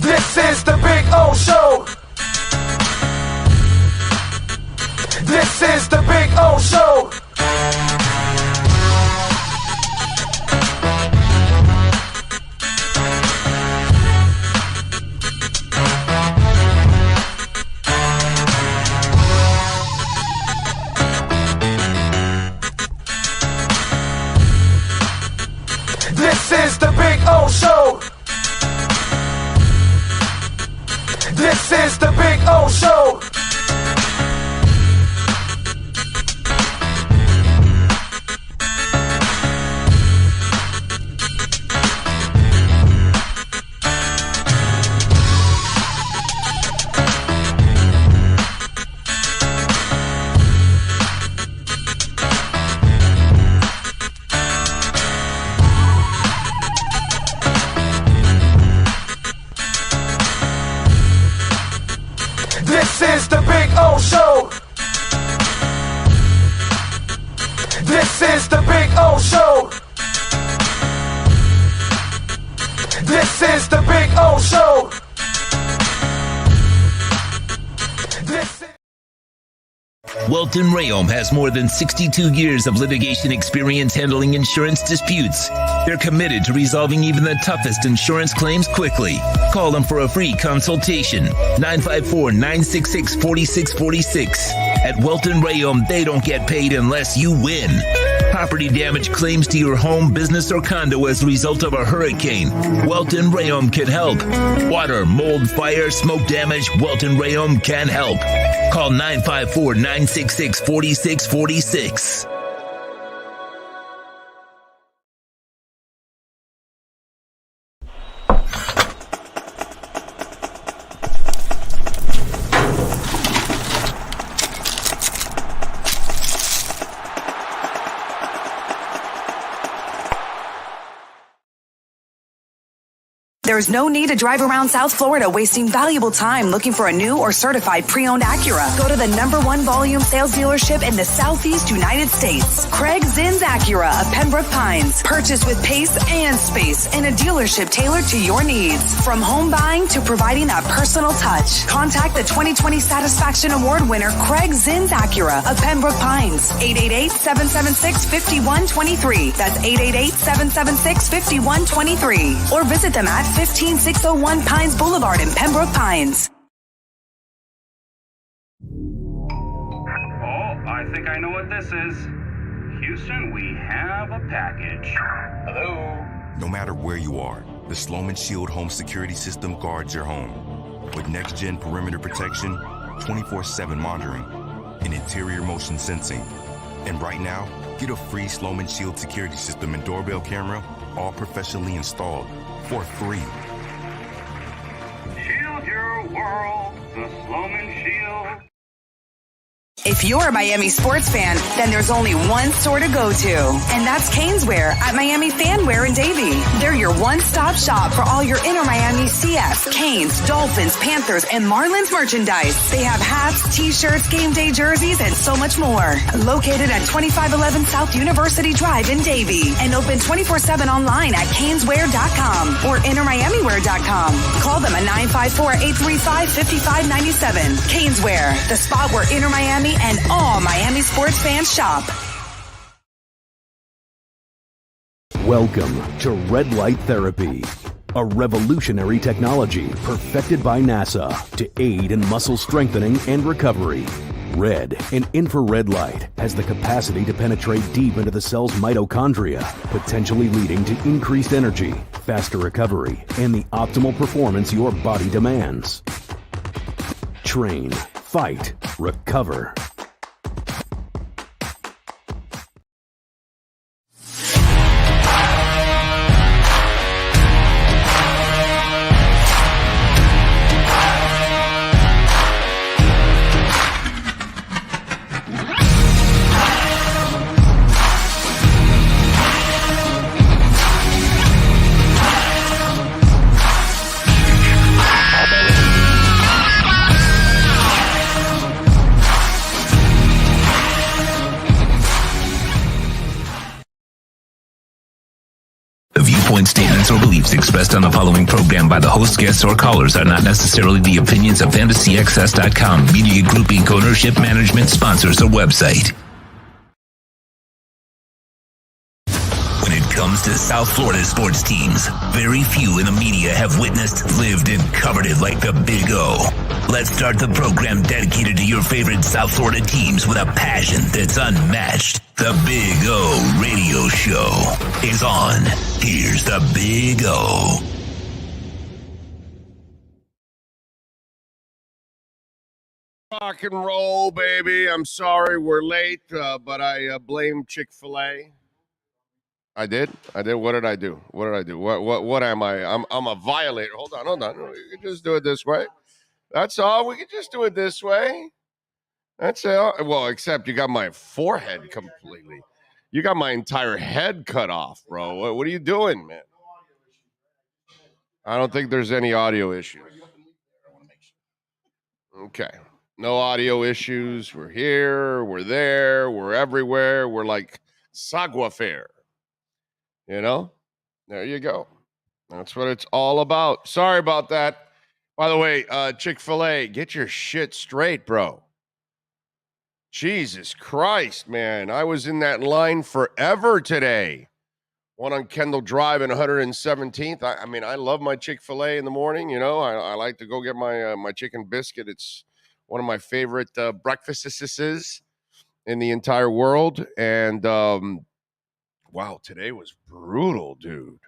This is the Big O Show. This is the Big O Show. This is the Big O Show. This is the Big O Show. This is the Big O Show. This is the Big O Show. This is the Big O Show. This is Welton Rayom has more than 62 years of litigation experience handling insurance disputes. They're committed to resolving even the toughest insurance claims quickly. Call them for a free consultation. 954-966-4646. At Welton Rayom, they don't get paid unless you win. Property damage claims to your home, business, or condo as a result of a hurricane. Welton Rayom can help. Water, mold, fire, smoke damage, Welton Rayom can help. Call 954-966-4646. There's no need to drive around South Florida wasting valuable time looking for a new or certified pre-owned Acura. Go to the #1 volume sales dealership in the Southeast United States. Craig Zinn's Acura of Pembroke Pines. Purchase with pace and space in a dealership tailored to your needs. From home buying to providing that personal touch. Contact the 2020 Satisfaction Award winner Craig Zinn's Acura of Pembroke Pines. 888-776-5123. That's 888-776-5123. Or visit them at 15601 Pines Boulevard in Pembroke Pines. Oh, I think I know what this is. Houston, we have a package. Hello? No matter where you are, the Sloman Shield home security system guards your home. With next-gen perimeter protection, 24/7 monitoring, and interior motion sensing. And right now, get a free Sloman Shield security system and doorbell camera, all professionally installed, for free. Shield your world, the Sloman Shield. If you're a Miami sports fan, then there's only one store to go to, and that's Caneswear at Miami Fanwear in Davie. They're your one-stop shop for all your inner Miami CF, Canes, Dolphins, Panthers, and Marlins merchandise. They have hats, t-shirts, game day jerseys, and so much more. Located at 2511 South University Drive in Davie, and open 24/7 online at caneswear.com or innermiamiwear.com. Call them at 954-835-5597. Caneswear, the spot where Inner Miami and all Miami sports fans shop. Welcome to Red Light Therapy, a revolutionary technology perfected by NASA to aid in muscle strengthening and recovery. Red and infrared light has the capacity to penetrate deep into the cell's mitochondria, potentially leading to increased energy, faster recovery, and the optimal performance your body demands. Train, fight, recover. opinions or beliefs expressed on the following program by the host, guests, or callers are not necessarily the opinions of FantasyAccess.com, Media Group Inc. ownership, management, sponsors, or website. When it comes to South Florida sports teams, very few in the media have witnessed, lived, and covered it like the Big O. Let's start the program dedicated to your favorite South Florida teams with a passion that's unmatched. The Big O Radio Show is on. Here's the Big O. Rock and roll, baby. I'm sorry we're late, but I blame Chick-fil-A. I did. What did I do? What am I? I'm a violator. Hold on. We can just do it this way. That's all. We can just do it this way. That's all. Well, except you got my forehead completely. You got my entire head cut off, bro. What are you doing, man? I don't think there's any audio issues. Okay. No audio issues. We're here. We're there. We're everywhere. We're like savoir-faire. You know? There you go. That's what it's all about. Sorry about that. By the way, Chick-fil-A, get your shit straight, bro. Jesus Christ, man. I was in that line forever today. One on Kendall Drive in 117th. I mean, I love my Chick-fil-A in the morning. You know, I like to go get my chicken biscuit. It's one of my favorite breakfasts in the entire world. And, wow, today was brutal, dude.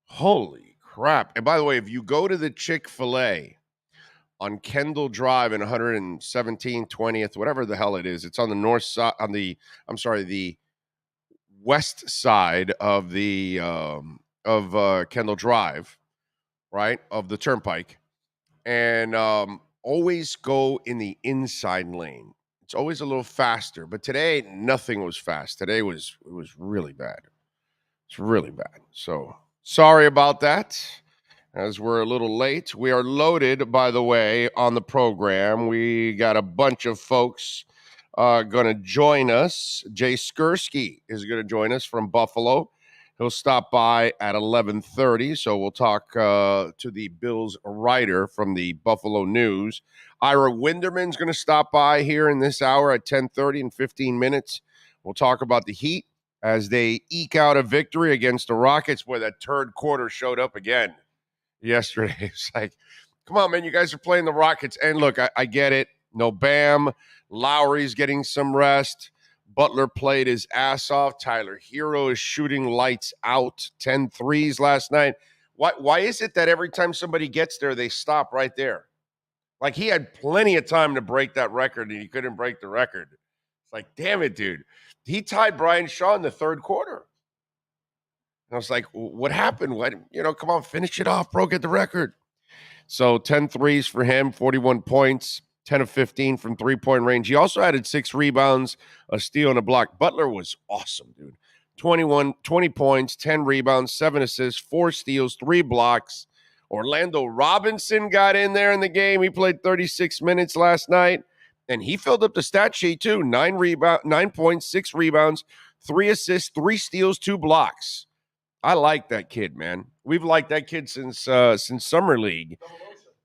Holy crap. And by the way, if you go to the Chick-fil-A on Kendall Drive in 117th, 20th, whatever the hell it is, it's on the north side, the west side of the Kendall Drive, right, of the Turnpike, and always go in the inside lane. It's always a little faster, but today nothing was fast. Today it was really bad. It's really bad. So sorry about that, as we're a little late. We are loaded, by the way, on the program. We got a bunch of folks going to join us. Jay Skursky is going to join us from Buffalo. He'll stop by at 11:30, so we'll talk to the Bills writer from the Buffalo News. Ira Winderman's going to stop by here in this hour at 10:30 in 15 minutes. We'll talk about the Heat as they eke out a victory against the Rockets. Boy, that third quarter showed up again yesterday. It's like, come on, man, you guys are playing the Rockets. And look, I get it. No Bam. Lowry's getting some rest. Butler played his ass off. Tyler Hero is shooting lights out. 10 threes last night. Why is it that every time somebody gets there, they stop right there? Like, he had plenty of time to break that record, and he couldn't break the record. It's like, damn it, dude. He tied Brian Shaw in the third quarter. And I was like, what happened? What, come on, finish it off, bro. Get the record. So 10 threes for him, 41 points, 10 of 15 from three-point range. He also added 6 rebounds, a steal, and a block. Butler was awesome, dude. 20 points, 10 rebounds, 7 assists, 4 steals, 3 blocks. Orlando Robinson got in there in the game. He played 36 minutes last night, and he filled up the stat sheet too. 9 points, 6 rebounds, 3 assists, 3 steals, 2 blocks. I like that kid, man. We've liked that kid since summer league.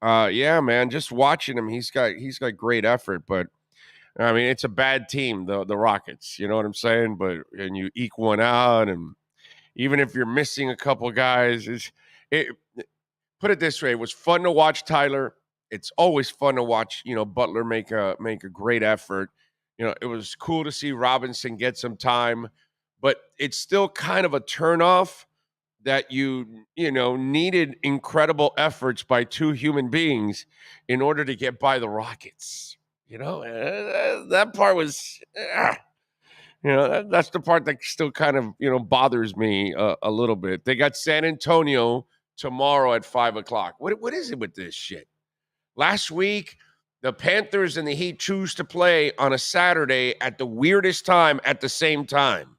Yeah, man. Just watching him, he's got great effort. But I mean, it's a bad team, the Rockets. You know what I'm saying? And you eke one out, and even if you're missing a couple guys, put it this way: it was fun to watch Tyler. It's always fun to watch, Butler make a great effort. It was cool to see Robinson get some time, but it's still kind of a turnoff that you needed incredible efforts by 2 human beings in order to get by the Rockets. That part was, that's the part that still kind of, bothers me a little bit. They got San Antonio tomorrow at 5:00. What is it with this shit? Last week, the Panthers and the Heat choose to play on a Saturday at the weirdest time at the same time.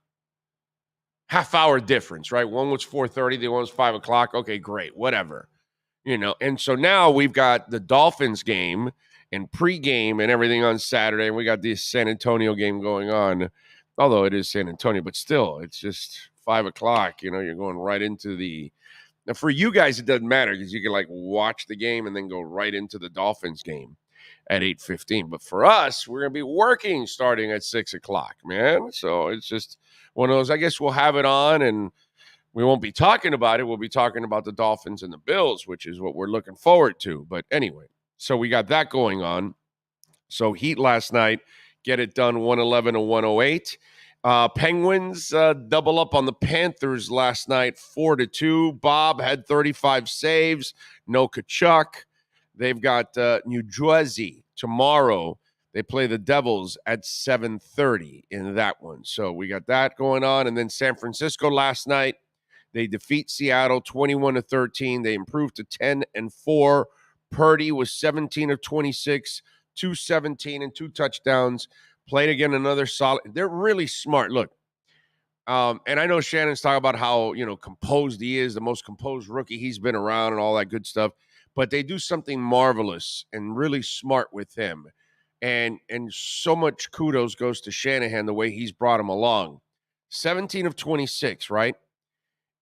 Half-hour difference, right? One was 4:30, the one was 5:00. Okay, great, whatever. And so now we've got the Dolphins game and pregame and everything on Saturday, and we got this San Antonio game going on, although it is San Antonio, but still, it's just 5:00. You're going right into the Now, for you guys, it doesn't matter because you can like watch the game and then go right into the Dolphins game at 8:15. But for us, we're going to be working starting at 6 o'clock, man. So it's just one of those. I guess we'll have it on and we won't be talking about it. We'll be talking about the Dolphins and the Bills, which is what we're looking forward to. But anyway, so we got that going on. So Heat last night, get it done 111 to 108. Penguins double up on the Panthers last night, 4-2. Bob had 35 saves, no Kachuk. They've got New Jersey tomorrow. They play the Devils at 7:30 in that one. So we got that going on. And then San Francisco last night, they defeat Seattle 21-13. They improved to 10-4. Purdy was 17 of 26, 217 and 2 touchdowns. Played again another solid. They're really smart. Look, and I know Shannon's talking about how, composed he is, the most composed rookie he's been around and all that good stuff. But they do something marvelous and really smart with him. And so much kudos goes to Shanahan the way he's brought him along. 17 of 26, right?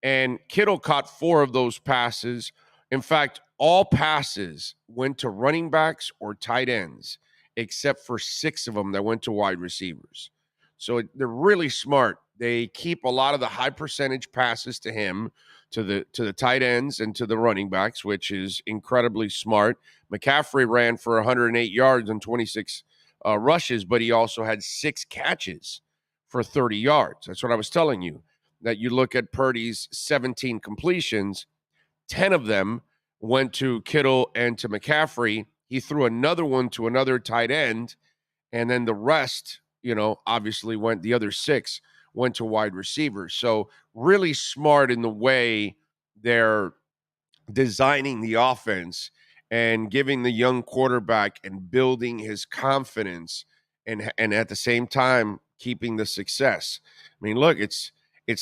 And Kittle caught 4 of those passes. In fact, all passes went to running backs or tight ends, except for 6 of them that went to wide receivers. So they're really smart. They keep a lot of the high percentage passes to him, to the tight ends and to the running backs, which is incredibly smart. McCaffrey ran for 108 yards and 26 rushes, but he also had 6 catches for 30 yards. That's what I was telling you, that you look at Purdy's 17 completions, 10 of them went to Kittle and to McCaffrey. He threw another one to another tight end, and then the rest, obviously the other 6 went to wide receivers. So really smart in the way they're designing the offense and giving the young quarterback and building his confidence and at the same time keeping the success. I mean, look, it's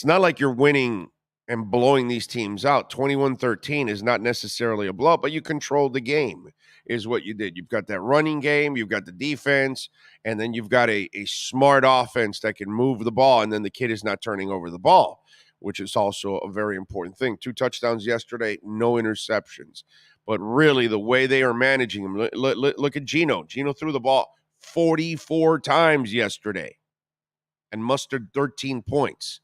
not like you're winning and blowing these teams out. 21-13 is not necessarily a blowout, but you controlled the game is what you did. You've got that running game, you've got the defense, and then you've got a smart offense that can move the ball, and then the kid is not turning over the ball, which is also a very important thing. 2 touchdowns yesterday, no interceptions. But really, the way they are managing him, look at Geno. Geno threw the ball 44 times yesterday and mustered 13 points.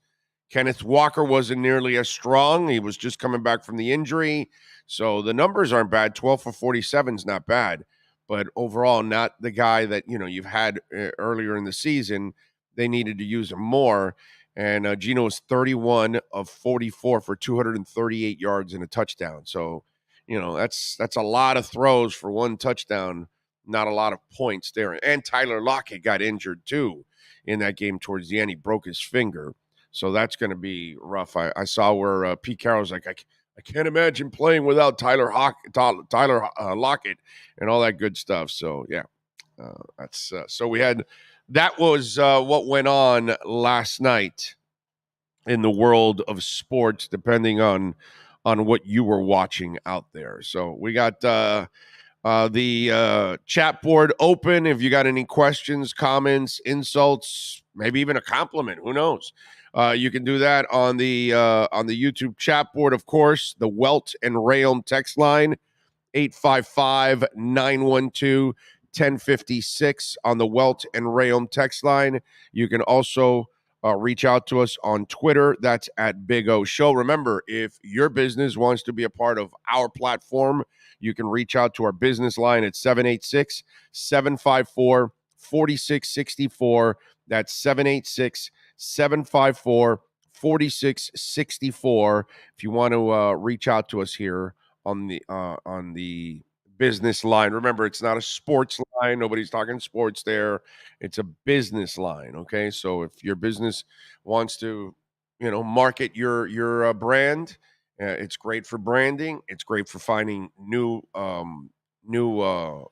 Kenneth Walker wasn't nearly as strong. He was just coming back from the injury. So the numbers aren't bad. 12 for 47 is not bad. But overall, not the guy that, you've had earlier in the season. They needed to use him more. And Geno was 31 of 44 for 238 yards and a touchdown. So, that's a lot of throws for 1 touchdown. Not a lot of points there. And Tyler Lockett got injured too in that game towards the end. He broke his finger. So that's going to be rough. I saw where Pete Carroll's like, I can't imagine playing without Tyler Lockett and all that good stuff. So, yeah, that's so we had that was what went on last night in the world of sports, depending on what you were watching out there. So we got the chat board open. If you got any questions, comments, insults, maybe even a compliment, who knows? You can do that on the YouTube chat board, of course. The Welt and Rayom text line, 855-912-1056 on the Welt and Rayom text line. You can also reach out to us on Twitter. That's at Big O Show. Remember, if your business wants to be a part of our platform, you can reach out to our business line at 786-754-4664. That's 786-754-4664. If you want to reach out to us here on the business line. Remember, it's not a sports line. Nobody's talking sports there. It's a business line, okay? So if your business wants to, market your brand, it's great for branding. It's great for finding new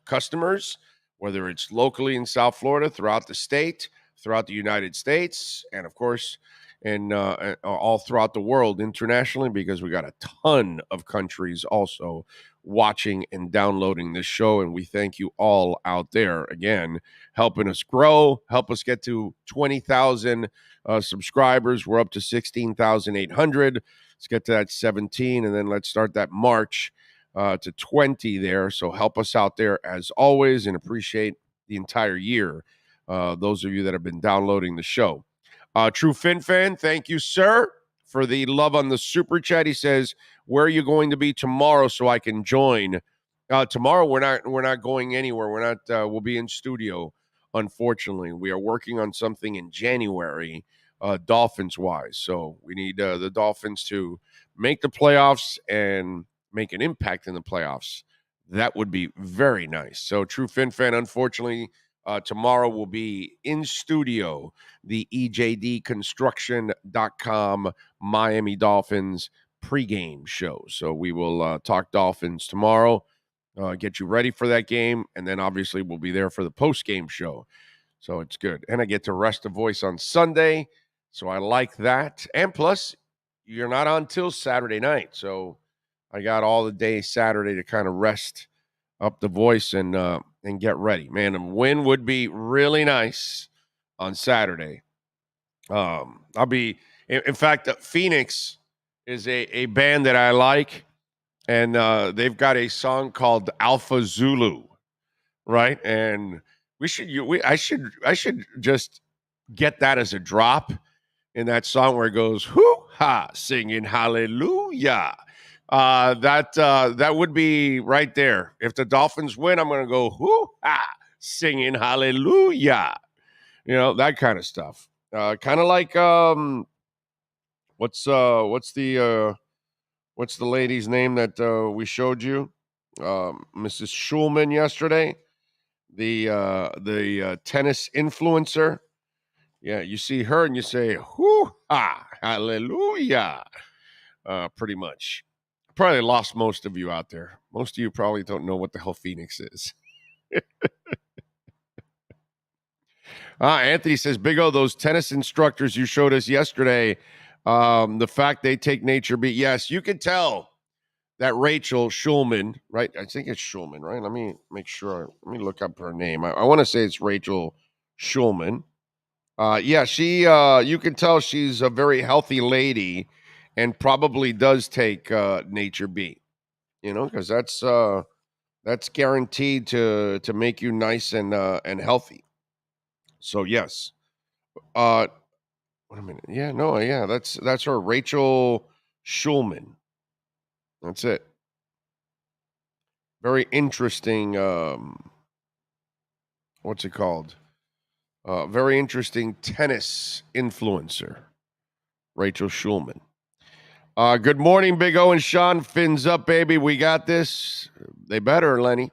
customers, whether it's locally in South Florida, throughout the state, throughout the United States, and of course, and all throughout the world internationally, because we got a ton of countries also watching and downloading this show. And we thank you all out there again, helping us grow, help us get to 20,000 subscribers. We're up to 16,800. Let's get to that 17, and then let's start that march to 20 there. So help us out there as always, and appreciate the entire year. Those of you that have been downloading the show. True Fin Fan, thank you, sir, for the love on the super chat. He says, "Where are you going to be tomorrow so I can join?" Tomorrow we're not going anywhere. We're not. We'll be in studio. Unfortunately, we are working on something in January, Dolphins wise. So we need the Dolphins to make the playoffs and make an impact in the playoffs. That would be very nice. So True Fin Fan, unfortunately, tomorrow will be in studio, the EJDconstruction.com Miami Dolphins pregame show. So we will talk Dolphins tomorrow, get you ready for that game, and then obviously we'll be there for the postgame show. So it's good. And I get to rest the voice on Sunday, so I like that. And plus, you're not on till Saturday night, so I got all the day Saturday to kind of rest up the voice and get ready. Man, a win would be really nice on Saturday. I'll be, in fact, Phoenix is a band that I like, and they've got a song called Alpha Zulu, right? And I should just get that as a drop in that song where it goes, hoo ha, singing hallelujah. That would be right there. If the Dolphins win, I'm going to go, hoo ha, singing hallelujah. You know, that kind of stuff. Kind of like, what's the lady's name that we showed you? Mrs. Schulman yesterday, the tennis influencer. Yeah, you see her and you say, hoo ha, hallelujah. Pretty much. Probably lost most of you out there. Most of you probably don't know what the hell Phoenix is. Anthony says, Big O, those tennis instructors you showed us yesterday, the fact they take nature beat. Yes, you can tell that Rachel Schulman, right? I think it's Schulman, right? Let me make sure. Let me look up her name. I want to say it's Rachel Schulman. Yeah, she. You can tell she's a very healthy lady, and probably does take nature beat. You know, because that's guaranteed to make you nice and healthy. So yes. Wait a minute. Yeah, no, yeah, that's her, Rachel Schulman. That's it. Very interesting. What's it called? Very interesting tennis influencer, Rachel Schulman. Good morning, Big O and Sean. Fins up, baby. We got this. They better, Lenny.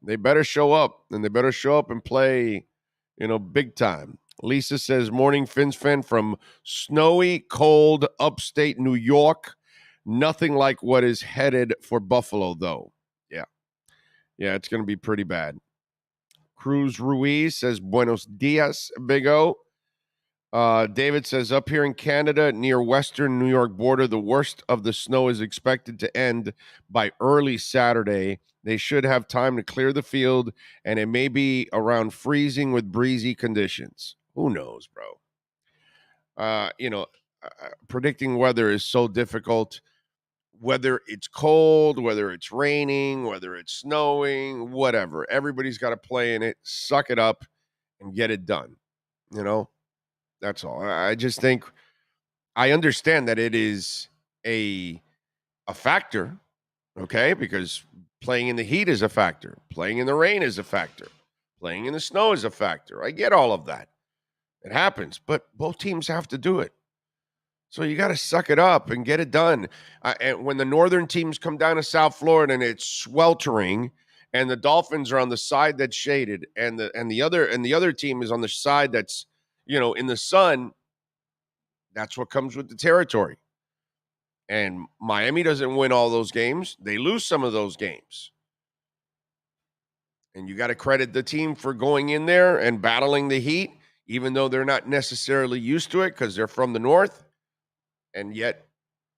They better show up, and they better show up and play, big time. Lisa says, morning, Fins fan from snowy, cold, upstate New York. Nothing like what is headed for Buffalo, though. Yeah, it's going to be pretty bad. Cruz Ruiz says, buenos dias, Big O. David says, up here in Canada, near western New York border, the worst of the snow is expected to end by early Saturday. They should have time to clear the field, and it may be around freezing with breezy conditions. Who knows, bro? Predicting weather is so difficult. Whether it's cold, whether it's raining, whether it's snowing, whatever. Everybody's got to play in it, suck it up, and get it done. That's all. I just think I understand that it is a factor, okay? Because playing in the heat is a factor. Playing in the rain is a factor. Playing in the snow is a factor. I get all of that. It happens, but both teams have to do it. So you got to suck it up and get it done. And when the northern teams come down to South Florida and it's sweltering, and the Dolphins are on the side that's shaded, and the other team is on the side that's in the sun, that's what comes with the territory. And Miami doesn't win all those games. They lose some of those games. And you got to credit the team for going in there and battling the heat, even though they're not necessarily used to it because they're from the north, and yet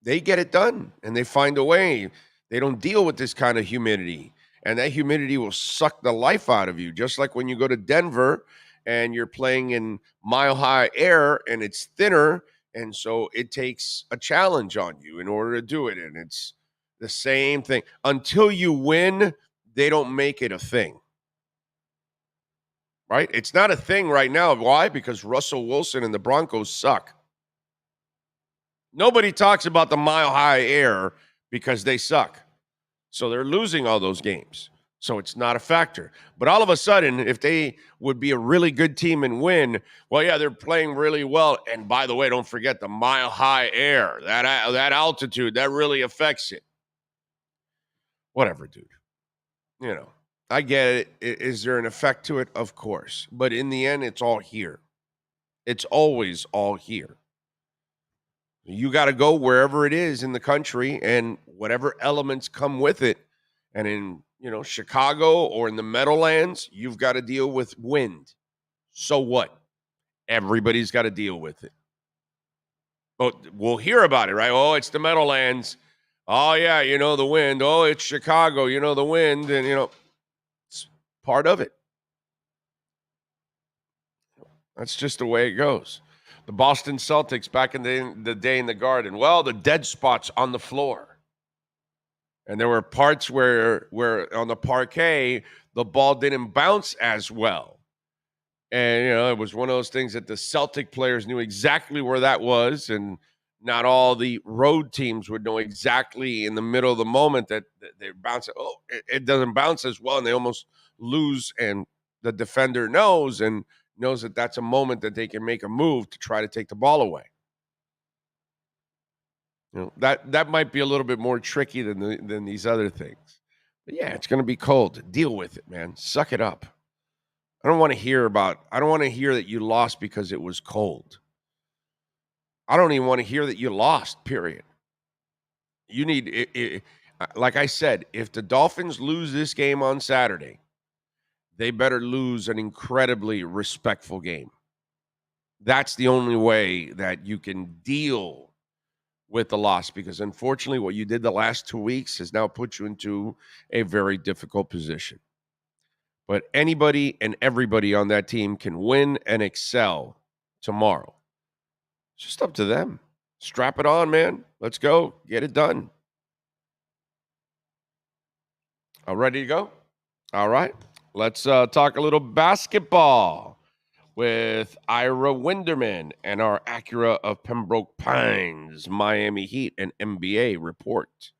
they get it done and they find a way. They don't deal with this kind of humidity, and that humidity will suck the life out of you, just like when you go to Denver and you're playing in mile-high air and it's thinner, and so it takes a challenge on you in order to do it, and it's the same thing. Until you win, they don't make it a thing. Right? It's not a thing right now. Why? Because Russell Wilson and the Broncos suck. Nobody talks about the mile-high air because they suck. So they're losing all those games. So it's not a factor. But all of a sudden, if they would be a really good team and win, well, yeah, they're playing really well. And by the way, don't forget the mile-high air, that altitude, that really affects it. Whatever, dude. You know. I get it. Is there an effect to it? Of course. But in the end, it's all here. It's always all here. You got to go wherever it is in the country and whatever elements come with it. And in, Chicago or in the Meadowlands, you've got to deal with wind. So what? Everybody's got to deal with it. But we'll hear about it, right? Oh, it's the Meadowlands. Oh, yeah, the wind. Oh, it's Chicago, the wind. And, it's part of it. That's just the way it goes. The Boston Celtics back in the day in the Garden. Well, the dead spots on the floor. And there were parts where on the parquet, the ball didn't bounce as well. And, it was one of those things that the Celtic players knew exactly where that was. And not all the road teams would know exactly in the middle of the moment that they bounce. Oh, it doesn't bounce as well. And they almost lose. And the defender knows that that's a moment that they can make a move to try to take the ball away. That might be a little bit more tricky than these other things. But yeah, it's going to be cold. Deal with it, man. Suck it up. I don't want to hear that you lost because it was cold. I don't even want to hear that you lost, period. You need it, like I said, if the Dolphins lose this game on Saturday, they better lose an incredibly respectful game. That's the only way that you can deal with the loss, because unfortunately what you did the last 2 weeks has now put you into a very difficult position. But anybody and everybody on that team can win and excel tomorrow. It's just up to them. Strap it on, man. Let's go. Get it done. All ready to go? All right. Let's talk a little basketball with Ira Winderman and our Acura of Pembroke Pines Miami Heat and NBA report.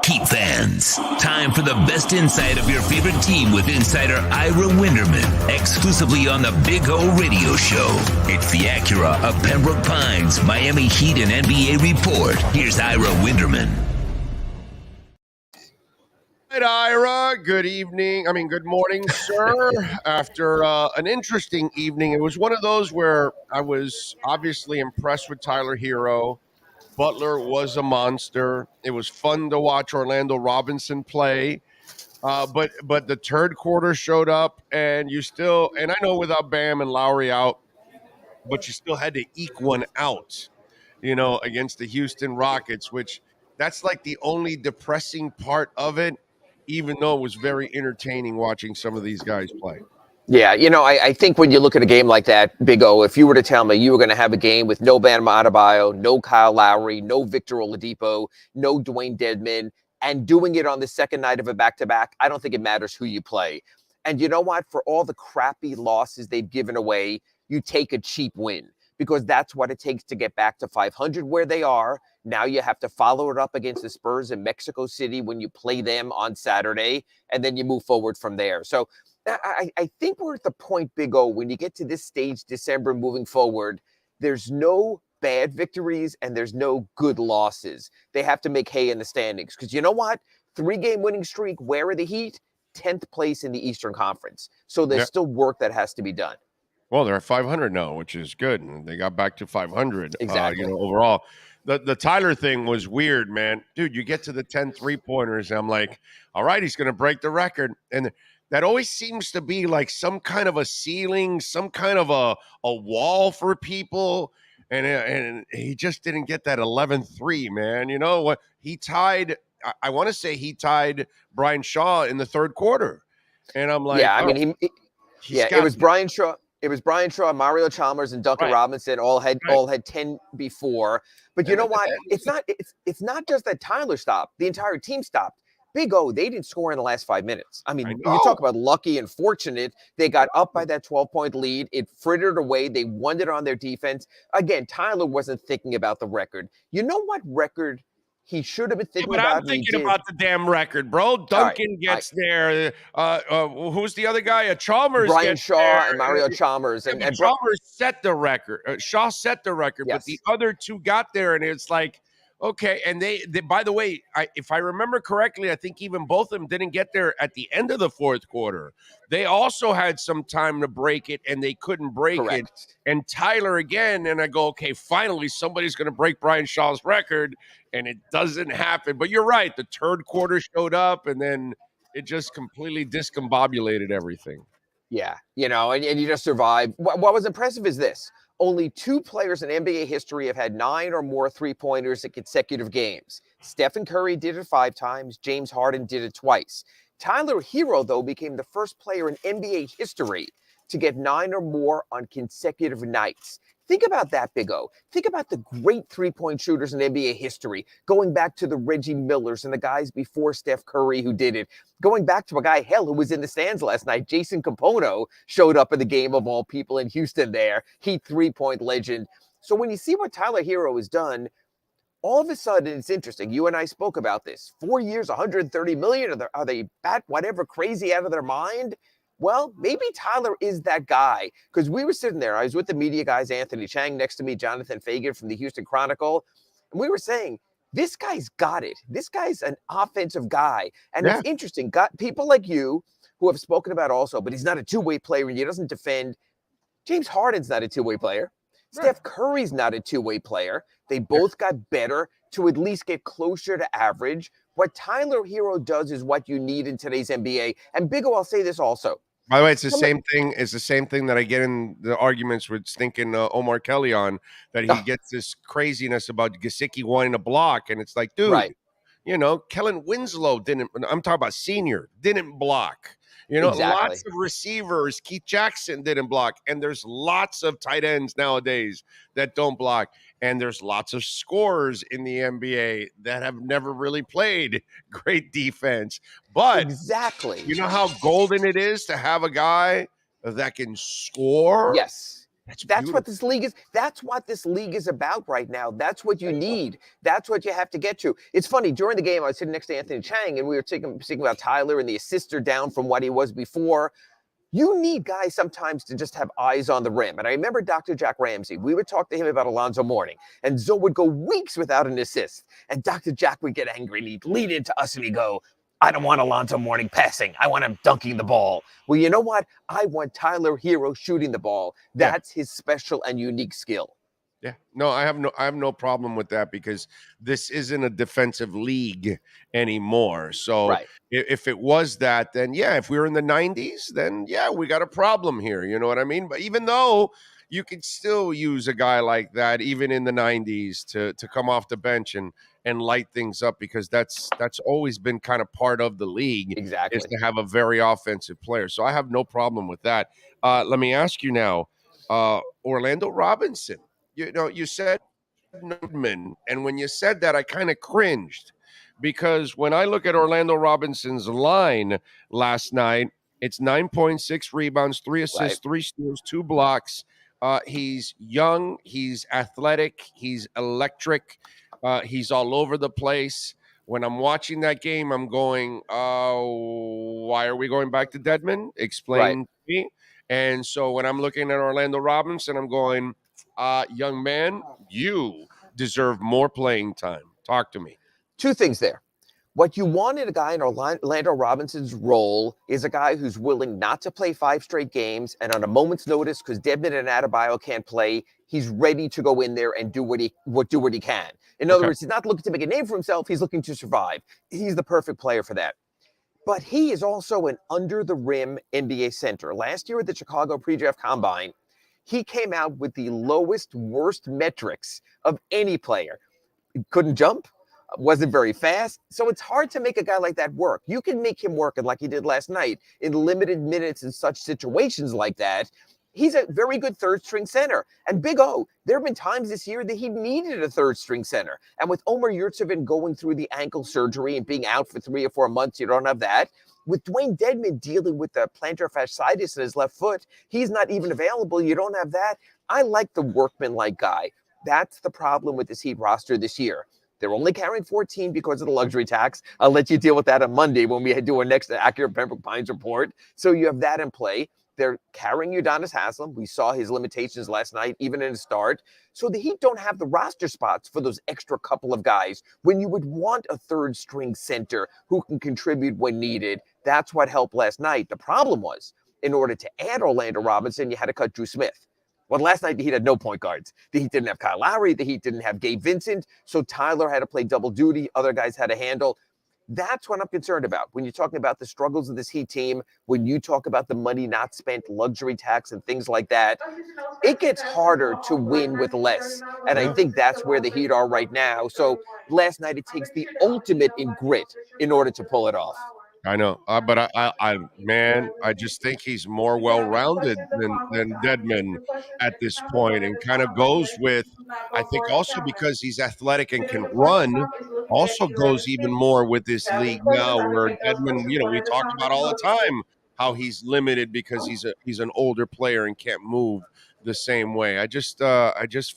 Heat fans, time for the best insight of your favorite team with insider Ira Winderman, exclusively on the Big O Radio Show. It's the Acura of Pembroke Pines Miami Heat and NBA report. Here's Ira Winderman. Right, Ira. Good morning, sir. After an interesting evening, it was one of those where I was obviously impressed with Tyler Hero. Butler was a monster. It was fun to watch Orlando Robinson play. But the third quarter showed up, and I know without Bam and Lowry out, but you still had to eke one out, against the Houston Rockets, which that's like the only depressing part of it, even though it was very entertaining watching some of these guys play. Yeah, I think when you look at a game like that, Big O, if you were to tell me you were going to have a game with no Bam Adebayo, no Kyle Lowry, no Victor Oladipo, no Dwayne Dedmon, and doing it on the second night of a back-to-back, I don't think it matters who you play. And you know what? For all the crappy losses they've given away, you take a cheap win, because that's what it takes to get back to 500 where they are. Now you have to follow it up against the Spurs in Mexico City when you play them on Saturday, and then you move forward from there. So I think we're at the point, Big O, when you get to this stage, December moving forward, there's no bad victories and there's no good losses. They have to make hay in the standings, because you know what? 3-game winning streak. Where are the Heat? 10th place in the Eastern Conference. So there's still work that has to be done. Well, they're at 500 now, which is good. And they got back to 500 exactly. Overall. The Tyler thing was weird, man. Dude, you get to the 10 3-pointers, and I'm like, all right, he's going to break the record. And that always seems to be like some kind of a ceiling, some kind of a wall for people. And he just didn't get that 11-3, man. You know what? He tied, I want to say he tied Brian Shaw in the third quarter. And I'm like, yeah, I mean, it was Brian Shaw. It was Brian Shaw, Mario Chalmers, and Duncan Robinson all had 10 before. But you know what? It's not just that Tyler stopped. The entire team stopped. Big O, they didn't score in the last 5 minutes. I mean, you talk about lucky and fortunate. They got up by that 12-point lead. It frittered away. They won it on their defense. Again, Tyler wasn't thinking about the record. You know what record he should have been thinking about? I'm thinking about the damn record, bro. Duncan gets there. Who's the other guy? Chalmers. Brian Shaw there. and Mario Chalmers. And Chalmers set the record. Shaw set the record, yes. But the other two got there, and it's like, okay. And they by the way, if I remember correctly, I think even both of them didn't get there at the end of the fourth quarter. They also had some time to break it, and they couldn't break it. And Tyler again, and I go, okay, finally somebody's going to break Brian Shaw's record, and it doesn't happen. But you're right. The third quarter showed up, and then it just completely discombobulated everything. Yeah, and you just survived. What was impressive is this. Only 2 players in NBA history have had 9 or more three-pointers in consecutive games. Stephen Curry did it 5 times. James Harden did it twice. Tyler Hero, though, became the first player in NBA history to get 9 or more on consecutive nights. Think about that, Big O. Think about the great three-point shooters in NBA history, going back to the Reggie Millers and the guys before Steph Curry who did it. Going back to a guy, who was in the stands last night, Jason Capono, showed up in the game of all people in Houston there. Heat three-point legend. So when you see what Tyler Hero has done, all of a sudden it's interesting. You and I spoke about this. 4 years, $130 million. Are they bat whatever crazy out of their mind? Well, maybe Tyler is that guy, because we were sitting there. I was with the media guys, Anthony Chang next to me, Jonathan Fagan from the Houston Chronicle, and we were saying, this guy's got it. This guy's an offensive guy. And It's interesting. Got people like you who have spoken about also, but he's not a two-way player and he doesn't defend. James Harden's not a two-way player. Steph Curry's not a two-way player. They both got better to at least get closer to average. What Tyler Hero does is what you need in today's NBA. And Big O, I'll say this also. By the way, it's the same thing. It's the same thing that I get in the arguments with stinking Omar Kelly on, that he gets this craziness about Gesicki wanting to block. And it's like, dude, Kellen Winslow didn't, I'm talking about senior, didn't block. Lots of receivers, Keith Jackson didn't block. And there's lots of tight ends nowadays that don't block. And there's lots of scorers in the NBA that have never really played great defense. But you know how golden it is to have a guy that can score? Yes. That's what this league is. That's what this league is about right now. That's what you need. That's what you have to get to. It's funny. During the game, I was sitting next to Anthony Chang, and we were speaking about Tyler and the assists are down from what he was before. You need guys sometimes to just have eyes on the rim. And I remember Dr. Jack Ramsey. We would talk to him about Alonzo Mourning, and Zoe would go weeks without an assist. And Dr. Jack would get angry, and he'd lean into us, and he'd go, I don't want Alonzo Mourning passing. I want him dunking the ball. Well, you know what? I want Tyler Hero shooting the ball. That's his special and unique skill. Yeah, no, I have no problem with that, because this isn't a defensive league anymore. So if it was that, then if we were in the 90s, then we got a problem here. You know what I mean? But even though you could still use a guy like that, even in the 90s, to come off the bench and light things up, because that's always been kind of part of the league. Exactly. Is to have a very offensive player. So I have no problem with that. Let me ask you now, Orlando Robinson. You said Nordman, and when you said that, I kind of cringed, because when I look at Orlando Robinson's line last night, it's 9.6 rebounds, 3 assists, 3 steals, 2 blocks. He's young, he's athletic, he's electric, he's all over the place. When I'm watching that game, I'm going, why are we going back to Dedmon? Explain to me. And so when I'm looking at Orlando Robinson, I'm going, young man, you deserve more playing time. Talk to me. 2 things there. What you want in a guy in Orlando Robinson's role is a guy who's willing not to play 5 straight games, and on a moment's notice, because Dedmon and Adebayo can't play, he's ready to go in there and do what he can. In other words, he's not looking to make a name for himself. He's looking to survive. He's the perfect player for that. but he is also an under-the-rim NBA center. Last year at the Chicago Pre-Draft Combine, he came out with the lowest, worst metrics of any player. He couldn't jump, wasn't very fast, so it's hard to make a guy like that work. You can make him work, and like he did last night, in limited minutes in such situations like that. He's a very good third-string center. And Big O, there have been times this year that he needed a third-string center. And with Omer Yurtseven going through the ankle surgery and being out for 3 or 4 months, you don't have that. With Dwayne Dedmon dealing with the plantar fasciitis in his left foot, he's not even available. You don't have that. I like the workman-like guy. That's the problem with this Heat roster this year. They're only carrying 14 because of the luxury tax. I'll let you deal with that on Monday when we do our next Accurate Pembroke Pines report. So you have that in play. They're carrying Udonis Haslem. We saw his limitations last night, even in his start. So the Heat don't have the roster spots for those extra couple of guys when you would want a third-string center who can contribute when needed. That's what helped last night. The problem was, in order to add Orlando Robinson, you had to cut Drew Smith. Well, last night, the Heat had no point guards. The Heat didn't have Kyle Lowry. The Heat didn't have Gabe Vincent. So Tyler had to play double duty. Other guys had to handle. That's what I'm concerned about. When you're talking about the struggles of this Heat team, when you talk about the money not spent, luxury tax and things like that, it gets harder to win with less. And I think that's where the Heat are right now. So last night, it takes the ultimate in grit in order to pull it off. I know, but I just think he's more well-rounded than Dedmon at this point, and kind of goes with, I think also because he's athletic and can run, also goes even more with this league now, where Dedmon, we talk about all the time how he's limited because he's an older player and can't move the same way. I just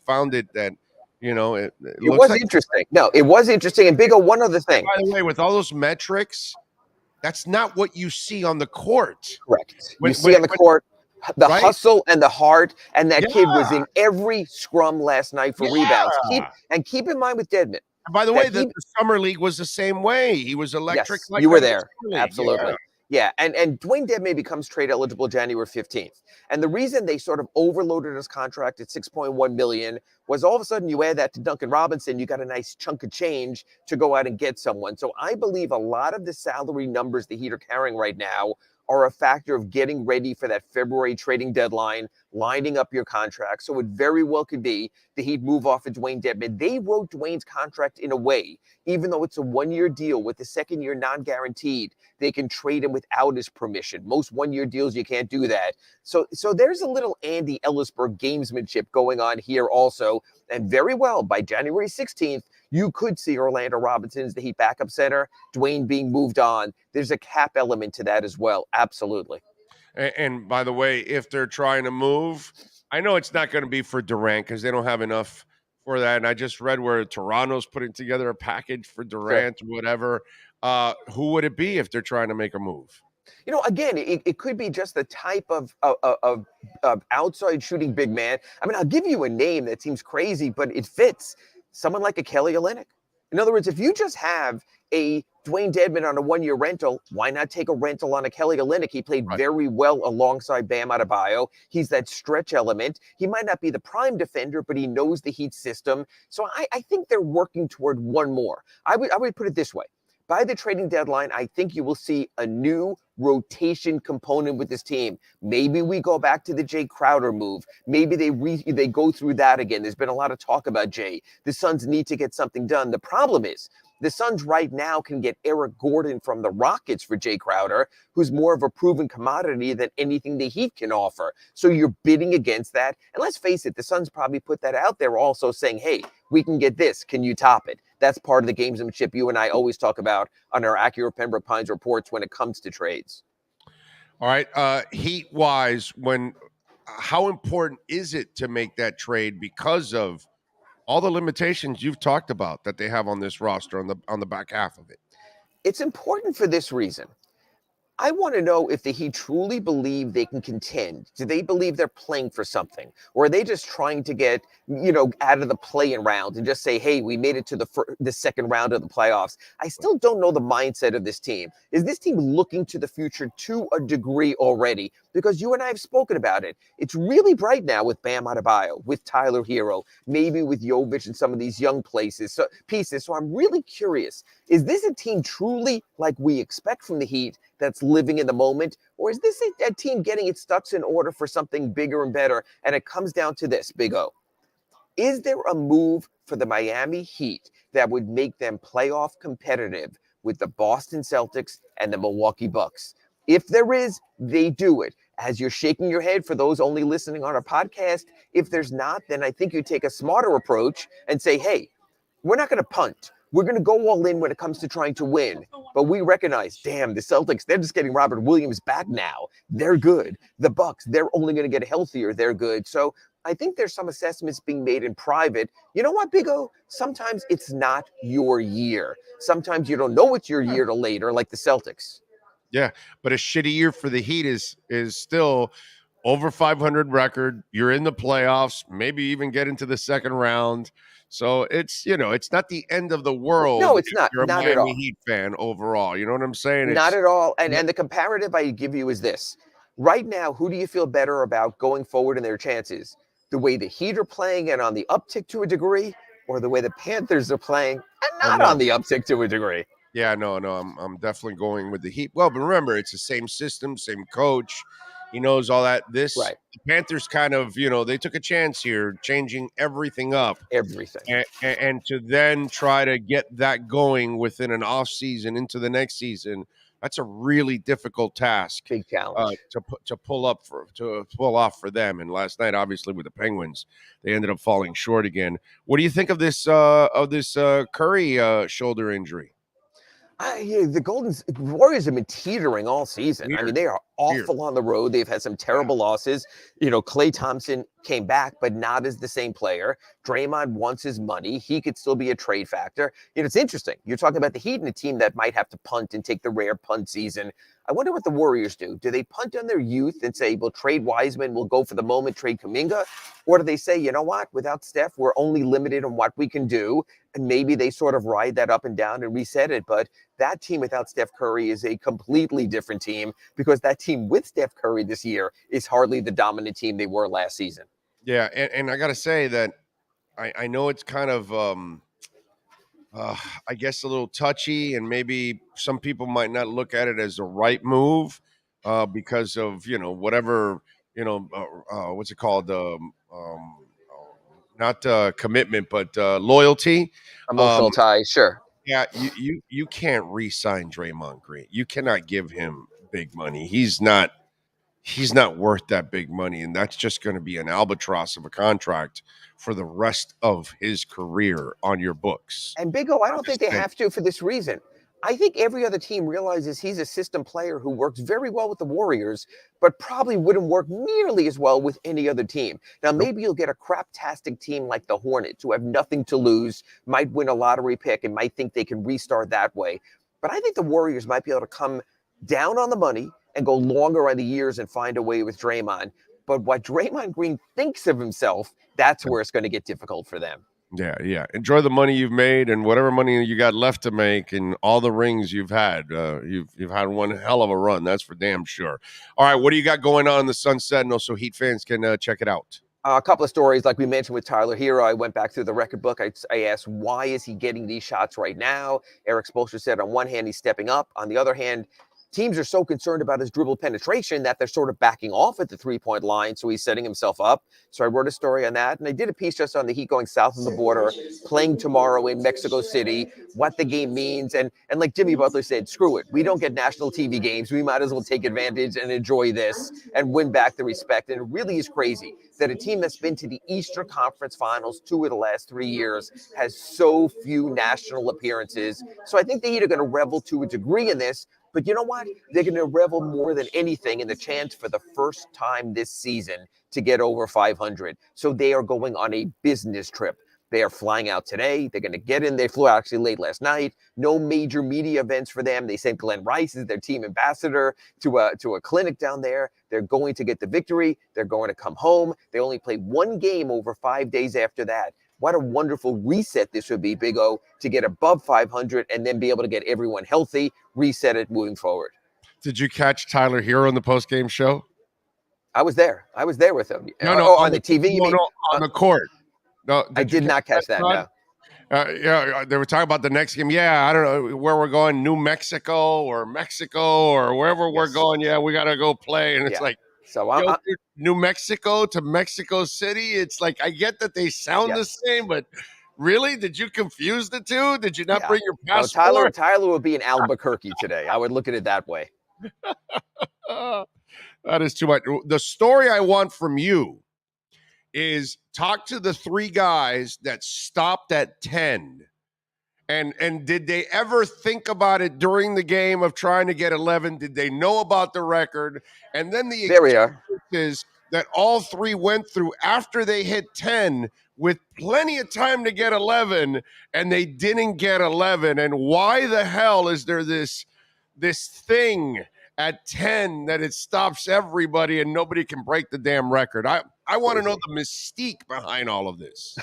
found it that. It was like, interesting. No, it was interesting. And Big O, one other thing. By the way, with all those metrics, that's not what you see on the court. Correct. You see on the court the hustle and the heart, and that kid was in every scrum last night for rebounds. Keep in mind with Dedmon. And by the way, the summer league was the same way. He was electric. Yes, you were there. Absolutely. Yeah, and Dwayne Dedmon becomes trade eligible January 15th. And the reason they sort of overloaded his contract at $6.1 million was all of a sudden you add that to Duncan Robinson, you got a nice chunk of change to go out and get someone. So I believe a lot of the salary numbers the Heat are carrying right now are a factor of getting ready for that February trading deadline, lining up your contract. So it very well could be the Heat move off of Dwayne Dedmon. They wrote Dwayne's contract in a way, even though it's a one-year deal with the second year non-guaranteed, they can trade him without his permission. Most one-year deals, you can't do that. So there's a little Andy Ellisberg gamesmanship going on here also. And very well, by January 16th, you could see Orlando Robinson as the Heat backup center, Dwayne being moved on. There's a cap element to that as well. Absolutely. And by the way, if they're trying to move, I know it's not going to be for Durant because they don't have enough for that. And I just read where Toronto's putting together a package for Durant or whatever. Who would it be if they're trying to make a move? Again, it could be just the type of outside shooting big man. I mean, I'll give you a name that seems crazy, but it fits. Someone like a Kelly Olynyk. In other words, if you just have a Dwayne Dedmon on a one-year rental, why not take a rental on a Kelly Olynyk? He played very well alongside Bam Adebayo. He's that stretch element. He might not be the prime defender, but he knows the Heat system. So I think they're working toward one more. I would put it this way. By the trading deadline, I think you will see a new rotation component with this team. Maybe we go back to the Jay Crowder move. Maybe they go through that again. There's been a lot of talk about Jay. The Suns need to get something done. The problem is the Suns right now can get Eric Gordon from the Rockets for Jay Crowder, who's more of a proven commodity than anything the Heat can offer. So you're bidding against that. And let's face it, the Suns probably put that out there also saying, hey, we can get this. Can you top it? That's part of the gamesmanship you and I always talk about on our Accurate Pembroke Pines reports when it comes to trades. All right. Heat-wise, how important is it to make that trade because of all the limitations you've talked about that they have on this roster on the back half of it? It's important for this reason. I want to know if the Heat truly believe they can contend. Do they believe they're playing for something? Or are they just trying to get, out of the play-in round and just say, hey, we made it to the second round of the playoffs? I still don't know the mindset of this team. Is this team looking to the future to a degree already? Because you and I have spoken about it. It's really bright now with Bam Adebayo, with Tyler Hero, maybe with Jovic and some of these young pieces. So I'm really curious. Is this a team truly like we expect from the Heat that's living in the moment? Or is this a team getting its ducks in order for something bigger and better? And it comes down to this, Big O. Is there a move for the Miami Heat that would make them playoff competitive with the Boston Celtics and the Milwaukee Bucks? If there is, they do it. As you're shaking your head for those only listening on our podcast, if there's not, then I think you take a smarter approach and say, hey, we're not going to punt. We're going to go all in when it comes to trying to win. But we recognize, damn, the Celtics, they're just getting Robert Williams back now. They're good. The Bucks, they're only going to get healthier. They're good. So I think there's some assessments being made in private. You know what, Big O? Sometimes it's not your year. Sometimes you don't know it's your year till later, like the Celtics. Yeah, but a shitty year for the Heat is still over 500 record. You're in the playoffs, maybe even get into the second round. So it's, it's not the end of the world. No, it's not. You're a not Miami at all. Heat fan overall. You know what I'm saying? Not at all. And the comparative I give you is this. Right now, who do you feel better about going forward in their chances? The way the Heat are playing and on the uptick to a degree, or the way the Panthers are playing and not on the uptick to a degree? Yeah, no, I'm definitely going with the Heat. Well, but remember, it's the same system, same coach. He knows all that. The Panthers kind of, they took a chance here, changing everything up. Everything. And to then try to get that going within an off season into the next season, that's a really difficult task. Big challenge to pull off for them. And last night, obviously, with the Penguins, they ended up falling short again. What do you think of this Curry shoulder injury? The Warriors have been teetering all season. Weird. I mean, they are awful on the road. They've had some terrible losses. Klay Thompson came back, but not as the same player. Draymond wants his money. He could still be a trade factor. It's interesting. You're talking about the Heat and a team that might have to punt and take the rare punt season. I wonder what the Warriors do. Do they punt on their youth and say, we'll trade Wiseman, we'll go for the moment, trade Kuminga? Or do they say, you know what, without Steph, we're only limited on what we can do? And maybe they sort of ride that up and down and reset it. But that team without Steph Curry is a completely different team, because that team with Steph Curry this year is hardly the dominant team they were last season. Yeah, and I got to say that I know it's kind of, I guess, a little touchy, and maybe some people might not look at it as the right move because of, whatever, what's it called? Not commitment, but loyalty. Emotional ties, sure. Yeah, you can't re-sign Draymond Green. You cannot give him big money. He's not worth that big money, and that's just going to be an albatross of a contract for the rest of his career on your books. And Big O, I don't think they have to for this reason. I think every other team realizes he's a system player who works very well with the Warriors, but probably wouldn't work nearly as well with any other team. Now, maybe you'll get a craptastic team like the Hornets, who have nothing to lose, might win a lottery pick, and might think they can restart that way. But I think the Warriors might be able to come down on the money and go longer on the years and find a way with Draymond. But what Draymond Green thinks of himself, that's where it's going to get difficult for them. Yeah. Enjoy the money you've made and whatever money you got left to make and all the rings you've had. You've had one hell of a run. That's for damn sure. All right, what do you got going on in the Sun Sentinel so Heat fans can check it out? A couple of stories, like we mentioned with Tyler Hero. I went back through the record book. I asked, why is he getting these shots right now? Eric Spoelstra said, on one hand, he's stepping up. On the other hand, teams are so concerned about his dribble penetration that they're sort of backing off at the three-point line, so he's setting himself up. So I wrote a story on that, and I did a piece just on the Heat going south of the border, playing tomorrow in Mexico City, what the game means, and like Jimmy Butler said, screw it. We don't get national TV games. We might as well take advantage and enjoy this and win back the respect. And it really is crazy that a team that's been to the Eastern Conference Finals 2 of the last 3 years has so few national appearances. So I think the Heat are going to revel to a degree in this. But you know what? They're going to revel more than anything in the chance for the first time this season to get over 500. So they are going on a business trip. They are flying out today. They're going to get in. They flew out actually late last night. No major media events for them. They sent Glenn Rice as their team ambassador to a clinic down there. They're going to get the victory. They're going to come home. They only play one game over 5 days after that. What a wonderful reset this would be, Big O, to get above 500 and then be able to get everyone healthy, reset it moving forward. Did you catch Tyler Hero on the postgame show? I was there. I was there with him. No, on the TV, you mean? No, on the court. No, I did not catch that, no. Yeah, they were talking about the next game. Yeah, I don't know where we're going, New Mexico or wherever we're going. Yeah, we got to go play. And it's like, so New Mexico to Mexico City. It's like, I get that they sound the same, but really? Did you confuse the two? Did you not bring your passport? No, Tyler would be in Albuquerque today. I would look at it that way. That is too much. The story I want from you is talk to the three guys that stopped at 10. And did they ever think about it during the game of trying to get 11? Did they know about the record? And then the experiences that all three went through after they hit 10 with plenty of time to get 11, and they didn't get 11. And why the hell is there this thing at 10 that it stops everybody and nobody can break the damn record? I want to know the mystique behind all of this.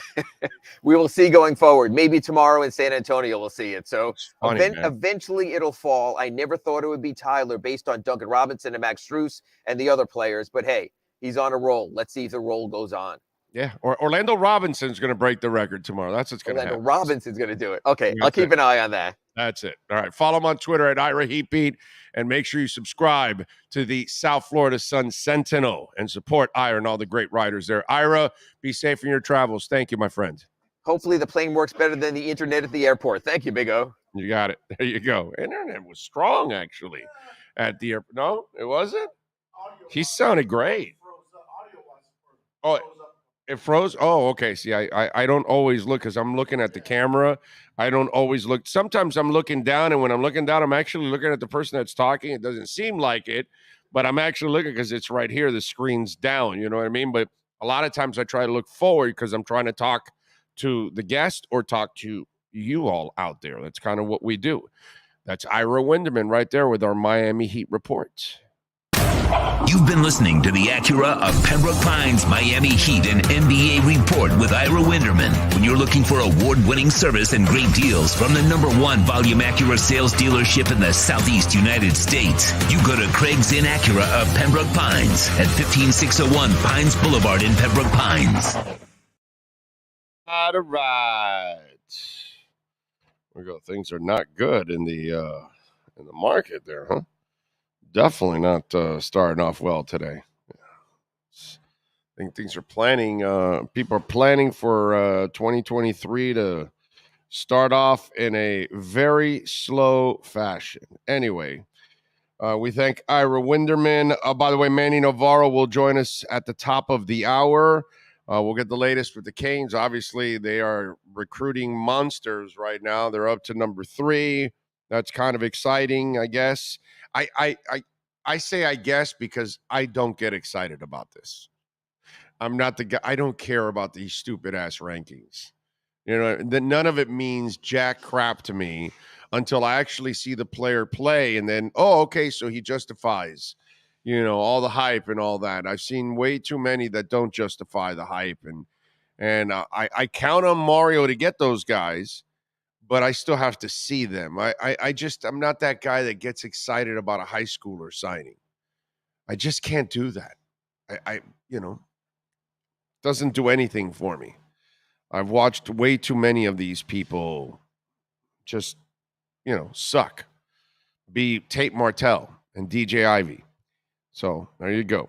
We will see going forward. Maybe tomorrow in San Antonio we'll see it. So funny, eventually it'll fall. I never thought it would be Tyler based on Duncan Robinson and Max Strus and the other players. But hey, he's on a roll. Let's see if the roll goes on. Yeah, or Orlando Robinson's going to break the record tomorrow. That's what's going to happen. Orlando Robinson's going to do it. Okay, I'll keep an eye on that. That's it. All right, follow him on Twitter at Ira Heatbeat, and make sure you subscribe to the South Florida Sun Sentinel and support Ira and all the great writers there. Ira, be safe in your travels. Thank you, my friend. Hopefully the plane works better than the internet at the airport. Thank you, Big O. You got it. There you go. Internet was strong, actually, at the airport. No, it wasn't? He sounded great. Oh, it froze? Oh, okay. See, I don't always look because I'm looking at the camera. I don't always look. Sometimes I'm looking down, and when I'm looking down, I'm actually looking at the person that's talking. It doesn't seem like it, but I'm actually looking because it's right here. The screen's down. You know what I mean? But a lot of times I try to look forward because I'm trying to talk to the guest or talk to you all out there. That's kind of what we do. That's Ira Winderman right there with our Miami Heat report. You've been listening to the Acura of Pembroke Pines Miami Heat and NBA report with Ira Winderman. When you're looking for award-winning service and great deals from the #1 volume Acura sales dealership in the Southeast United States, you go to Craig's in Acura of Pembroke Pines at 15601 Pines Boulevard in Pembroke Pines. All right. There we go. Things are not good in the market there, huh? Definitely not starting off well today. I think things are planning. People are planning for 2023 to start off in a very slow fashion. Anyway, we thank Ira Winderman. By the way, Manny Navarro will join us at the top of the hour. We'll get the latest with the Canes. Obviously, they are recruiting monsters right now. They're up to number 3. That's kind of exciting, I guess. I say I guess because I don't get excited about this. I'm not the guy. I don't care about these stupid ass rankings. You know, none of it means jack crap to me until I actually see the player play, and then okay, so he justifies, all the hype and all that. I've seen way too many that don't justify the hype, and I count on Mario to get those guys. But I still have to see them. I'm not that guy that gets excited about a high schooler signing. I just can't do that. Doesn't do anything for me. I've watched way too many of these people just, suck. Be Tate Martell and DJ Ivy. So there you go.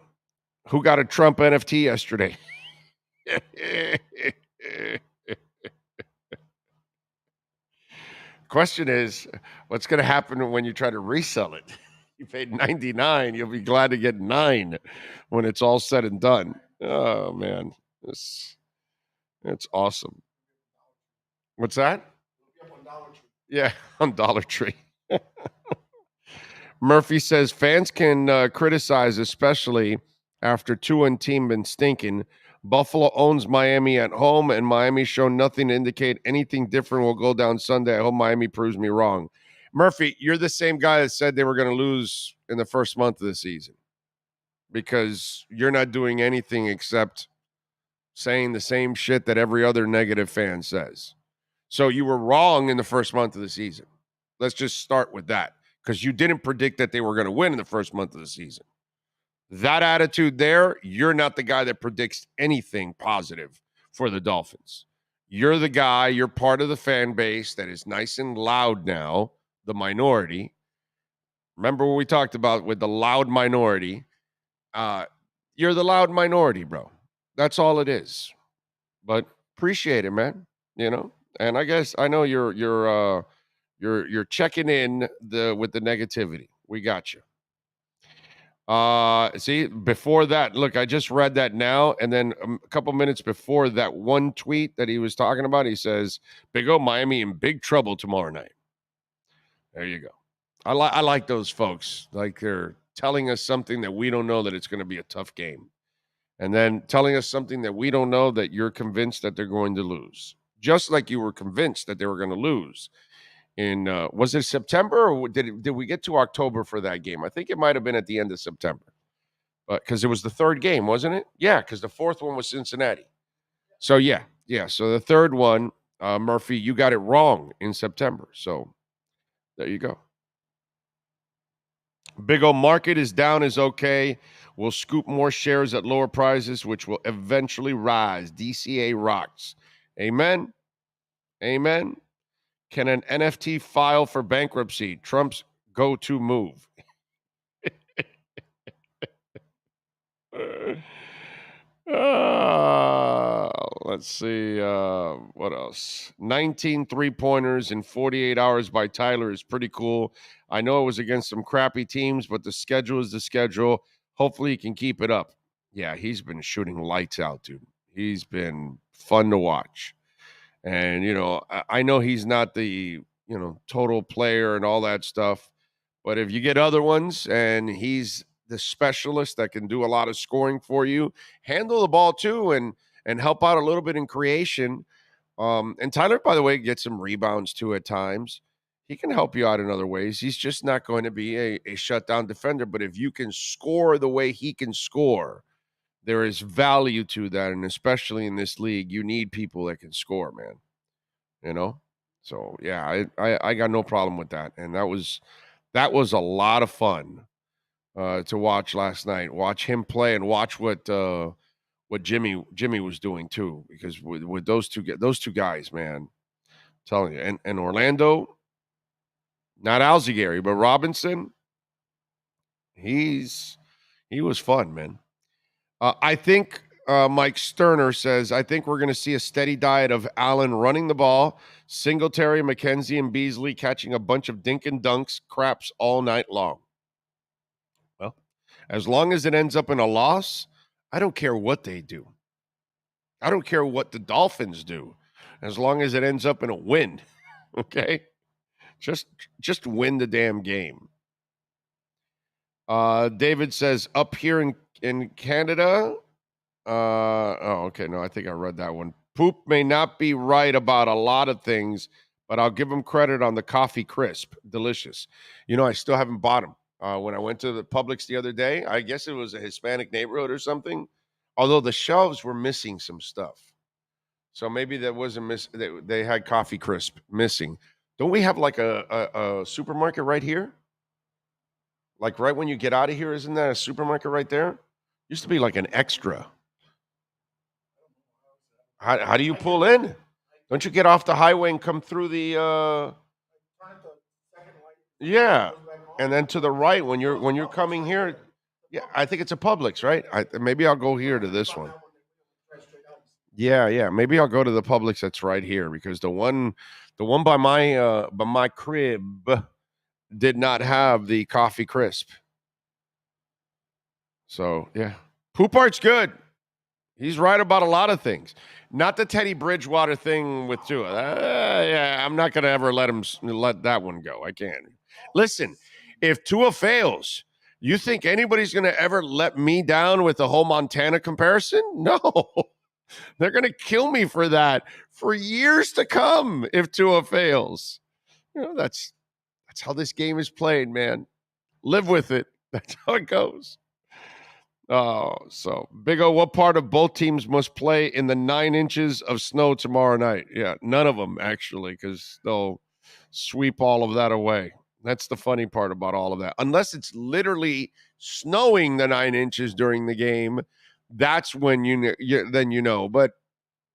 Who got a Trump NFT yesterday? Question is, what's going to happen when you try to resell it? You paid $99. You'll be glad to get $9 when it's all said and done. Oh, man. It's awesome. What's that? Yeah, on Dollar Tree. Murphy says fans can criticize, especially after Tua and team been stinking, Buffalo owns Miami at home, and Miami shown nothing to indicate anything different will go down Sunday. I hope Miami proves me wrong. Murphy, you're the same guy that said they were going to lose in the first month of the season because you're not doing anything except saying the same shit that every other negative fan says. So you were wrong in the first month of the season. Let's just start with that because you didn't predict that they were going to win in the first month of the season. That attitude there, you're not the guy that predicts anything positive for the Dolphins. You're the guy, you're part of the fan base that is nice and loud now, the minority. Remember what we talked about with the loud minority? You're the loud minority, bro. That's all it is. But appreciate it, man. You know, and I guess I know you're checking in with the negativity. We got you. See, before that, look, I just read that now, and then a couple minutes before that one tweet that he was talking about, he says, "Big O Miami in big trouble tomorrow night." There you go. I like those folks. Like they're telling us something that we don't know that it's going to be a tough game. And then telling us something that we don't know that you're convinced that they're going to lose. Just like you were convinced that they were going to lose. In was it September or did we get to October for that game? I think it might have been at the end of September. But because it was the third game, wasn't it? Yeah, because the fourth one was Cincinnati. So yeah. So the third one, Murphy, you got it wrong in September. So there you go. Big O market is down is okay. We'll scoop more shares at lower prices, which will eventually rise. DCA rocks. Amen. Amen. Can an NFT file for bankruptcy? Trump's go-to move. Let's see. What else? 19 3-pointers in 48 hours by Tyler is pretty cool. I know it was against some crappy teams, but the schedule is the schedule. Hopefully he can keep it up. Yeah, he's been shooting lights out, dude. He's been fun to watch. And, you know, I know he's not the, you know, total player and all that stuff. But if you get other ones and he's the specialist that can do a lot of scoring for you, handle the ball too and help out a little bit in creation. And Tyler, by the way, gets some rebounds too at times. He can help you out in other ways. He's just not going to be a shutdown defender. But if you can score the way he can score, there is value to that. And especially in this league, you need people that can score, man. You know? So, yeah, I got no problem with that. And that was a lot of fun to watch last night. Watch him play and watch what Jimmy was doing too. Because with those two guys, man, I'm telling you. And Orlando, not Alzigari, but Robinson, he was fun, man. I think Mike Sterner says, I think we're going to see a steady diet of Allen running the ball, Singletary, McKenzie, and Beasley catching a bunch of dink and dunks craps all night long. Well, as long as it ends up in a loss, I don't care what they do. I don't care what the Dolphins do, as long as it ends up in a win. Okay? Just win the damn game. David says, up here in Canada. Okay. No, I think I read that one. Poop may not be right about a lot of things, but I'll give him credit on the coffee crisp. Delicious. You know, I still haven't bought them. When I went to the Publix the other day, I guess it was a Hispanic neighborhood or something. Although the shelves were missing some stuff. So maybe that wasn't they had coffee crisp missing. Don't we have like a supermarket right here? Like right when you get out of here, isn't that a supermarket right there? Used to be like an extra. How do you pull in? Don't you get off the highway and come through the yeah, and then to the right when you're coming here? Yeah, I think it's a Publix, right? Maybe I'll go here to this one. Yeah. Maybe I'll go to the Publix that's right here because the one by my crib did not have the coffee crisp. So yeah, Poop Art's good. He's right about a lot of things. Not the Teddy Bridgewater thing with Tua. Yeah, I'm not going to ever let that one go. I can't. Listen, if Tua fails, You think anybody's going to ever let me down with the whole Montana comparison? No. They're going to kill me for that for years to come if Tua fails. That's how this game is played, man. Live with it. That's how it goes. Oh, so Big O, what part of both teams must play in the 9 inches of snow tomorrow night? Yeah, none of them, actually, because they'll sweep all of that away. That's the funny part about all of that. Unless it's literally snowing the 9 inches during the game, that's when then you know. But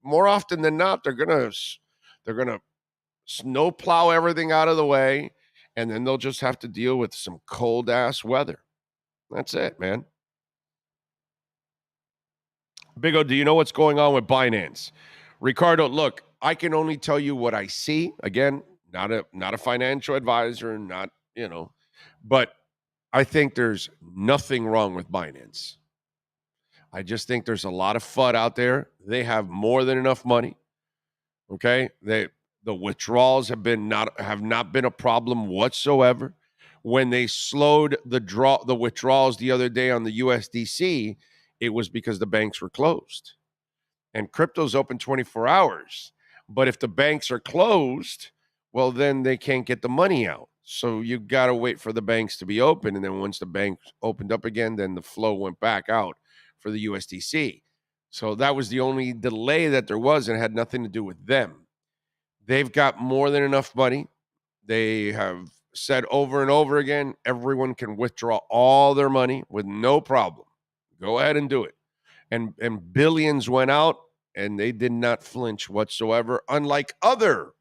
more often than not, they're gonna snow plow everything out of the way, and then they'll just have to deal with some cold ass weather. That's it, man. Big O, do you know what's going on with Binance? Ricardo, look, I can only tell you what I see. Again, not a financial advisor, but I think there's nothing wrong with Binance. I just think there's a lot of FUD out there. They have more than enough money. Okay? The withdrawals have not been a problem whatsoever. When they slowed the withdrawals the other day on the USDC, it was because the banks were closed. And crypto's open 24 hours. But if the banks are closed, well, then they can't get the money out. So you got to wait for the banks to be open. And then once the banks opened up again, then the flow went back out for the USDC. So that was the only delay that there was, and it had nothing to do with them. They've got more than enough money. They have said over and over again, everyone can withdraw all their money with no problem. Go ahead and do it. And billions went out, and they did not flinch whatsoever, unlike other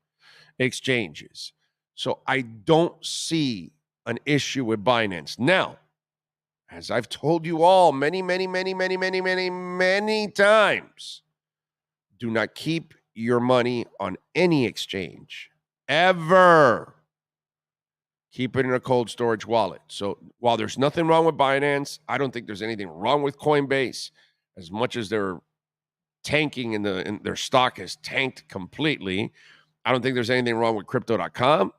exchanges. So I don't see an issue with Binance. Now, as I've told you all many times, do not keep your money on any exchange, ever. Keep it in a cold storage wallet. So while there's nothing wrong with Binance, I don't think there's anything wrong with Coinbase. As much as they're tanking and their stock has tanked completely, I don't think there's anything wrong with Crypto.com.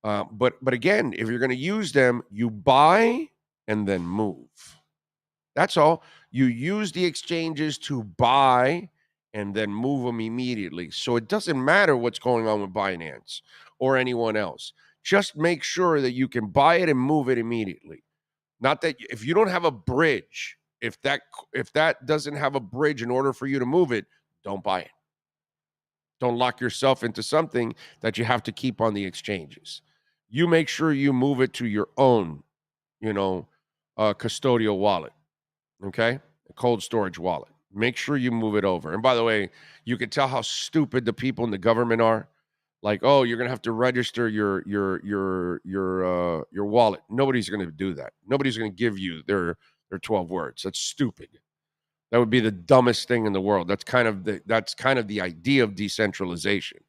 But again, if you're going to use them, you buy and then move. That's all. You use the exchanges to buy and then move them immediately. So it doesn't matter what's going on with Binance or anyone else. Just make sure that you can buy it and move it immediately. Not that if you don't have a bridge, if that doesn't have a bridge in order for you to move it, don't buy it. Don't lock yourself into something that you have to keep on the exchanges. You make sure you move it to your own, custodial wallet, okay? A cold storage wallet. Make sure you move it over. And by the way, you can tell how stupid the people in the government are. Like, oh, you're gonna have to register your wallet. Nobody's gonna do that. Nobody's gonna give you their 12 words. That's stupid. That would be the dumbest thing in the world. That's kind of the idea of decentralization.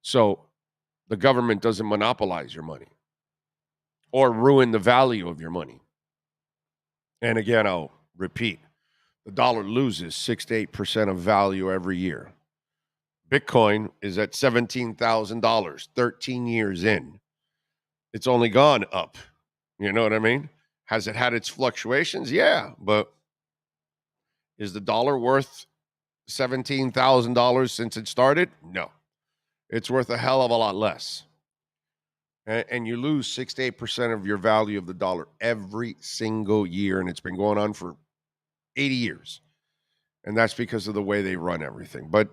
So the government doesn't monopolize your money or ruin the value of your money. And again, I'll repeat, the dollar loses 6 to 8% of value every year. Bitcoin is at $17,000, 13 years in. It's only gone up. You know what I mean? Has it had its fluctuations? Yeah, but is the dollar worth $17,000 since it started? No. It's worth a hell of a lot less. And you lose 6 to 8% of your value of the dollar every single year, and it's been going on for 80 years. And that's because of the way they run everything. But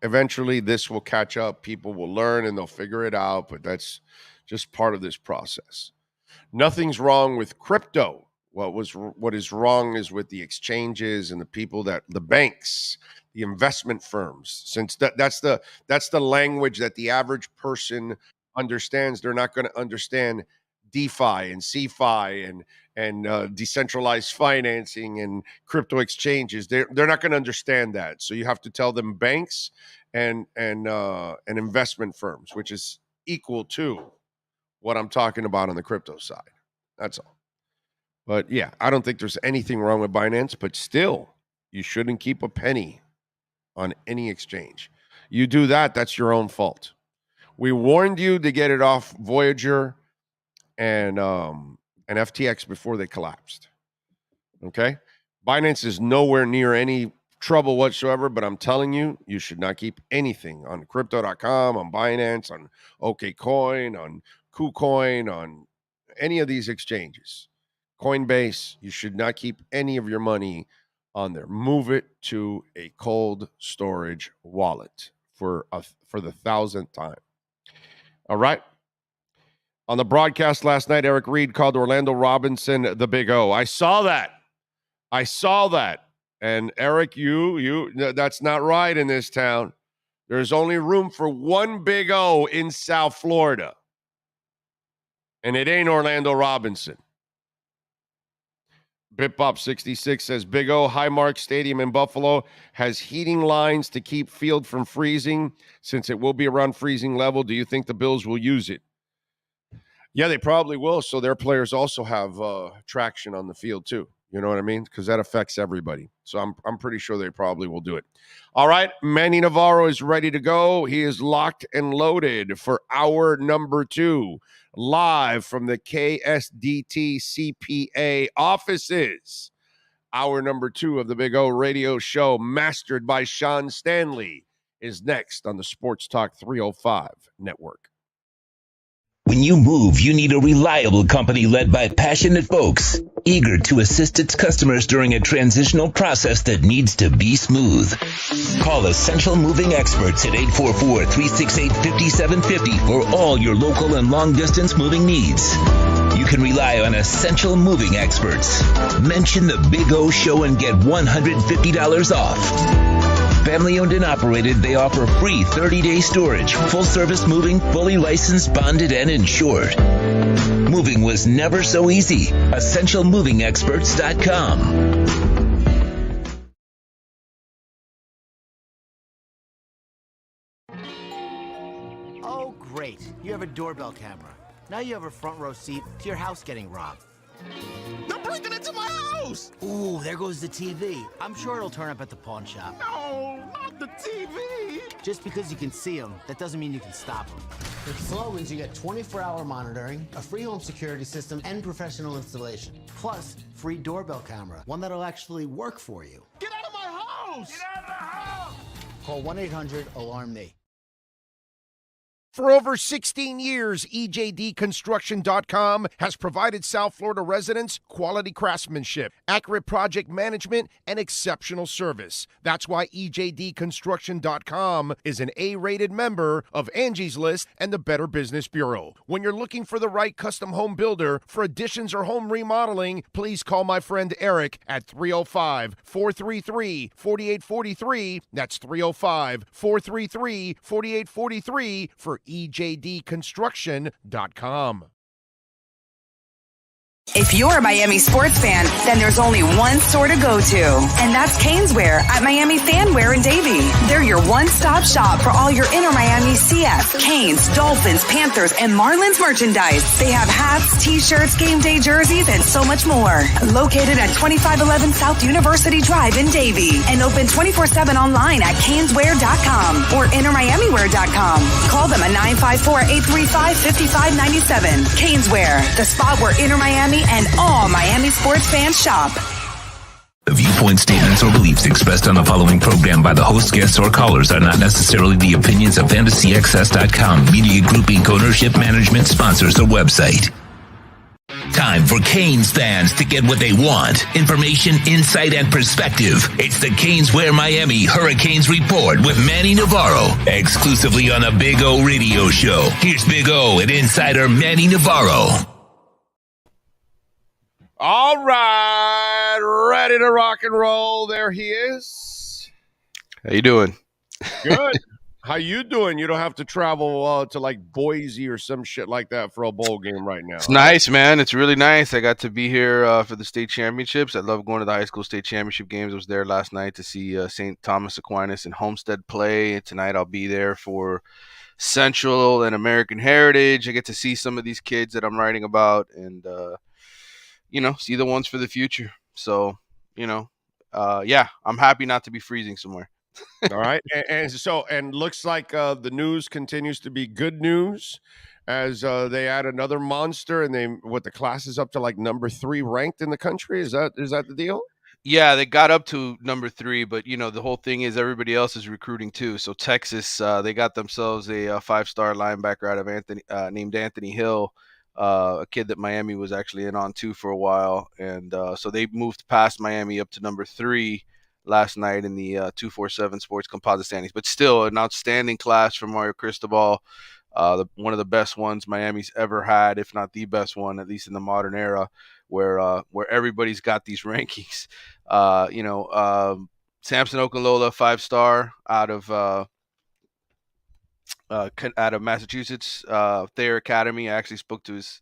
eventually this will catch up. People will learn and they'll figure it out, but that's just part of this process. Nothing's wrong with crypto. What is wrong is with the exchanges and the banks, the investment firms. Since that's the language that the average person understands. They're not going to understand DeFi and CeFi and decentralized financing and crypto exchanges. They're not going to understand that. So you have to tell them banks and investment firms, which is equal to what I'm talking about on the crypto side. That's all. But yeah, I don't think there's anything wrong with Binance, but still, you shouldn't keep a penny on any exchange. You do that, that's your own fault. We warned you to get it off Voyager and and FTX before they collapsed. Okay? Binance is nowhere near any trouble whatsoever, but I'm telling you, you should not keep anything on Crypto.com, on Binance, on OKCoin, on KuCoin, on any of these exchanges. Coinbase, you should not keep any of your money on there. Move it to a cold storage wallet for the 1,000th time. All right? On the broadcast last night, Eric Reed called Orlando Robinson the Big O. I saw that. And Eric, you that's not right in this town. There's only room for one Big O in South Florida. And it ain't Orlando Robinson. BitBop66 says Big O Highmark Stadium in Buffalo has heating lines to keep field from freezing. Since it will be around freezing level, do you think the Bills will use it? Yeah, they probably will. So their players also have traction on the field too. You know what I mean? Because that affects everybody. So I'm pretty sure they probably will do it. All right, Manny Navarro is ready to go. He is locked and loaded for hour number 2, live from the KSDT CPA offices. Hour number 2 of the Big O radio show, mastered by Sean Stanley, is next on the Sports Talk 305 network. When you move, you need a reliable company led by passionate folks, eager to assist its customers during a transitional process that needs to be smooth. Call Essential Moving Experts at 844-368-5750 for all your local and long-distance moving needs. You can rely on Essential Moving Experts. Mention the Big O Show and get $150 off. Family owned and operated, they offer free 30-day storage, full-service moving, fully licensed, bonded, and insured. Moving was never so easy. EssentialMovingExperts.com. Oh, great. You have a doorbell camera. Now you have a front row seat to your house getting robbed. They're breaking into my house! Ooh, there goes the TV. I'm sure it'll turn up at the pawn shop. No, not the TV! Just because you can see them, that doesn't mean you can stop them. With Slogans, you get 24-hour monitoring, a free home security system, and professional installation. Plus, free doorbell camera, one that'll actually work for you. Get out of my house! Get out of the house! Call 1-800-ALARM-ME. For over 16 years, EJDConstruction.com has provided South Florida residents quality craftsmanship, accurate project management, and exceptional service. That's why EJDConstruction.com is an A-rated member of Angie's List and the Better Business Bureau. When you're looking for the right custom home builder for additions or home remodeling, please call my friend Eric at 305-433-4843. That's 305-433-4843 for EJDConstruction.com. If you're a Miami sports fan, then there's only one store to go to, and that's Caneswear at Miami Fanwear in Davie. They're your one-stop shop for all your Inter Miami CF, Canes, Dolphins, Panthers, and Marlins merchandise. They have hats, t-shirts, game day jerseys, and so much more. Located at 2511 South University Drive in Davie, and open 24/7 online at caneswear.com or intermiamiwear.com. Call them at 954-835-5597. Caneswear, the spot where Inter Miami and all Miami sports fans shop. The viewpoint, statements, or beliefs expressed on the following program by the host, guests, or callers are not necessarily the opinions of FantasyXS.com, Media Group Inc. ownership, management, sponsors, or website. Time for Canes fans to get what they want. Information, insight, and perspective. It's the Caneswear Miami Hurricanes Report with Manny Navarro, exclusively on the Big O Radio Show. Here's Big O and insider Manny Navarro. All right, ready to rock and roll. There he is. How you doing? Good. How you doing? You don't have to travel to like Boise or some shit like that for a bowl game right now. It's nice, man. It's really nice. I got to be here for the state championships. I love going to the high school state championship games. I was there last night to see St. Thomas Aquinas and Homestead play. Tonight I'll be there for Central and American Heritage. I get to see some of these kids that I'm writing about and see the ones for the future. So, yeah, I'm happy not to be freezing somewhere. All right. And looks like the news continues to be good news. as they add another monster, and the class is up to like number 3 ranked in the country. Is that the deal? Yeah, they got up to number 3, but the whole thing is everybody else is recruiting too. So Texas, they got themselves a 5-star linebacker out of named Anthony Hill, a kid that Miami was actually in on too for a while, and so they moved past Miami up to number 3 last night in the 247 Sports Composite standings. But still, an outstanding class from Mario Cristobal. One of the best ones Miami's ever had, if not the best one, at least in the modern era, where everybody's got these rankings. Samson Okunlola, 5-star out of Massachusetts, Thayer Academy. I actually spoke to his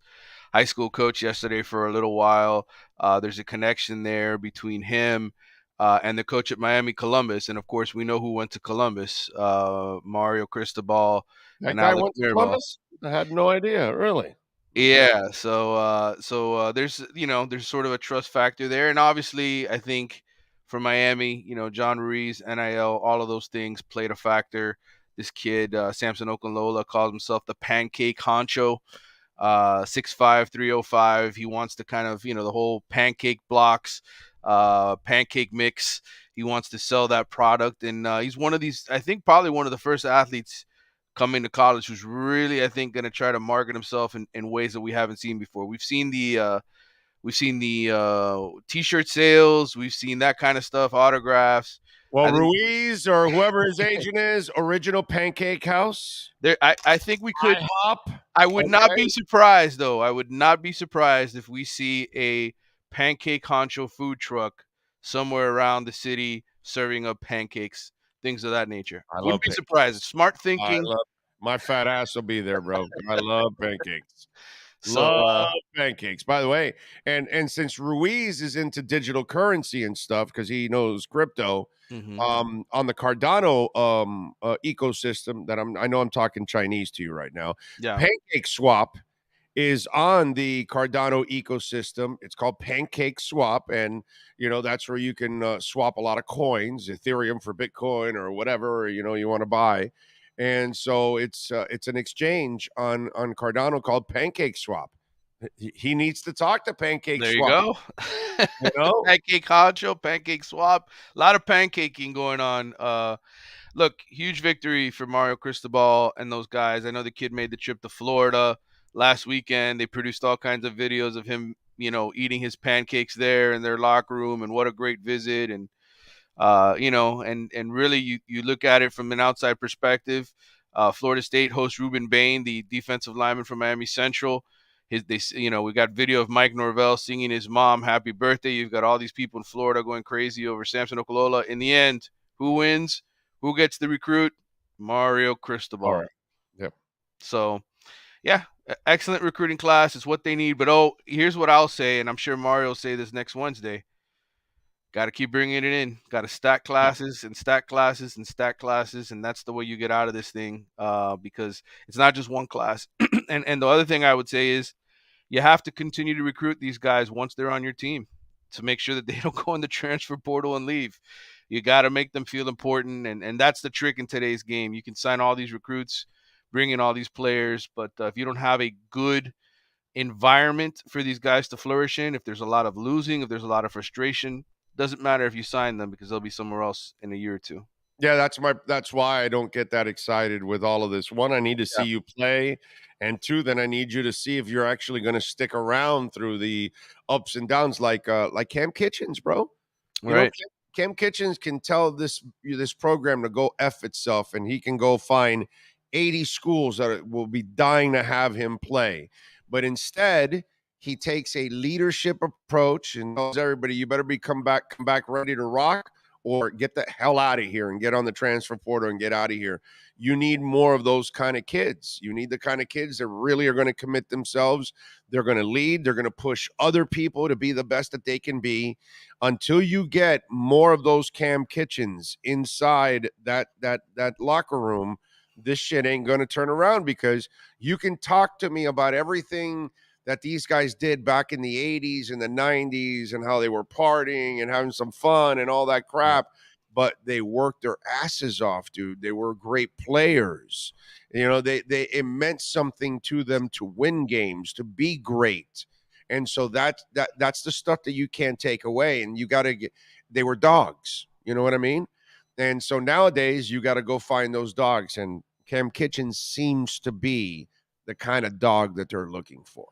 high school coach yesterday for a little while. There's a connection there between him and the coach at Miami Columbus, and of course we know who went to Columbus, Mario Cristobal. That guy went to Columbus? I had no idea, really. Yeah, so there's sort of a trust factor there, and obviously I think for Miami, John Ruiz, NIL, all of those things played a factor. This kid, Samson Okunlola, calls himself the pancake honcho, 6'5", 305. He wants to kind of, the whole pancake blocks, pancake mix. He wants to sell that product, and he's one of these, I think probably one of the first athletes coming to college who's really, I think, going to try to market himself in ways that we haven't seen before. We've seen the T-shirt sales, we've seen that kind of stuff, autographs. Well, Ruiz or whoever his agent is, Original Pancake House. I think we could. I would not be surprised, though. I would not be surprised if we see a pancake honcho food truck somewhere around the city serving up pancakes, things of that nature. I wouldn't be surprised. Smart thinking. My fat ass will be there, bro. I love pancakes. Love pancakes, by the way. And since Ruiz is into digital currency and stuff because he knows crypto, on the Cardano ecosystem that I know I'm talking Chinese to you right now. Yeah. Pancake Swap is on the Cardano ecosystem. It's called Pancake Swap, and that's where you can swap a lot of coins, Ethereum for Bitcoin or whatever you want to buy. And so it's an exchange on Cardano called Pancake Swap. He needs to talk to Pancake Swap. There you go. Pancake honcho, Pancake Swap. A lot of pancaking going on. Look, huge victory for Mario Cristobal and those guys. I know the kid made the trip to Florida last weekend. They produced all kinds of videos of him, eating his pancakes there in their locker room, and what a great visit. And and really you look at it from an outside perspective. Florida State hosts Ruben Bain, the defensive lineman from Miami Central. We got video of Mike Norvell singing his mom happy birthday. You've got all these people in Florida going crazy over Samson Okunlola. In the end, who wins? Who gets the recruit? Mario Cristobal. All right. Yep. So, yeah, excellent recruiting class. It's what they need. But, here's what I'll say, and I'm sure Mario will say this next Wednesday. Got to keep bringing it in. Got to stack classes and stack classes and stack classes, and that's the way you get out of this thing, because it's not just one class. and the other thing I would say is you have to continue to recruit these guys once they're on your team to make sure that they don't go in the transfer portal and leave. You got to make them feel important, and that's the trick in today's game. You can sign all these recruits, bring in all these players, but if you don't have a good environment for these guys to flourish in, if there's a lot of losing, if there's a lot of frustration, doesn't matter if you sign them because they'll be somewhere else in a year or two. Yeah, that's why I don't get that excited with all of this. One, I need to see you play, and two, then I need you to see if you're actually going to stick around through the ups and downs, like Cam Kitchens, bro. Right. Cam Kitchens can tell this program to go F itself, and he can go find 80 schools that will be dying to have him play. But instead, he takes a leadership approach and tells everybody, you better come back ready to rock, or get the hell out of here and get on the transfer portal and get out of here. You need more of those kind of kids. You need the kind of kids that really are going to commit themselves. They're going to lead. They're going to push other people to be the best that they can be. Until you get more of those Cam Kitchens inside that locker room, this shit ain't going to turn around, because you can talk to me about everything that these guys did back in the 80s and the 90s and how they were partying and having some fun and all that crap. but they worked their asses off, dude. They were great players. You know, it meant something to them to win games, to be great. And so that's the stuff that you can't take away. And you got to get, they were dogs. You know what I mean? And so nowadays you got to go find those dogs. And Cam Kitchens seems to be the kind of dog that they're looking for.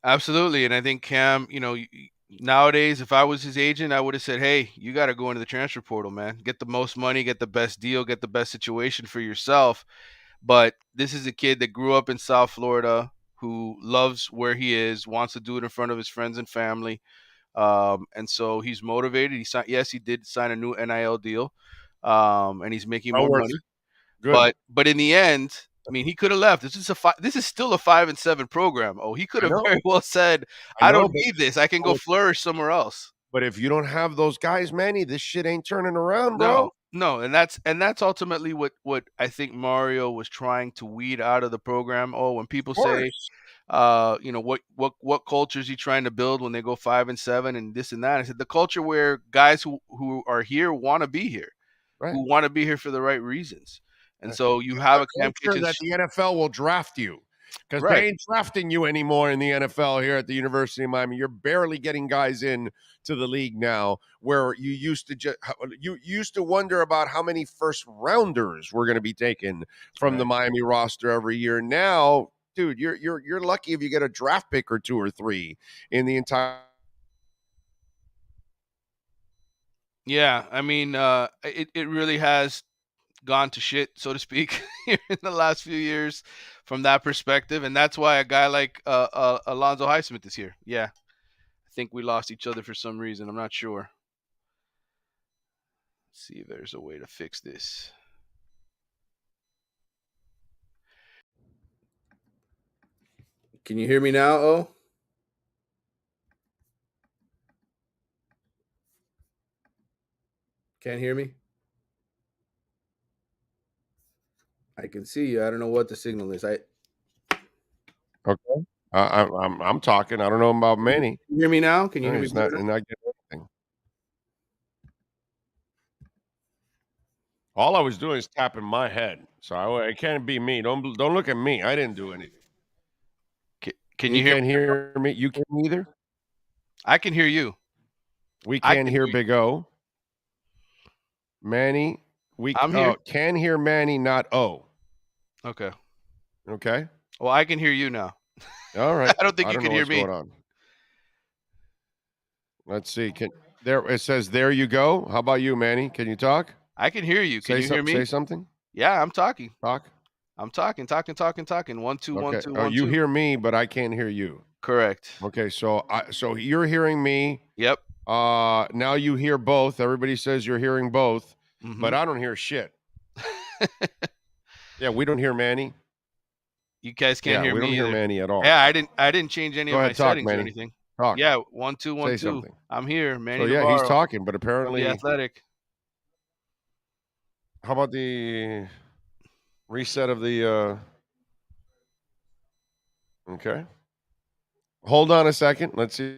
Absolutely. And I think Cam, you know, nowadays, if I was his agent, I would have said, hey, you got to go into the transfer portal, man. Get the most money, get the best deal, get the best situation for yourself. But this is a kid that grew up in South Florida, who loves where he is, wants to do it in front of his friends and family. And so he's motivated. He did sign a new NIL deal, and he's making more money. Good. But in the end, I mean, he could have left. This is still a 5-7 program. Oh, he could have very well said, I don't need this. I can go flourish somewhere else. But if you don't have those guys, Manny, this shit ain't turning around, bro. No, and that's ultimately what I think Mario was trying to weed out of the program. Oh, when people say, you know, what culture is he trying to build when they go 5-7 and this and that? I said the culture where guys who are here want to be here, who want to be here for the right reasons. And so you have a Cam Kitchens that the NFL will draft you, because they ain't drafting you anymore in the NFL here at the University of Miami. You're barely getting guys in to the league now, where you used to wonder about how many first rounders were going to be taken from the Miami roster every year. Now, dude, you're lucky if you get a draft pick or 2 or 3 in the entire. Yeah, I mean, it really has gone to shit, so to speak, here in the last few years from that perspective. And that's why a guy like Alonzo Highsmith is here. Yeah, I think we lost each other for some reason. I'm not sure. Let's see if there's a way to fix this. Can you hear me now, Oh? Can't hear me? I can see you. I don't know what the signal is. Okay. I'm talking. I don't know about Manny. Can you hear me now? Can you hear me? Not getting anything. All I was doing is tapping my head, so it can't be me. Don't look at me. I didn't do anything. Can you hear me? You can either. I can hear you. We can hear Big O. Manny, I'm here. Can hear Manny, not O. Okay. Well, I can hear you now. All right. I don't think you can hear me. Going on. Let's see. It says there you go. How about you, Manny? Can you talk? I can hear you. Can you hear me? Say something. Yeah, I'm talking. Talk. I'm talking. 1 2 1 2 1 you 2. hear me, but I can't hear you. Correct. Okay, so you're hearing me. Yep. Now you hear both. Everybody says you're hearing both, Mm-hmm. but I don't hear shit. Yeah, we don't hear Manny. You guys can't hear me. We don't hear Manny at all. Yeah, I didn't change any of my settings Manny. or anything. Talk. Yeah, 1 2 1 Say 2. something. I'm here, Manny. So yeah, Navarro, he's talking, but apparently The Athletic. How about the reset of the okay. Hold on a second. Let's see.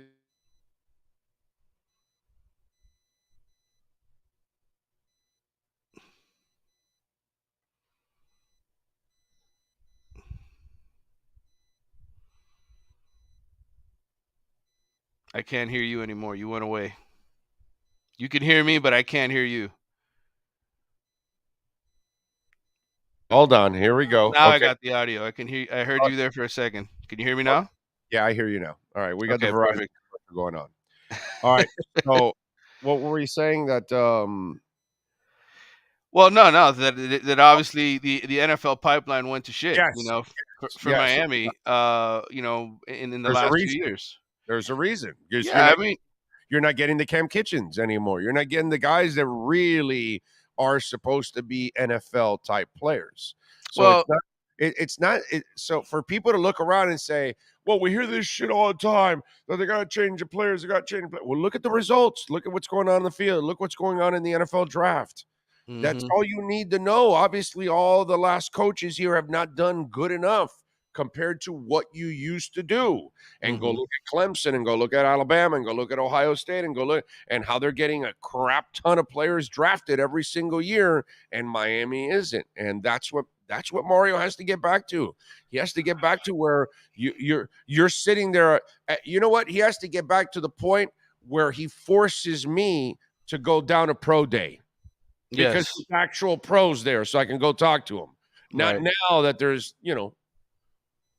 I can't hear you anymore. You went away. You can hear me, but I can't hear you. Hold on. Here we go. Now I got the audio. I can hear. I heard you there for a second. Can you hear me now? Yeah, I hear you now. All right, we got the Verizon perfect. going on. All right. So, what were you saying that? Well, no, that obviously the NFL pipeline went to shit. Yes. You know, for Yes. Miami. You know, in the There's a last reason. few years. There's a reason. Yeah, I mean, you're not getting the Cam Kitchens anymore. You're not getting the guys that really are supposed to be NFL type players. So it's not. So for people to look around and say, "Well, we hear this shit all the time that they got to change the players. They got to change the players." Well, look at the results. Look at what's going on in the field. Look what's going on in the NFL draft. That's all you need to know. Obviously, all the last coaches here have not done good enough compared to what you used to do. And go Mhm. look at Clemson and go look at Alabama and go look at Ohio State and go look and how they're getting a crap ton of players drafted every single year, and Miami isn't. And that's what Mario has to get back to. He has to get back to where you're sitting there. You know what? He has to get back to the point where he forces me to go down a pro day because Yes. there's actual pros there, so I can go talk to them. Not Right. now that there's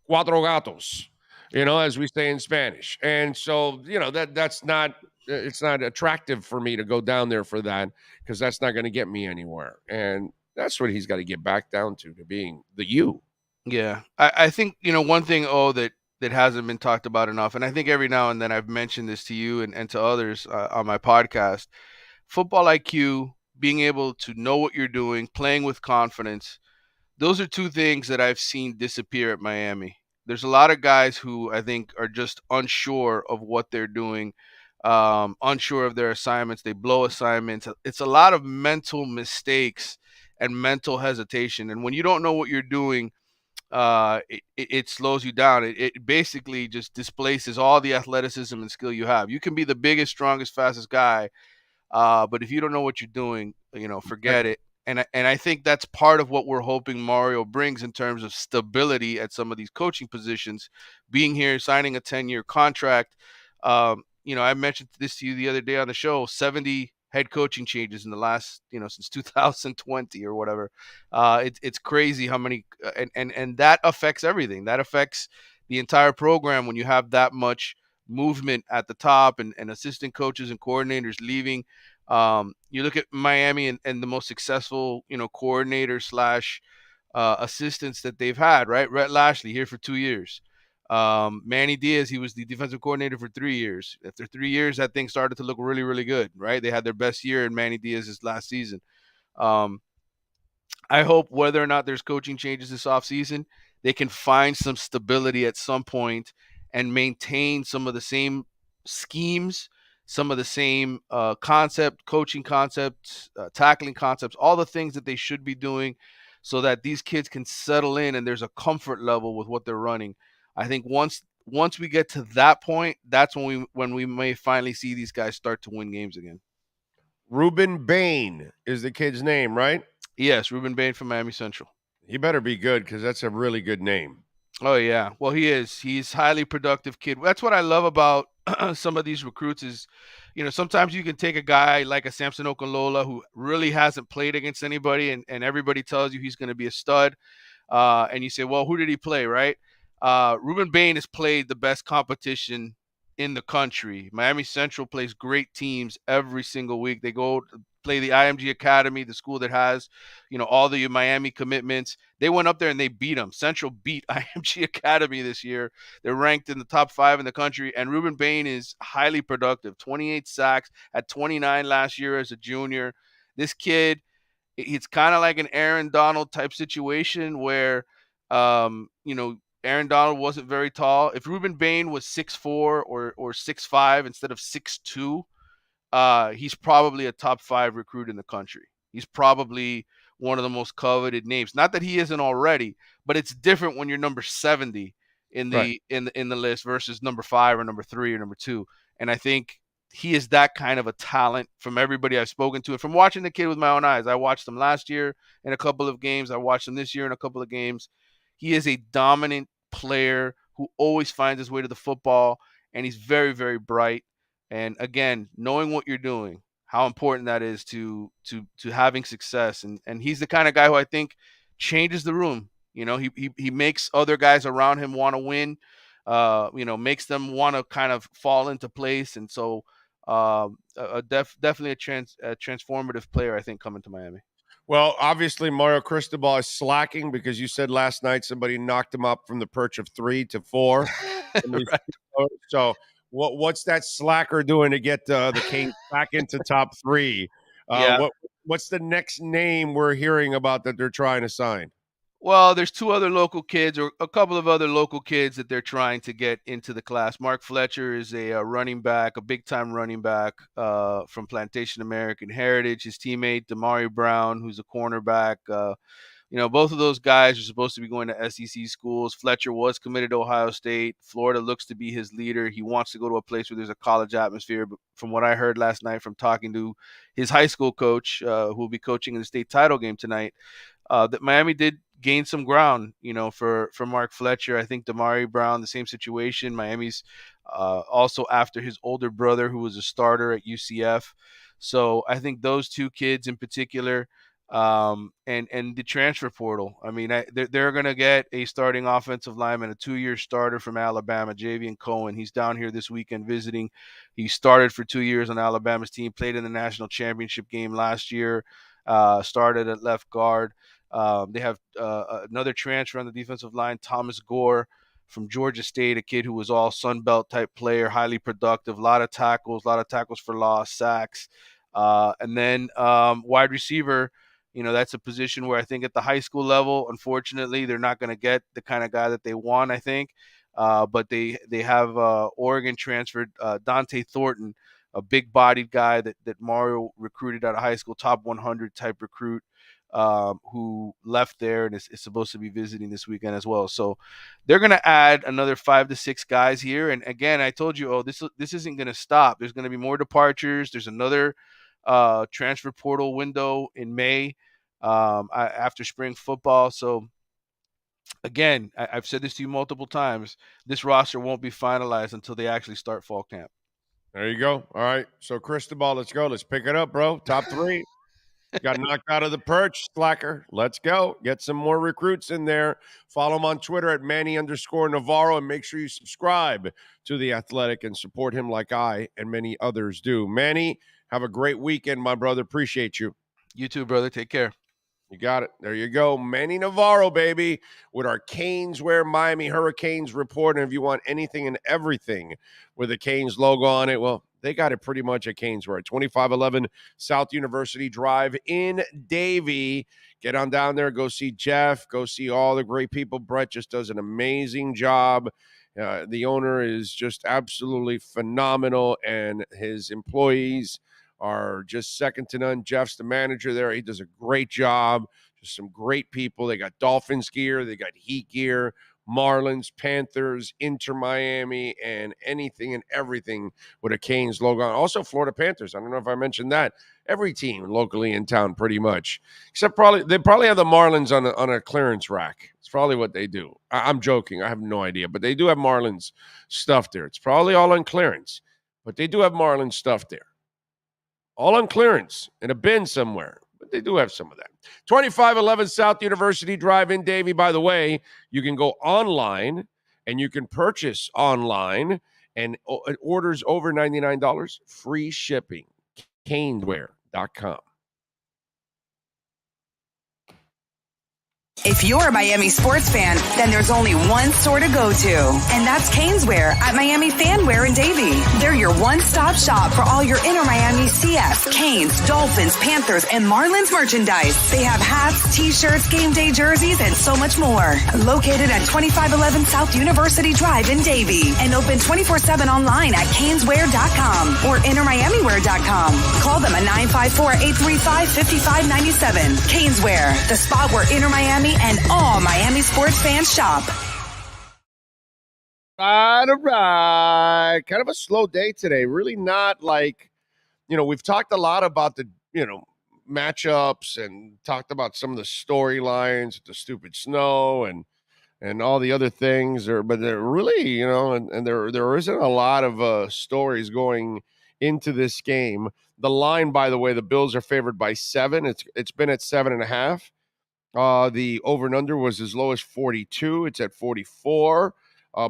cuatro gatos, as we say in Spanish. And so that's not. It's not attractive for me to go down there for that because that's not going to get me anywhere. And that's what he's got to get back down to being the you. Yeah, I think one thing that hasn't been talked about enough, and I think every now and then I've mentioned this to you and to others on my podcast. Football IQ, being able to know what you're doing, playing with confidence. Those are two things that I've seen disappear at Miami. There's a lot of guys who I think are just unsure of what they're doing, unsure of their assignments. They blow assignments. It's a lot of mental mistakes and mental hesitation. And when you don't know what you're doing, it slows you down. It basically just displaces all the athleticism and skill you have. You can be the biggest, strongest, fastest guy, but if you don't know what you're doing, forget it. And I think that's part of what we're hoping Mario brings in terms of stability at some of these coaching positions. Being here, signing a 10-year contract. I mentioned this to you the other day on the show. 70 head coaching changes in the last, since 2020 or whatever. It's crazy how many, and that affects everything. That affects the entire program when you have that much movement at the top and assistant coaches and coordinators leaving. You look at Miami and the most successful, coordinator slash assistants that they've had, right? Rhett Lashley here for 2 years. Manny Diaz, he was the defensive coordinator for 3 years. After 3 years, that thing started to look really, really good, right? They had their best year in Manny Diaz's last season. I hope whether or not there's coaching changes this offseason, they can find some stability at some point and maintain some of the same schemes, some of the same coaching concepts, tackling concepts, all the things that they should be doing so that these kids can settle in and there's a comfort level with what they're running. I think once we get to that point, that's when we may finally see these guys start to win games again. Ruben Bain is the kid's name, right? Yes, Ruben Bain from Miami Central. He better be good because that's a really good name. Oh, yeah. Well, he is. He's highly productive kid. That's what I love about some of these recruits is, sometimes you can take a guy like a Samson Okunlola who really hasn't played against anybody and everybody tells you he's going to be a stud. And you say, well, who did he play, right? Ruben Bain has played the best competition in the country. Miami Central plays great teams every single week. They go play the IMG Academy, the school that has, all the Miami commitments. They went up there and they beat them. Central beat IMG Academy this year. They're ranked in the top 5 in the country. And Ruben Bain is highly productive. 28 sacks at 29 last year as a junior. This kid, it's kind of like an Aaron Donald type situation where, Aaron Donald wasn't very tall. If Ruben Bain was 6'4" or 6'5" instead of 6'2", he's probably a top 5 recruit in the country. He's probably one of the most coveted names. Not that he isn't already, but it's different when you're number 70 in the in the list versus number 5 or number 3 or number 2. And I think he is that kind of a talent from everybody I've spoken to. And from watching the kid with my own eyes, I watched him last year in a couple of games. I watched him this year in a couple of games. He is a dominant player who always finds his way to the football, and he's very, very bright. And again, knowing what you're doing, how important that is to having success. And he's the kind of guy who I think changes the room. He makes other guys around him want to win, makes them want to kind of fall into place. And so definitely a transformative player, I think, coming to Miami. Well, obviously, Mario Cristobal is slacking because you said last night somebody knocked him up from the perch of 3 to 4. Right. So what's that slacker doing to get the Canes back into top 3? What's the next name we're hearing about that they're trying to sign? Well, there's 2 other local kids or a couple of other local kids that they're trying to get into the class. Mark Fletcher is a running back, a big-time running back from Plantation American Heritage. His teammate, Damari Brown, who's a cornerback, both of those guys are supposed to be going to SEC schools. Fletcher was committed to Ohio State. Florida looks to be his leader. He wants to go to a place where there's a college atmosphere. But from what I heard last night from talking to his high school coach, who will be coaching in the state title game tonight, that Miami did gain some ground, for Mark Fletcher. I think Damari Brown, the same situation. Miami's also after his older brother, who was a starter at UCF. So I think those two kids in particular, and the transfer portal. I mean, they're going to get a starting offensive lineman, a 2-year starter from Alabama, Javian Cohen. He's down here this weekend visiting. He started for 2 years on Alabama's team, played in the national championship game last year, started at left guard. They have another transfer on the defensive line, Thomas Gore from Georgia State, a kid who was all Sun Belt type player, highly productive, a lot of tackles for loss, sacks. And then wide receiver, that's a position where I think at the high school level, unfortunately, they're not going to get the kind of guy that they want, I think. But they have Oregon transferred Dante Thornton, a big-bodied guy that Mario recruited out of high school, top 100 type recruit, who left there and is supposed to be visiting this weekend as well. So they're going to add another 5 to 6 guys here. And again, I told you, this isn't going to stop. There's going to be more departures. There's another transfer portal window in May after spring football. So again, I've said this to you multiple times. This roster won't be finalized until they actually start fall camp. There you go. All right. So Cristobal, let's go. Let's pick it up, bro. Top 3. Got knocked out of the perch, slacker. Let's go. Get some more recruits in there. Follow him on Twitter at Manny_Navarro, and make sure you subscribe to The Athletic and support him like I and many others do. Manny, have a great weekend, my brother. Appreciate you. You too, brother. Take care. You got it. There you go. Manny Navarro, baby, with our Caneswear Miami Hurricanes report. And if you want anything and everything with the Canes logo on it, well, they got it pretty much at Caneswear, 2511 South University Drive in Davie. Get on down there. Go see Jeff. Go see all the great people. Brett just does an amazing job. The owner is just absolutely phenomenal, and his employees are just second to none. Jeff's the manager there. He does a great job. Just some great people. They got Dolphins gear. They got Heat gear, Marlins, Panthers, Inter Miami, and anything and everything with a Canes logo on. Also Florida Panthers. I don't know if I mentioned that. Every team locally in town pretty much. Except they probably have the Marlins on a clearance rack. It's probably what they do. I'm joking. I have no idea. But they do have Marlins stuff there. It's probably all on clearance. But they do have Marlins stuff there. All on clearance in a bin somewhere. But they do have some of that. 2511 South University Drive in Davie. By the way, you can go online and you can purchase online, and orders over $99, free shipping. Caneswear.com. If you're a Miami sports fan, then there's only one store to go to, and that's Caneswear at Miami Fanwear in Davie. They're your one-stop shop for all your Inter Miami CF, Canes, Dolphins, Panthers, and Marlins merchandise. They have hats, t-shirts, game day jerseys, and so much more. Located at 2511 South University Drive in Davie, and open 24/7 online at Caneswear.com or InterMiamiWear.com. Call them at 954-835-5597. Caneswear, the spot where Inter Miami and all Miami sports fans shop. All right. Kind of a slow day today. Really not like, we've talked a lot about the, matchups and talked about some of the storylines, the stupid snow and all the other things. But they're really, and there isn't a lot of stories going into this game. The line, by the way, the Bills are favored by 7. It's been at 7.5. The over and under was as low as 42. It's at 44.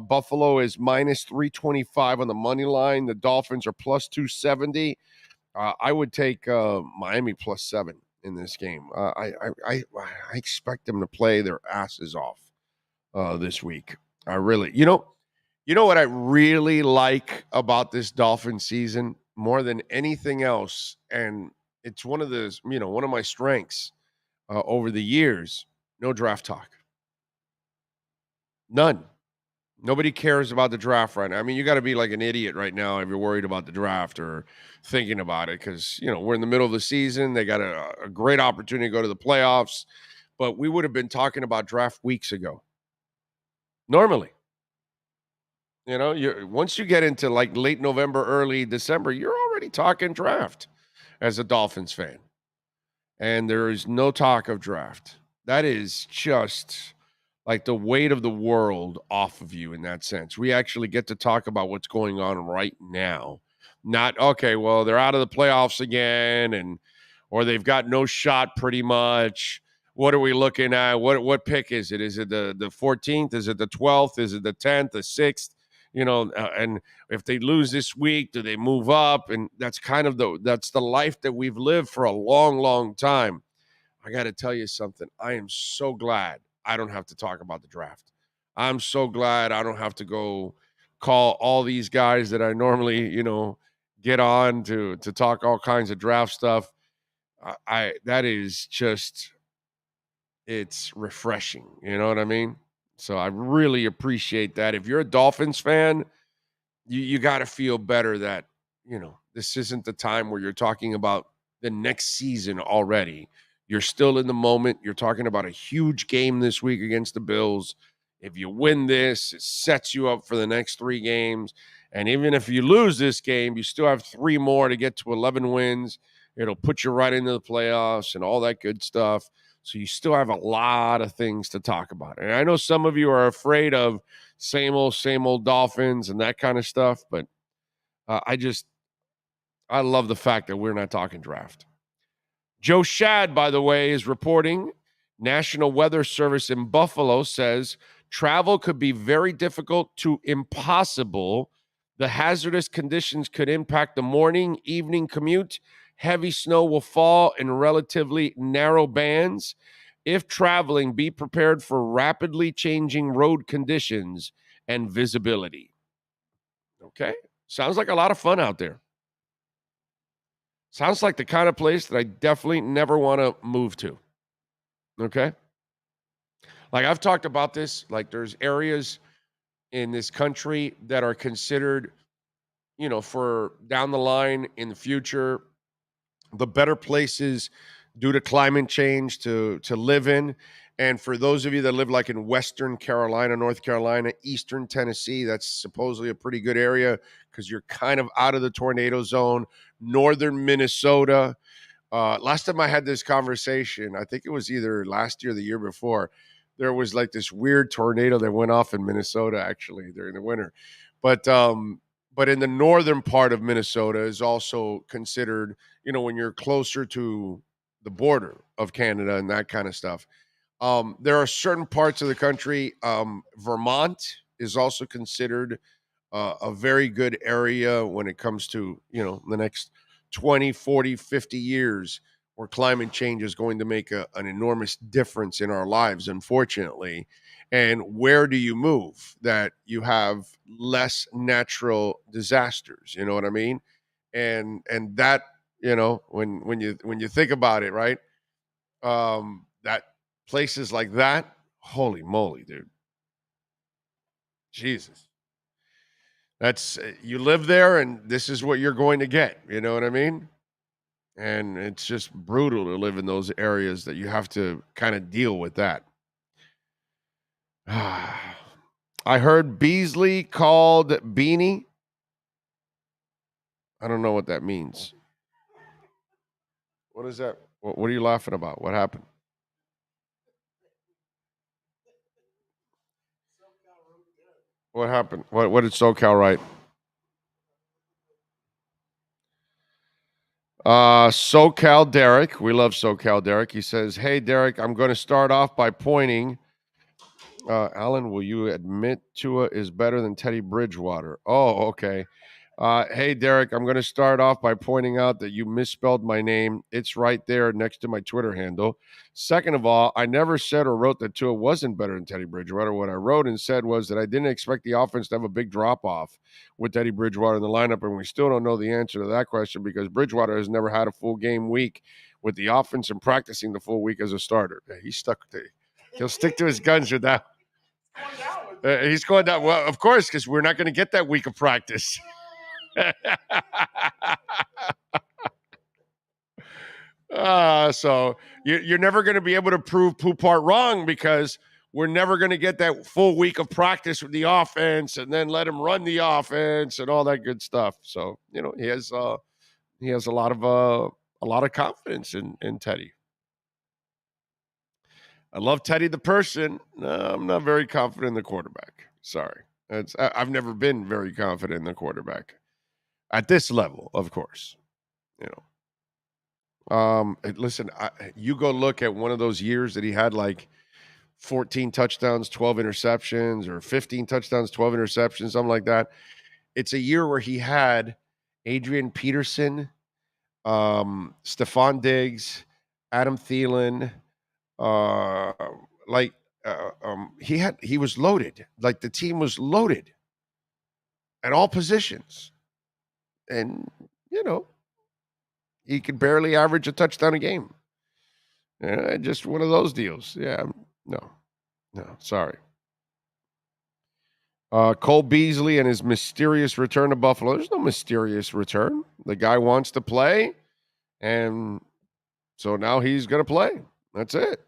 Buffalo is minus 325 on the money line. The Dolphins are plus 270. I would take Miami plus 7 in this game. I expect them to play their asses off this week. I really, you know what I really like about this Dolphin season more than anything else, and it's one of my strengths. Over the years, no draft talk. None. Nobody cares about the draft right now. I mean, you got to be like an idiot right now if you're worried about the draft or thinking about it because, we're in the middle of the season. They got a great opportunity to go to the playoffs. but we would have been talking about draft weeks ago. Normally. You know, once you get into like late November, early December, you're already talking draft as a Dolphins fan. And there is no talk of draft. That is just like the weight of the world off of you in that sense. We actually get to talk about what's going on right now. Not, okay, well, they're out of the playoffs again, or they've got no shot pretty much. What are we looking at? What pick is it? Is it the 14th? Is it the 12th? Is it the 10th, the 6th? You know, and if they lose this week, do they move up? And that's kind of that's the life that we've lived for a long, long time. I got to tell you something. I am so glad I don't have to talk about the draft. I'm so glad I don't have to go call all these guys that I normally, you know, get on to talk all kinds of draft stuff. That is just, it's refreshing. You know what I mean? So I really appreciate that. If you're a Dolphins fan, you got to feel better that, you know, this isn't the time where you're talking about the next season already. You're still in the moment. You're talking about a huge game this week against the Bills. If you win this, it sets you up for the next 3 games. And even if you lose this game, you still have 3 more to get to 11 wins. It'll put you right into the playoffs and all that good stuff. So you still have a lot of things to talk about. And I know some of you are afraid of same old Dolphins and that kind of stuff, but I love the fact that we're not talking draft. Joe Shad, by the way, is reporting National Weather Service in Buffalo says travel could be very difficult to impossible. The hazardous conditions could impact the morning, evening commute. Heavy snow will fall in relatively narrow bands. If traveling, be prepared for rapidly changing road conditions and visibility. Okay. Sounds like a lot of fun out there. Sounds like the kind of place that I definitely never want to move to. Okay. Like I've talked about this, like there's areas in this country that are considered, you know, for down the line in the future, the better places due to climate change to live in. And for those of you that live like in Western Carolina, North Carolina, Eastern Tennessee, that's supposedly a pretty good area because you're kind of out of the tornado zone. Northern Minnesota. Last time I had this conversation, I think it was either last year or the year before, there was like this weird tornado that went off in Minnesota actually during the winter. But in the northern part of Minnesota is also considered, you know, when you're closer to the border of Canada and that kind of stuff. There are certain parts of the country. Vermont is also considered a very good area when it comes to, you know, the next 20, 40, 50 years where climate change is going to make an enormous difference in our lives, unfortunately. And where do you move that you have less natural disasters? You know what I mean? And that, you know, when you think about it, right? That places like that, holy moly, dude. Jesus. That's, you live there and this is what you're going to get. You know what I mean? And it's just brutal to live in those areas that you have to kind of deal with that. I heard Beasley called Beanie. I don't know what that means. What is that? What are you laughing about? What happened? What happened? What did SoCal write? SoCal Derek. We love SoCal Derek. He says, hey, Derek, I'm going to start off by pointing. Alan, will you admit Tua is better than Teddy Bridgewater? Oh, okay. Hey, Derek, I'm going to start off by pointing out that you misspelled my name. It's right there next to my Twitter handle. Second of all, I never said or wrote that Tua wasn't better than Teddy Bridgewater. What I wrote and said was that I didn't expect the offense to have a big drop-off with Teddy Bridgewater in the lineup, and we still don't know the answer to that question because Bridgewater has never had a full game week with the offense and practicing the full week as a starter. He's stuck to he'll stick to his guns with that. He's going down. Well, of course, because we're not going to get that week of practice. So you're never going to be able to prove Poupart wrong because we're never going to get that full week of practice with the offense and then let him run the offense and all that good stuff. So, he has a lot of confidence in Teddy. I love Teddy the person. No, I'm not very confident in the quarterback. Sorry. I've never been very confident in the quarterback at this level, of course. Listen, you go look at one of those years that he had like 14 touchdowns, 12 interceptions, or 15 touchdowns, 12 interceptions, something like that. It's a year where he had Adrian Peterson, Stephon Diggs, Adam Thielen. He was loaded. Like the team was loaded at all positions. And, he could barely average a touchdown a game. Just one of those deals. Yeah, no, sorry. Cole Beasley and his mysterious return to Buffalo. There's no mysterious return. The guy wants to play, and so now he's going to play. That's it.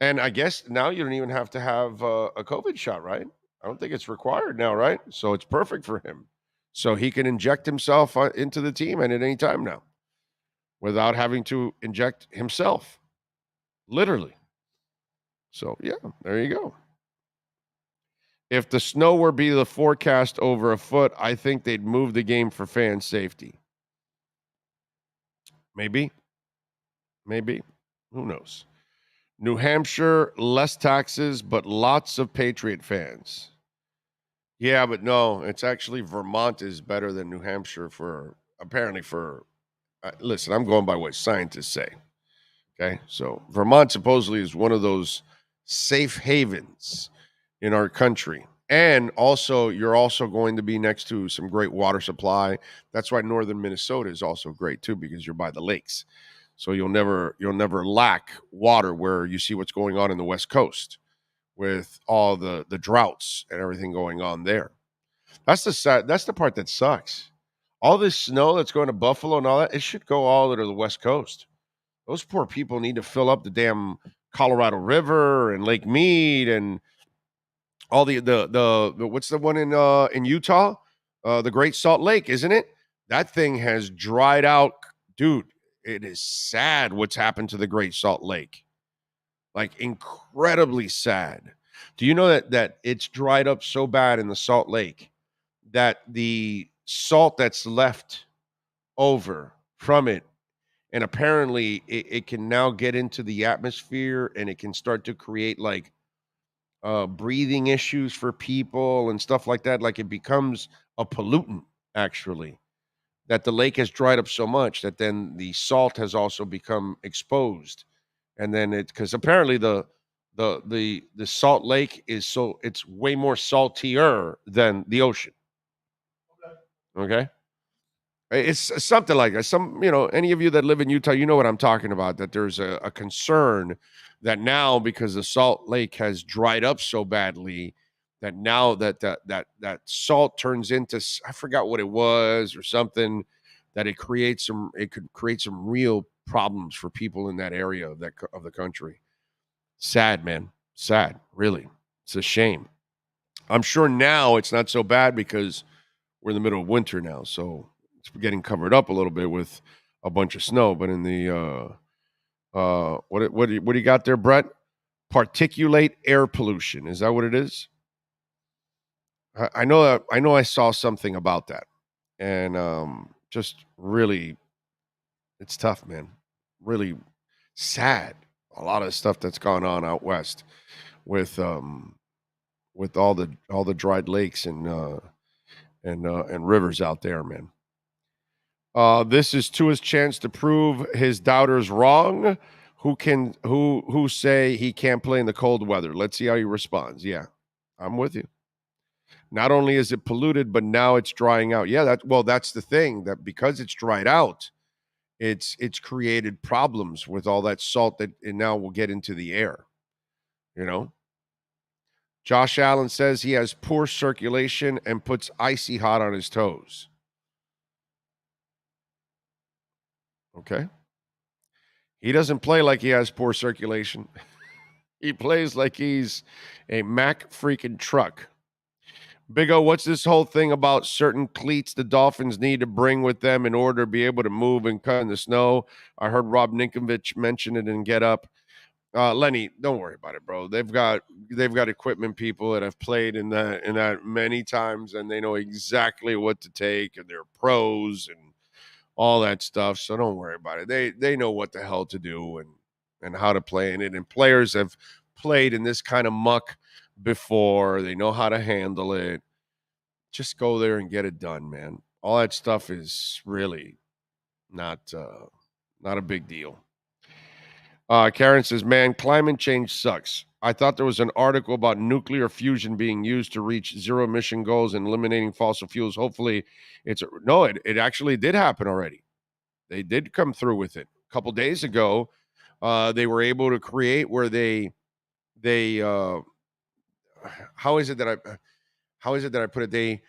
And I guess now you don't even have to have a COVID shot, right? I don't think it's required now, right? So it's perfect for him. So he can inject himself into the team at any time now without having to inject himself, literally. So, yeah, there you go. If the snow were be the forecast over a foot, I think they'd move the game for fan safety. Maybe. Who knows? New Hampshire, less taxes, but lots of Patriot fans. Yeah, but no, it's actually Vermont is better than New Hampshire listen, I'm going by what scientists say. Okay, so Vermont supposedly is one of those safe havens in our country. And also, you're also going to be next to some great water supply. That's why northern Minnesota is also great too, because you're by the lakes. So you'll never lack water where you see what's going on in the West Coast with all the droughts and everything going on there. That's the part that sucks. All this snow that's going to Buffalo and all that, it should go all to the West Coast. Those poor people need to fill up the damn Colorado River and Lake Mead and all the what's the one in Utah? The Great Salt Lake, isn't it? That thing has dried out. Dude, it is sad what's happened to the Great Salt Lake. Like incredibly sad. Do you know that it's dried up so bad in the Salt Lake that the salt that's left over from it, and apparently it can now get into the atmosphere and it can start to create like breathing issues for people and stuff like that. Like it becomes a pollutant, actually, that the lake has dried up so much that then the salt has also become exposed. And then because apparently the Salt Lake it's way more saltier than the ocean. Okay. It's something like that. Any of you that live in Utah, you know what I'm talking about, that there's a concern that now because the Salt Lake has dried up so badly that now that salt turns into, I forgot what it was or something, that it could create some real problems for people in that area of the country. Sad, man. Sad, really. It's a shame. I'm sure now it's not so bad because we're in the middle of winter now, so it's getting covered up a little bit with a bunch of snow. But in the what do you got there, Brett? Particulate air pollution. Is that what it is? I know I saw something about that, and just really, it's tough, man. Really sad. A lot of stuff that's gone on out west with all the dried lakes and rivers out there, man. This is Tua's chance to prove his doubters wrong. Who say he can't play in the cold weather? Let's see how he responds. Yeah, I'm with you. Not only is it polluted, but now it's drying out. Yeah, that's the thing, that because it's dried out, it's created problems with all that salt that it now will get into the air. Josh Allen says he has poor circulation and puts icy hot on his toes. Okay. He doesn't play like he has poor circulation. He plays like he's a Mack freaking truck. Big O, what's this whole thing about certain cleats the Dolphins need to bring with them in order to be able to move and cut in the snow? I heard Rob Ninkovich mention it in Get Up. Lenny, don't worry about it, bro. They've got equipment people that have played in that many times, and they know exactly what to take, and they're pros and all that stuff. So don't worry about it. They know what the hell to do and how to play in it. And players have played in this kind of muck before. They know how to handle it. Just go there and get it done, man. All that stuff is really not a big deal. Karen says, man, climate change sucks. I thought there was an article about nuclear fusion being used to reach zero emission goals and eliminating fossil fuels. Hopefully it actually did happen already. They did come through with it. A couple days ago, they were able to create where they how is it that I put it?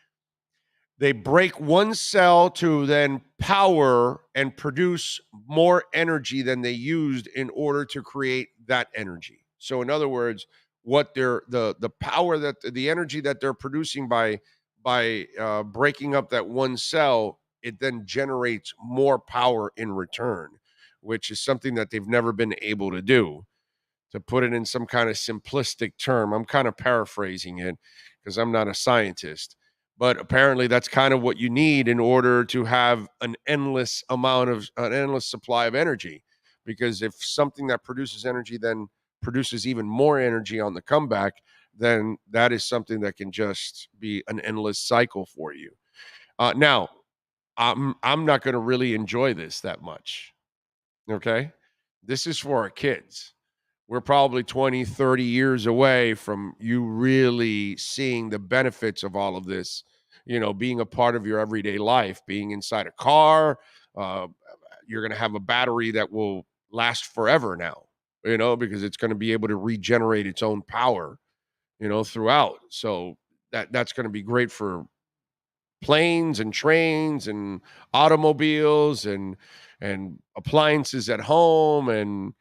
They break one cell to then power and produce more energy than they used in order to create that energy. So in other words, what the power that the energy that they're producing by breaking up that one cell, it then generates more power in return, which is something that they've never been able to do. To put it in some kind of simplistic term, I'm kind of paraphrasing it because I'm not a scientist. But apparently that's kind of what you need in order to have an endless supply of energy. Because if something that produces energy then produces even more energy on the comeback, then that is something that can just be an endless cycle for you. Now, I'm not going to really enjoy this that much. Okay? This is for our kids. We're probably 20, 30 years away from you really seeing the benefits of all of this, being a part of your everyday life, being inside a car. You're going to have a battery that will last forever now, because it's going to be able to regenerate its own power, throughout. So that's going to be great for planes and trains and automobiles and appliances at home and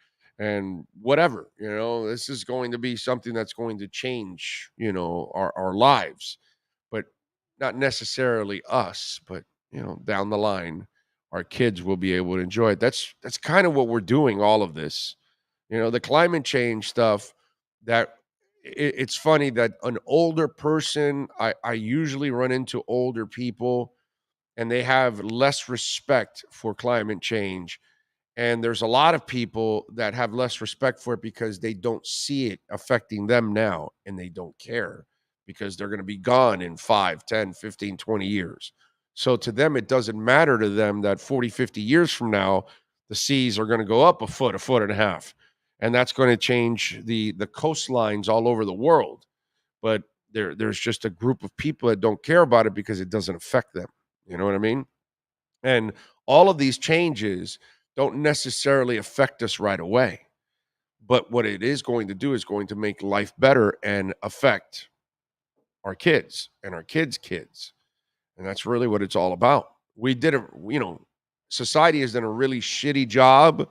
whatever. This is going to be something that's going to change our lives, but not necessarily us, but down the line our kids will be able to enjoy it. That's kind of what we're doing, all of this. The climate change stuff, that it's funny that an older person, I usually run into older people and they have less respect for climate change. And there's a lot of people that have less respect for it because they don't see it affecting them now, and they don't care because they're going to be gone in 5, 10, 15, 20 years. So to them, it doesn't matter to them that 40, 50 years from now, the seas are going to go up a foot and a half. And that's going to change the coastlines all over the world. But there's just a group of people that don't care about it because it doesn't affect them. You know what I mean? And all of these changes don't necessarily affect us right away. But what it is going to do is going to make life better and affect our kids and our kids' kids. And that's really what it's all about. Society has done a really shitty job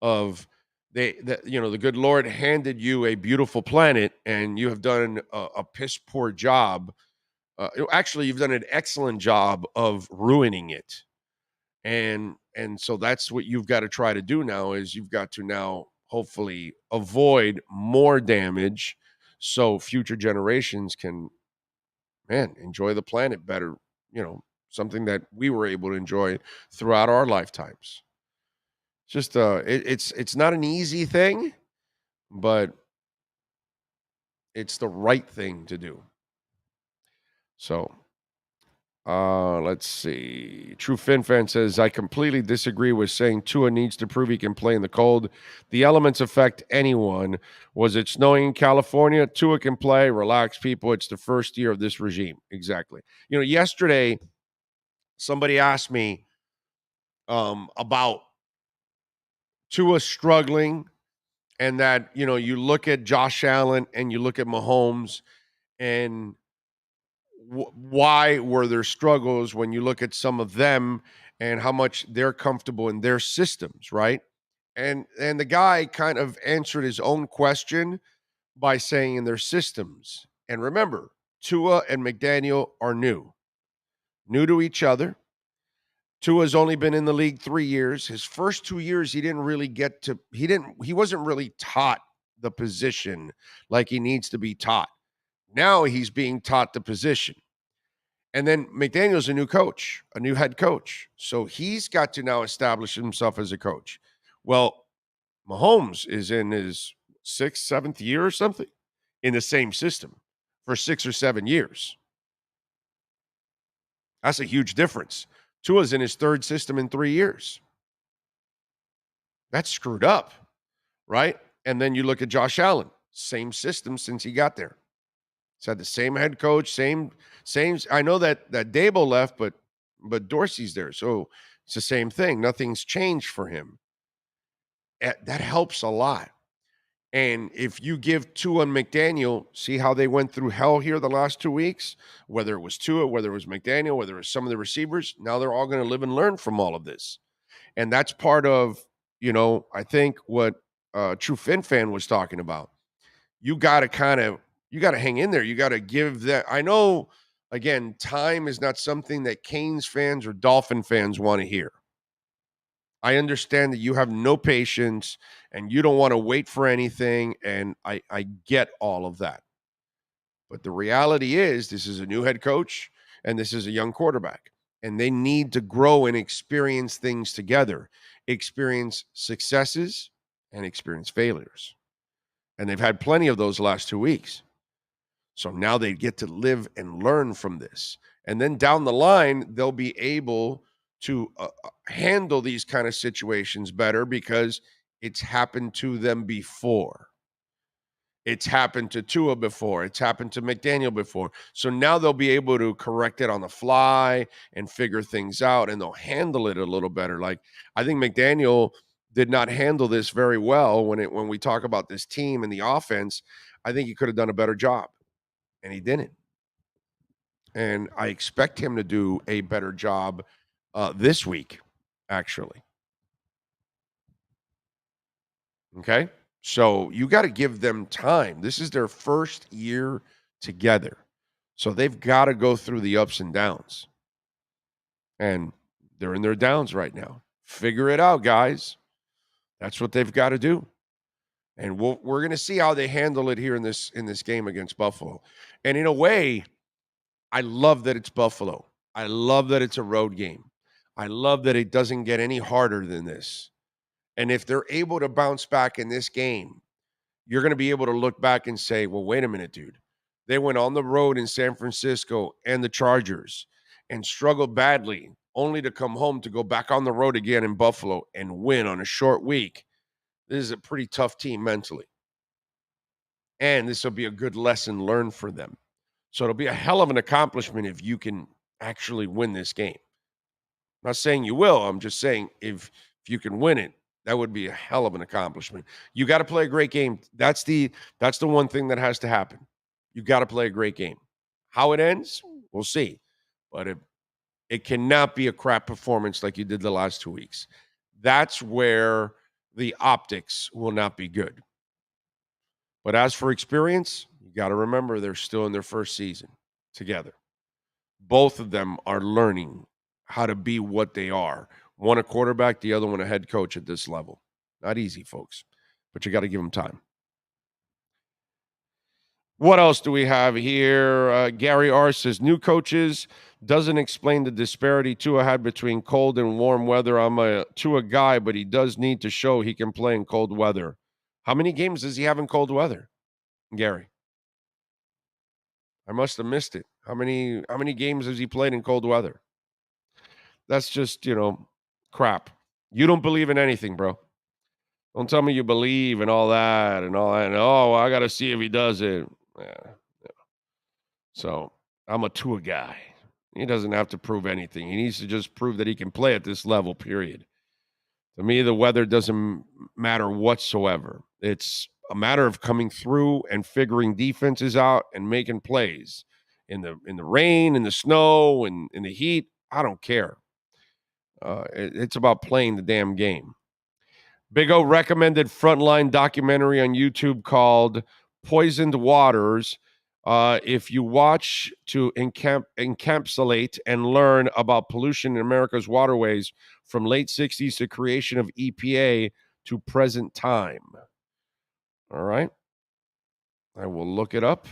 of the good Lord handed you a beautiful planet and you have done a piss poor job. Actually, you've done an excellent job of ruining it. And so that's what you've got to try to do now, is you've got to now hopefully avoid more damage so future generations can, enjoy the planet better, something that we were able to enjoy throughout our lifetimes. Just it's not an easy thing, but it's the right thing to do. So let's see. True Fin Fan says, I completely disagree with saying Tua needs to prove he can play in the cold. The elements affect anyone. Was it snowing in California? Tua can play. Relax, people. It's the first year of this regime. Exactly. Yesterday, somebody asked me about Tua struggling, and that, you look at Josh Allen and you look at Mahomes, and why were there struggles when you look at some of them and how much they're comfortable in their systems, right? And the guy kind of answered his own question by saying in their systems. And remember, Tua and McDaniel are new to each other. Tua's only been in the league 3 years. His first 2 years, he wasn't really taught the position like he needs to be taught. Now he's being taught the position. And then McDaniel's a new coach, a new head coach. So he's got to now establish himself as a coach. Well, Mahomes is in his 6th, 7th year or something in the same system for 6 or 7 years. That's a huge difference. Tua's in his 3rd system in 3 years. That's screwed up, right? And then you look at Josh Allen, same system since he got there. He's had the same head coach, same. I know that Dable left, but Dorsey's there, so it's the same thing. Nothing's changed for him. That helps a lot. And if you give Tua and McDaniel, see how they went through hell here the last 2 weeks, whether it was Tua, whether it was McDaniel, whether it was some of the receivers, now they're all going to live and learn from all of this. And that's part of, I think what True Fin Fan was talking about. You got to hang in there. You got to give that. I know, again, time is not something that Canes fans or Dolphin fans want to hear. I understand that you have no patience and you don't want to wait for anything, and I get all of that. But the reality is this is a new head coach and this is a young quarterback, and they need to grow and experience things together, experience successes and experience failures. And they've had plenty of those last 2 weeks. So now they get to live and learn from this. And then down the line, they'll be able to handle these kind of situations better because it's happened to them before. It's happened to Tua before. It's happened to McDaniel before. So now they'll be able to correct it on the fly and figure things out, and they'll handle it a little better. Like, I think McDaniel did not handle this very well when we talk about this team and the offense. I think he could have done a better job, and he didn't. And I expect him to do a better job this week, actually. Okay? So you got to give them time. This is their first year together. So they've got to go through the ups and downs. And they're in their downs right now. Figure it out, guys. That's what they've got to do. And we're going to see how they handle it here in this game against Buffalo. And in a way, I love that it's Buffalo. I love that it's a road game. I love that it doesn't get any harder than this. And if they're able to bounce back in this game, you're going to be able to look back and say, well, wait a minute, dude. They went on the road in San Francisco and the Chargers and struggled badly, only to come home to go back on the road again in Buffalo and win on a short week. This is a pretty tough team mentally. And this will be a good lesson learned for them. So it'll be a hell of an accomplishment if you can actually win this game. I'm not saying you will. I'm just saying if you can win it, that would be a hell of an accomplishment. You got to play a great game. That's the one thing that has to happen. You got to play a great game. How it ends, we'll see. But it cannot be a crap performance like you did the last 2 weeks. That's where the optics will not be good. But as for experience, you got to remember they're still in their first season together. Both of them are learning how to be what they are. One a quarterback, the other one a head coach at this level. Not easy, folks, but you got to give them time. What else do we have here? Gary R. says, new coaches doesn't explain the disparity Tua had between cold and warm weather. I'm a Tua guy, but he does need to show he can play in cold weather. How many games does he have in cold weather, Gary? I must have missed it. How many games has he played in cold weather? That's just, crap. You don't believe in anything, bro. Don't tell me you believe in all that and all that. And, I got to see if he does it. Yeah. So I'm a Tua guy. He doesn't have to prove anything. He needs to just prove that he can play at this level, period. To me, the weather doesn't matter whatsoever. It's a matter of coming through and figuring defenses out and making plays. In the rain, in the snow, and in the heat, I don't care. It's about playing the damn game. Big O recommended frontline documentary on YouTube called Poisoned Waters. If you watch to encapsulate and learn about pollution in America's waterways from late 60s to creation of EPA to present time. All right. I will look it up.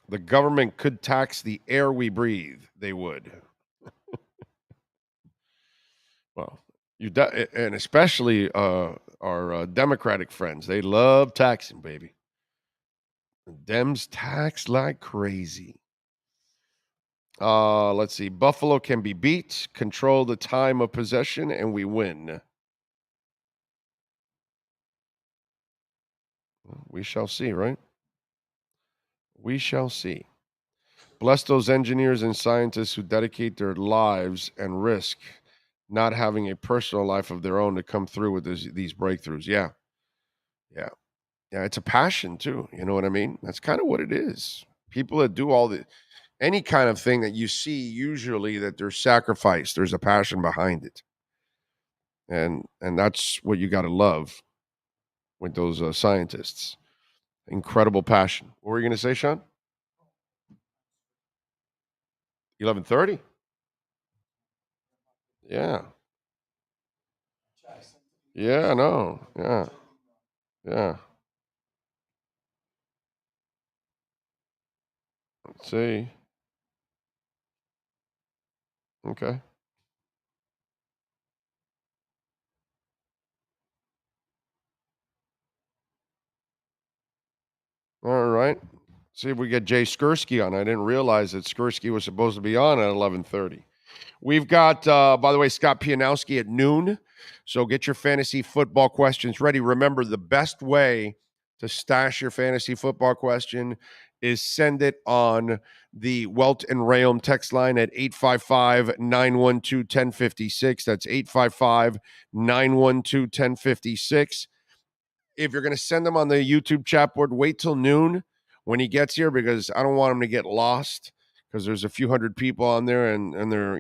The government could tax the air we breathe. They would. Well, and especially our Democratic friends. They love taxing, baby. Dems tax like crazy. Let's see. Buffalo can be beat, control the time of possession, and we win. We shall see, right? We shall see. Bless those engineers and scientists who dedicate their lives and risk not having a personal life of their own to come through with these breakthroughs. Yeah. It's a passion too. You know what I mean? That's kind of what it is. People that do any kind of thing that you see, usually that there's sacrifice, there's a passion behind it, and that's what you got to love with those scientists. Incredible passion. What were you going to say, Sean? 11:30. Yeah. Yeah, I know. Yeah. Let's see. Okay. All right. See if we get Jay Skursky on. I didn't realize that Skursky was supposed to be on at 11:30. We've got, by the way, Scott Pianowski at noon. So get your fantasy football questions ready. Remember, the best way to stash your fantasy football question is send it on the Welt and Rayom text line at 855-912-1056. That's 855-912-1056. If you're going to send them on the YouTube chat board, wait till noon when he gets here, because I don't want him to get lost, because there's a few hundred people on there and they're,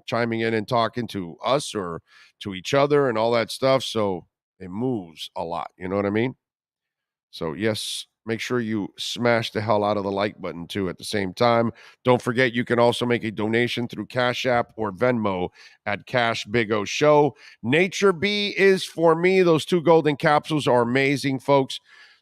chiming in and talking to us or to each other and all that stuff. So it moves a lot. You know what I mean? So yes, make sure you smash the hell out of the like button too at the same time. Don't forget, you can also make a donation through Cash App or Venmo at Cash Big O Show. Nature B is for me. Those 2 golden capsules are amazing, folks.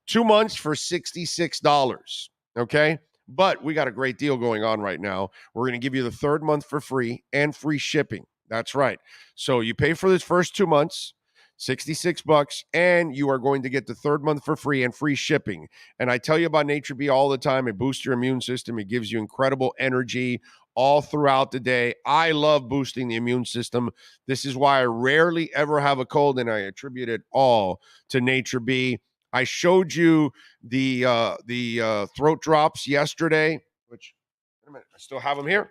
2 months for $66. Okay. But we got a great deal going on right now. We're going to give you the 3rd month for free and free shipping. That's right. So you pay for this first 2 months, $66, and you are going to get the 3rd month for free and free shipping. And I tell you about Nature B all the time. It boosts your immune system. It gives you incredible energy all throughout the day. I love boosting the immune system. This is why I rarely ever have a cold, and I attribute it all to Nature B. I showed you the throat drops yesterday, which, wait a minute, I still have them here.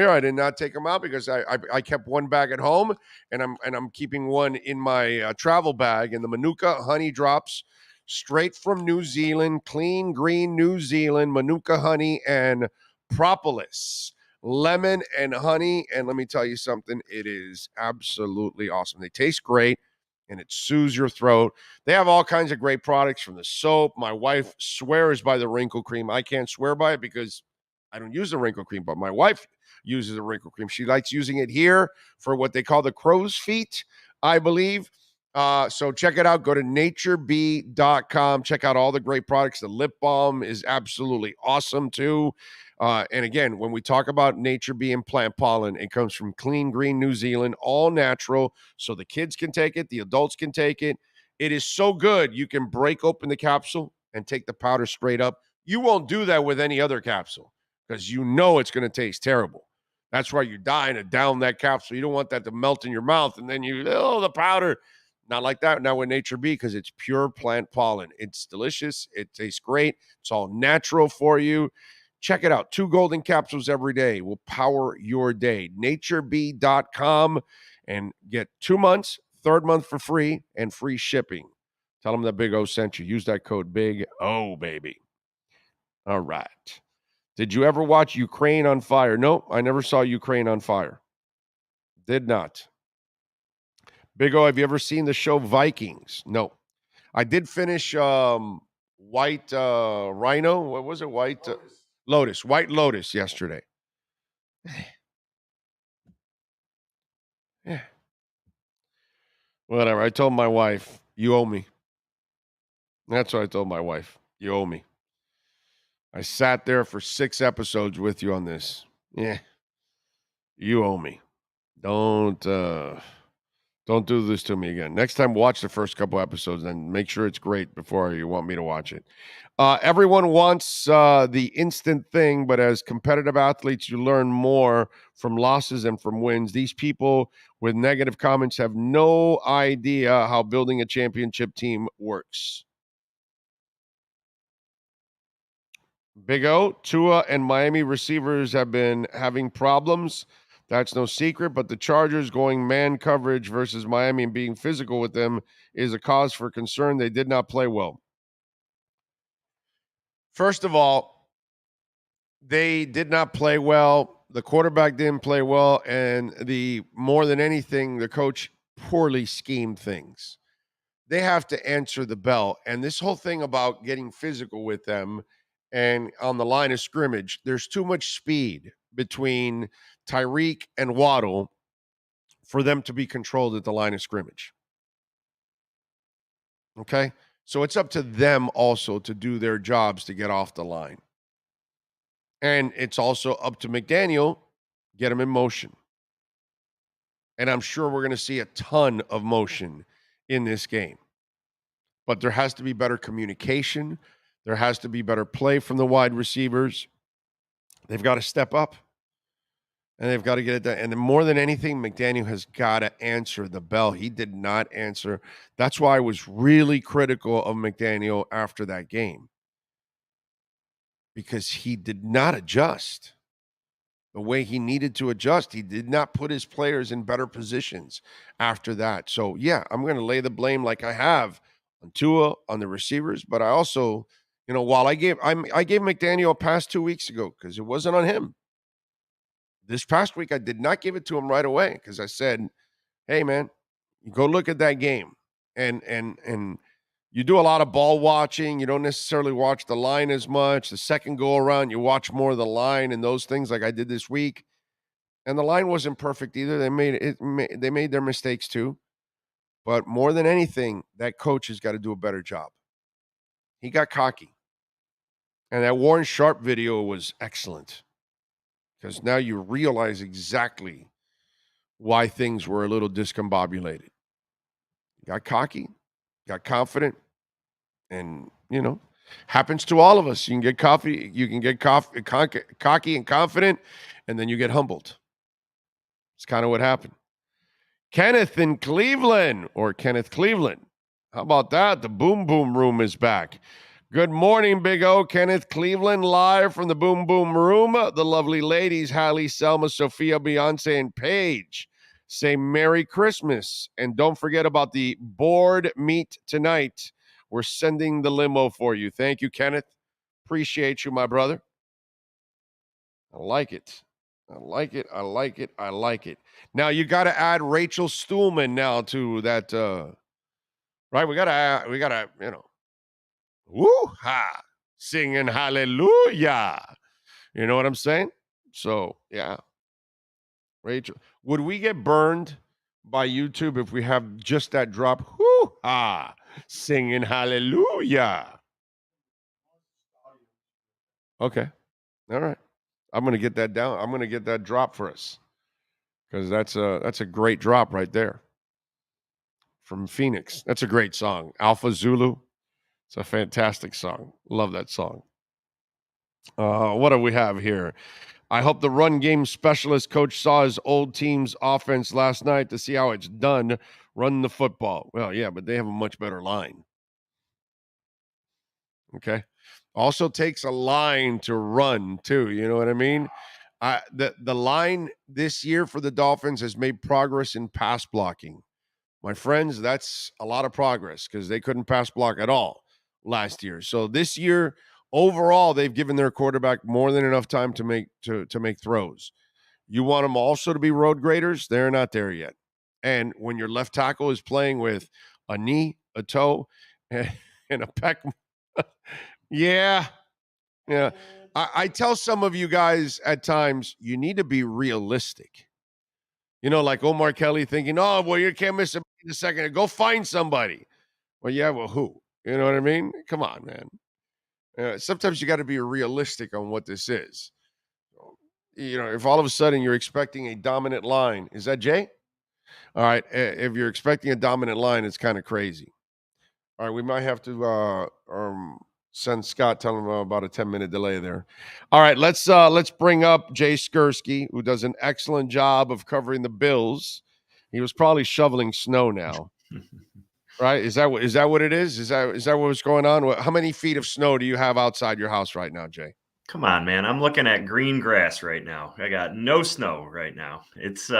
I did not take them out because I kept one bag at home, and I'm keeping one in my travel bag. And the Manuka honey drops, straight from New Zealand, clean green New Zealand Manuka honey and propolis, lemon and honey. And let me tell you something, it is absolutely awesome. They taste great, and it soothes your throat. They have all kinds of great products, from the soap. My wife swears by the wrinkle cream. I can't swear by it because I don't use the wrinkle cream, but my wife uses the wrinkle cream. She likes using it here for what they call the crow's feet, I believe. So check it out. Go to natureb.com. Check out all the great products. The lip balm is absolutely awesome too. And again, when we talk about Nature B and plant pollen, it comes from clean green New Zealand, all natural. So the kids can take it, the adults can take it. It is so good. You can break open the capsule and take the powder straight up. You won't do that with any other capsule because you know it's going to taste terrible. That's why you're dying to down that capsule. You don't want that to melt in your mouth and then the powder. Not like that now with Nature B, because it's pure plant pollen. It's delicious. It tastes great. It's all natural for you. Check it out. 2 golden capsules every day will power your day. natureb.com and get 2 months, 3rd month for free and free shipping. Tell them that Big O sent you. Use that code Big O, baby. All right. Did you ever watch Ukraine on Fire? No, I never saw Ukraine on Fire. Did not. Big O, have you ever seen the show Vikings? No. I did finish White Rhino. What was it? White Lotus. White Lotus yesterday. Yeah. Whatever. I told my wife, you owe me. That's what I told my wife. You owe me. I sat there for 6 episodes with you on this. Yeah. You owe me. Don't do this to me again. Next time, watch the first couple episodes and make sure it's great before you want me to watch it. Everyone wants the instant thing, but as competitive athletes, you learn more from losses and from wins. These people with negative comments have no idea how building a championship team works. Big O, Tua, and Miami receivers have been having problems. That's no secret, but the Chargers going man coverage versus Miami and being physical with them is a cause for concern. They did not play well. First of all, they did not play well. The quarterback didn't play well, and more than anything, the coach poorly schemed things. They have to answer the bell, and this whole thing about getting physical with them and on the line of scrimmage, there's too much speed between Tyreek and Waddle for them to be controlled at the line of scrimmage. Okay? So it's up to them also to do their jobs to get off the line. And it's also up to McDaniel, get him in motion. And I'm sure we're going to see a ton of motion in this game. But there has to be better communication. There has to be better play from the wide receivers. They've got to step up. And they've got to get it done. And more than anything, McDaniel has got to answer the bell. He did not answer. That's why I was really critical of McDaniel after that game. Because he did not adjust the way he needed to adjust. He did not put his players in better positions after that. So, yeah, I'm going to lay the blame like I have on Tua, on the receivers. But I also, while I gave McDaniel a pass 2 weeks ago because it wasn't on him. This past week, I did not give it to him right away because I said, hey, man, you go look at that game. And you do a lot of ball watching. You don't necessarily watch the line as much. The second go around, you watch more of the line and those things like I did this week. And the line wasn't perfect either. They made their mistakes too. But more than anything, that coach has got to do a better job. He got cocky. And that Warren Sharp video was excellent. Because now you realize exactly why things were a little discombobulated. Got cocky, got confident, and, happens to all of us. You can get cocky and confident, and then you get humbled. It's kind of what happened. Kenneth in Cleveland, or Kenneth Cleveland. How about that? The Boom Boom Room is back. Good morning, Big O. Kenneth Cleveland, live from the Boom Boom Room. The lovely ladies, Hallie, Selma, Sophia, Beyonce, and Paige, say Merry Christmas. And don't forget about the board meet tonight. We're sending the limo for you. Thank you, Kenneth. Appreciate you, my brother. I like it. I like it. I like it. I like it. Now, you got to add Rachel Stuhlman now to that, right? We got to, woo-ha, singing hallelujah. You know what I'm saying? So, yeah. Rachel, would we get burned by YouTube if we have just that drop? Woo-ha, singing hallelujah. Okay. All right. I'm going to get that down. I'm going to get that drop for us because that's a great drop right there from Phoenix. That's a great song. Alpha Zulu. It's a fantastic song. Love that song. What do we have here? I hope the run game specialist coach saw his old team's offense last night to see how it's done. Run the football. Well, yeah, but they have a much better line. Okay. Also takes a line to run too. You know what I mean? The line this year for the Dolphins has made progress in pass blocking. My friends, that's a lot of progress because they couldn't pass block at all last year. So this year, overall, they've given their quarterback more than enough time to make throws. You want them also to be road graders? They're not there yet. And when your left tackle is playing with a knee, a toe, and a pec, yeah. I tell some of you guys at times, you need to be realistic. Like Omar Kelly thinking, oh, well, you can't miss a second. Go find somebody. Well, yeah, well, who? You know what I mean? Come on, man. Sometimes you got to be realistic on what this is. If all of a sudden you're expecting a dominant line, is that Jay? All right. If you're expecting a dominant line, it's kind of crazy. All right. We might have to send Scott, tell him about a 10-minute delay there. All right. Let's bring up Jay Skursky, who does an excellent job of covering the Bills. He was probably shoveling snow now. Right? Is that what it is? Is that what's going on? How many feet of snow do you have outside your house right now, Jay? Come on, man. I'm looking at green grass right now. I got no snow right now. It's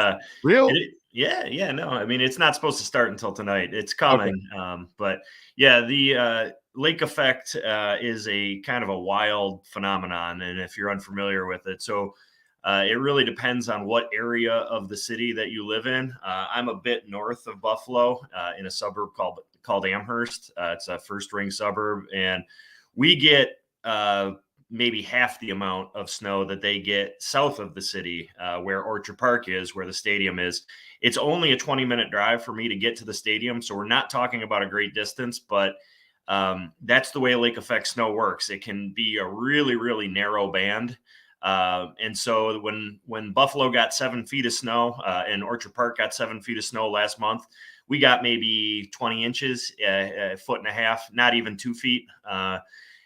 real. Yeah. No, I mean, it's not supposed to start until tonight. It's coming. Okay. But yeah, the lake effect is a kind of a wild phenomenon. And if you're unfamiliar with it, so it really depends on what area of the city that you live in. I'm a bit north of Buffalo in a suburb called Amherst. It's a first ring suburb, and we get maybe half the amount of snow that they get south of the city, where Orchard Park is, where the stadium is. It's only a 20-minute drive for me to get to the stadium, so we're not talking about a great distance, but that's the way lake effect snow works. It can be a really, really narrow band. And so when Buffalo got 7 feet of snow and Orchard Park got 7 feet of snow last month, we got maybe 20 inches, a foot and a half, not even 2 feet.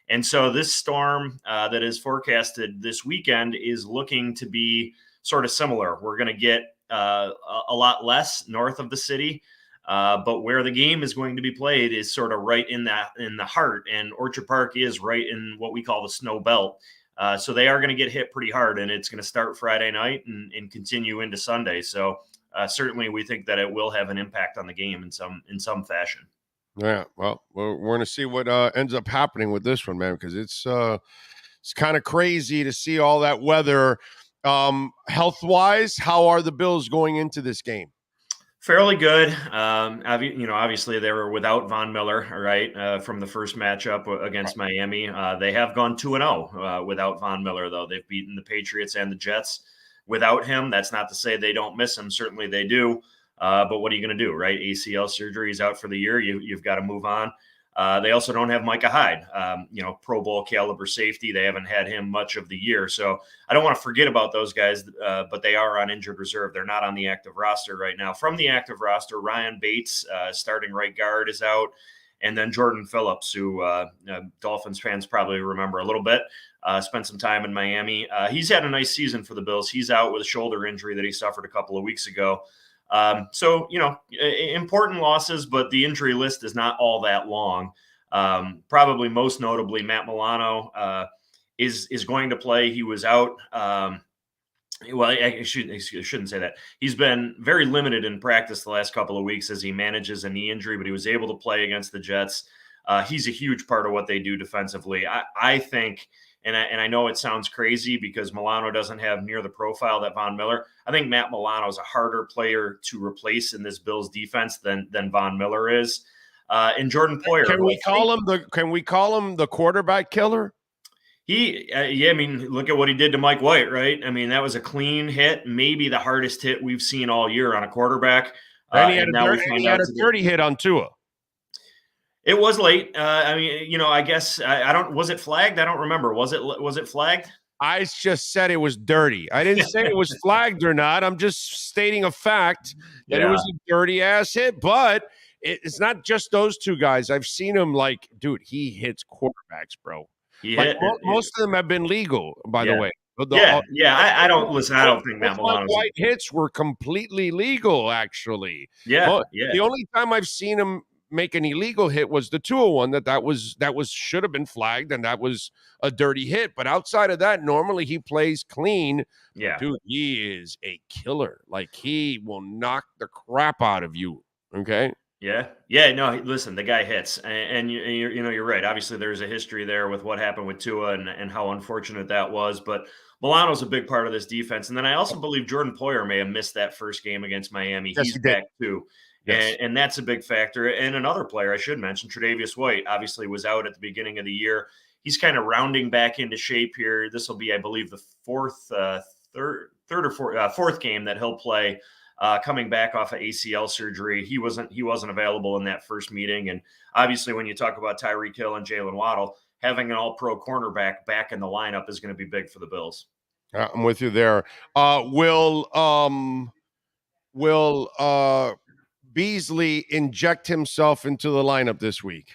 And so this storm that is forecasted this weekend is looking to be sort of similar. We're going to get a lot less north of the city, but where the game is going to be played is sort of right in the heart. And Orchard Park is right in what we call the snow belt. So they are going to get hit pretty hard, and it's going to start Friday night and continue into Sunday. So certainly we think that it will have an impact on the game in some fashion. Yeah, well, we're going to see what ends up happening with this one, man, because it's kind of crazy to see all that weather. Health-wise, how are the Bills going into this game? Fairly good. Obviously they were without Von Miller, right, from the first matchup against Miami. They have gone 2-0 without Von Miller, though. They've beaten the Patriots and the Jets without him. That's not to say they don't miss him. Certainly they do. But what are you going to do, right? ACL surgery is out for the year. You've got to move on. They also don't have Micah Hyde, Pro Bowl caliber safety. They haven't had him much of the year. So I don't want to forget about those guys, but they are on injured reserve. They're not on the active roster right now. From the active roster, Ryan Bates, starting right guard, is out. And then Jordan Phillips, who Dolphins fans probably remember a little bit, spent some time in Miami. He's had a nice season for the Bills. He's out with a shoulder injury that he suffered a couple of weeks ago. So, important losses, but the injury list is not all that long. Probably most notably, Matt Milano is going to play. He was out. I shouldn't say that. He's been very limited in practice the last couple of weeks as he manages a knee injury, but he was able to play against the Jets. He's a huge part of what they do defensively. I think, and I know it sounds crazy because Milano doesn't have near the profile that Von Miller. I think Matt Milano is a harder player to replace in this Bills defense than Von Miller is. And Jordan Poyer. Can we call him the quarterback killer? Look at what he did to Mike White, right? I mean, that was a clean hit, maybe the hardest hit we've seen all year on a quarterback. And he had a dirty hit on Tua. It was late. I guess I don't. Was it flagged? I don't remember. Was it flagged? I just said it was dirty. I didn't say it was flagged or not. I'm just stating a fact that it was a dirty ass hit. But it's not just those two guys. I've seen him dude. He hits quarterbacks, bro. Most of them have been legal, by the way. I don't listen. I don't think Matt Milano's White hits were completely legal, actually. The only time I've seen him make an illegal hit was the Tua one that was should have been flagged, and that was a dirty hit. But outside of that, normally he plays clean. Yeah, dude, he is a killer. He will knock the crap out of you. Okay. Yeah. No, listen, the guy hits, and you're right. Obviously, there's a history there with what happened with Tua and how unfortunate that was. But Milano's a big part of this defense. And then I also believe Jordan Poyer may have missed that first game against Miami. Yes, He's he did. back too. Yes. And that's a big factor. And another player I should mention, Tre'Davious White, obviously was out at the beginning of the year. He's kind of rounding back into shape here. This will be, I believe, the fourth game that he'll play, coming back off of ACL surgery. He wasn't available in that first meeting. And obviously, when you talk about Tyreek Hill and Jalen Waddle, having an all-pro cornerback back in the lineup is going to be big for the Bills. I'm with you there. Will Beasley inject himself into the lineup this week?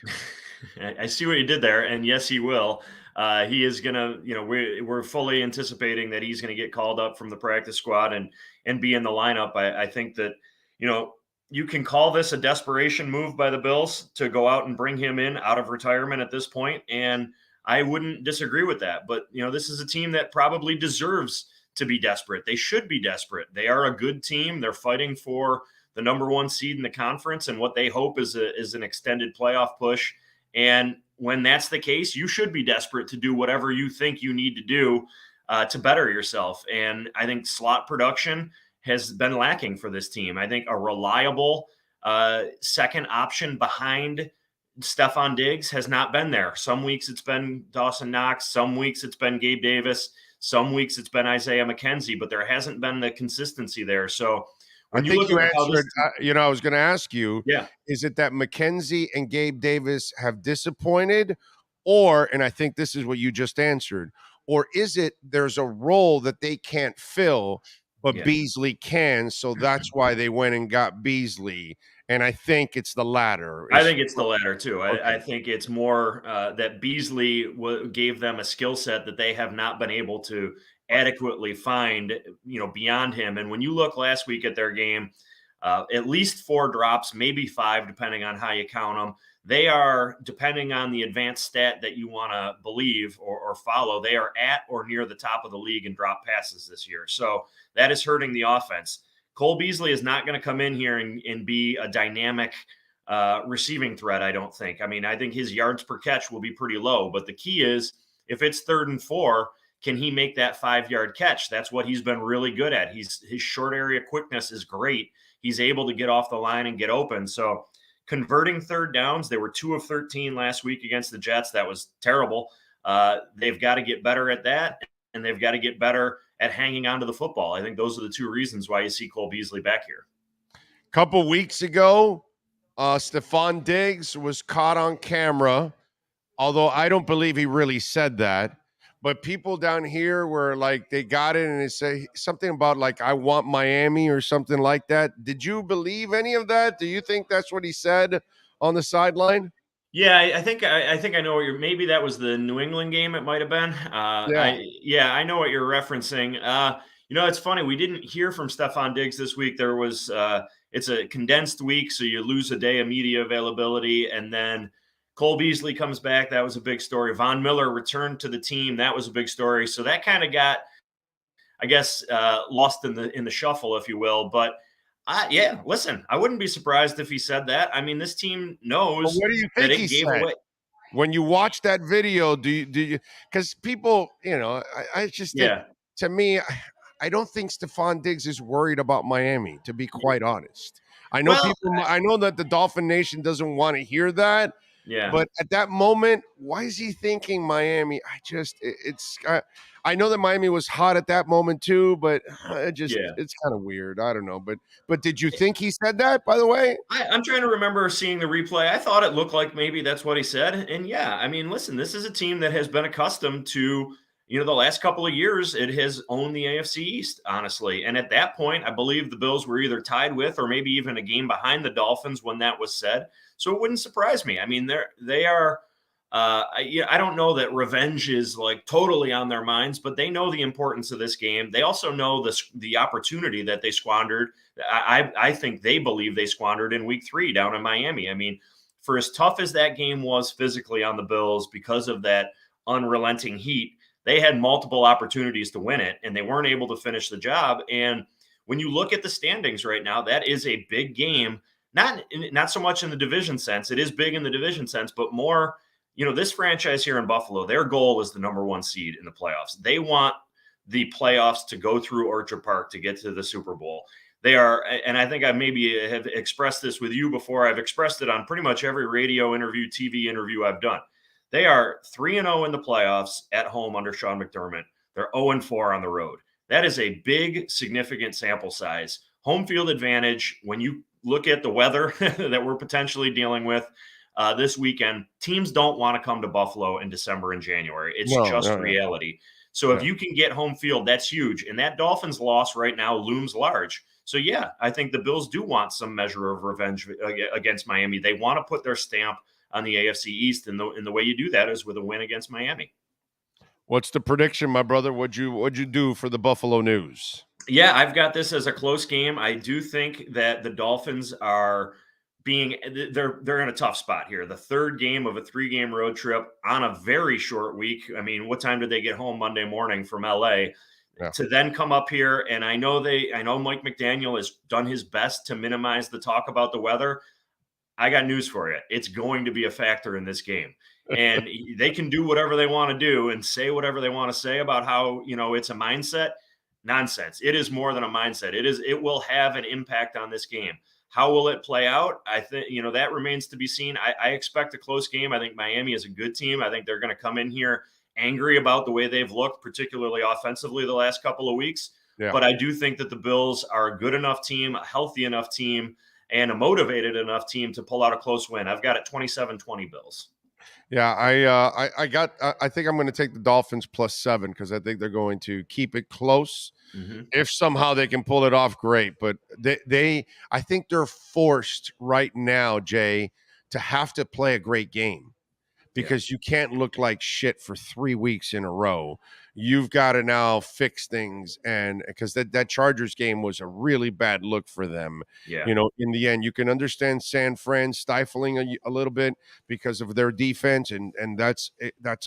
I see what you did there, and yes, he will. He is gonna, we're fully anticipating that he's gonna get called up from the practice squad and be in the lineup. I think that, you can call this a desperation move by the Bills to go out and bring him in out of retirement at this point, and I wouldn't disagree with that. But this is a team that probably deserves to be desperate. They should be desperate. They are a good team. They're fighting for the number 1 seed in the conference, and what they hope is an extended playoff push. And when that's the case, you should be desperate to do whatever you think you need to do to better yourself. And I think slot production has been lacking for this team. I think a reliable second option behind Stephon Diggs has not been there. Some weeks it's been Dawson Knox. Some weeks it's been Gabe Davis. Some weeks it's been Isaiah McKenzie, but there hasn't been the consistency there. So I think you answered, I was going to ask you, is it that McKenzie and Gabe Davis have disappointed, and I think this is what you just answered, or is it there's a role that they can't fill, but Beasley can, so that's why they went and got Beasley? And I think it's the latter. I think it's the latter too. I think it's more that Beasley gave them a skill set that they have not been able to adequately find, beyond him. And when you look last week at their game, at least 4 drops, maybe 5, depending on how you count them. They are, depending on the advanced stat that you want to believe or follow, they are at or near the top of the league in drop passes this year. So that is hurting the offense. Cole Beasley is not going to come in here and be a dynamic receiving threat, I don't think. I mean, I think his yards per catch will be pretty low, but the key is if it's 3rd and 4, can he make that 5-yard catch? That's what he's been really good at. His short area quickness is great. He's able to get off the line and get open. So converting 3rd downs, they were 2 of 13 last week against the Jets. That was terrible. They've got to get better at that, and they've got to get better at hanging on to the football. I think those are the 2 reasons why you see Cole Beasley back here. A couple weeks ago, Stephon Diggs was caught on camera, although I don't believe he really said that. But people down here were like, they got it and they say something about like, I want Miami or something like that. Did you believe any of that? Do you think that's what he said on the sideline? Yeah, I think I know what maybe that was the New England game. It might've been. I know what you're referencing. It's funny. We didn't hear from Stephon Diggs this week. There was, it's a condensed week, so you lose a day of media availability, and then Cole Beasley comes back. That was a big story. Von Miller returned to the team. That was a big story. So that kind of got, I guess, lost in the shuffle, if you will. But listen, I wouldn't be surprised if he said that. I mean, this team knows what do you think that it he gave said? away. When you watch that video, do you? Because people, I just think, to me, I don't think Stephon Diggs is worried about Miami. To be quite honest, I know I know that the Dolphin Nation doesn't want to hear that. Yeah. But at that moment, why is he thinking Miami? I know that Miami was hot at that moment too, but it's kind of weird. I don't know. But did you think he said that, by the way? I'm trying to remember seeing the replay. I thought it looked like maybe that's what he said. And I mean, listen, this is a team that has been accustomed to, the last couple of years, it has owned the AFC East, honestly. And at that point, I believe the Bills were either tied with or maybe even a game behind the Dolphins when that was said. So it wouldn't surprise me. I mean, they are. I don't know that revenge is like totally on their minds, but they know the importance of this game. They also know the opportunity that they squandered. I think they believe they squandered in Week 3 down in Miami. I mean, for as tough as that game was physically on the Bills because of that unrelenting heat, they had multiple opportunities to win it, and they weren't able to finish the job. And when you look at the standings right now, that is a big game. Not so much in the division sense. It is big in the division sense, but more, this franchise here in Buffalo, their goal is the number 1 seed in the playoffs. They want the playoffs to go through Orchard Park to get to the Super Bowl. They are, and I think I maybe have expressed this with you before. I've expressed it on pretty much every radio interview, TV interview I've done. They are 3-0 in the playoffs at home under Sean McDermott. They're 0-4 on the road. That is a big, significant sample size. Home field advantage, when you look at the weather that we're potentially dealing with this weekend, teams don't want to come to Buffalo in December and January. It's just reality. So if you can get home field, that's huge. And that Dolphins loss right now looms large. So, yeah, I think the Bills do want some measure of revenge against Miami. They want to put their stamp on the AFC East, and the way you do that is with a win against Miami. What's the prediction, my brother? What'd you do for the Buffalo News? Yeah, I've got this as a close game. I do think that the Dolphins are they're in a tough spot here. The third game of a 3-game road trip on a very short week. I mean, what time did they get home Monday morning from LA? Yeah. To then come up here, and I know Mike McDaniel has done his best to minimize the talk about the weather. I got news for you. It's going to be a factor in this game. And they can do whatever they want to do and say whatever they want to say about how, it's a mindset. Nonsense. It is more than a mindset. It will have an impact on this game. How will it play out? I think, that remains to be seen. I expect a close game. I think Miami is a good team. I think they're going to come in here angry about the way they've looked, particularly offensively the last couple of weeks. Yeah. But I do think that the Bills are a good enough team, a healthy enough team, and a motivated enough team to pull out a close win. I've got it 27-20 Bills. Yeah, I think I'm going to take the Dolphins +7 because I think they're going to keep it close. Mm-hmm. If somehow they can pull it off, great. But I think they're forced right now, Jay, to have to play a great game. Because you can't look like shit for 3 weeks in a row. You've got to now fix things, and because that Chargers game was a really bad look for them. Yeah. In the end, you can understand San Fran stifling a little bit because of their defense, and that's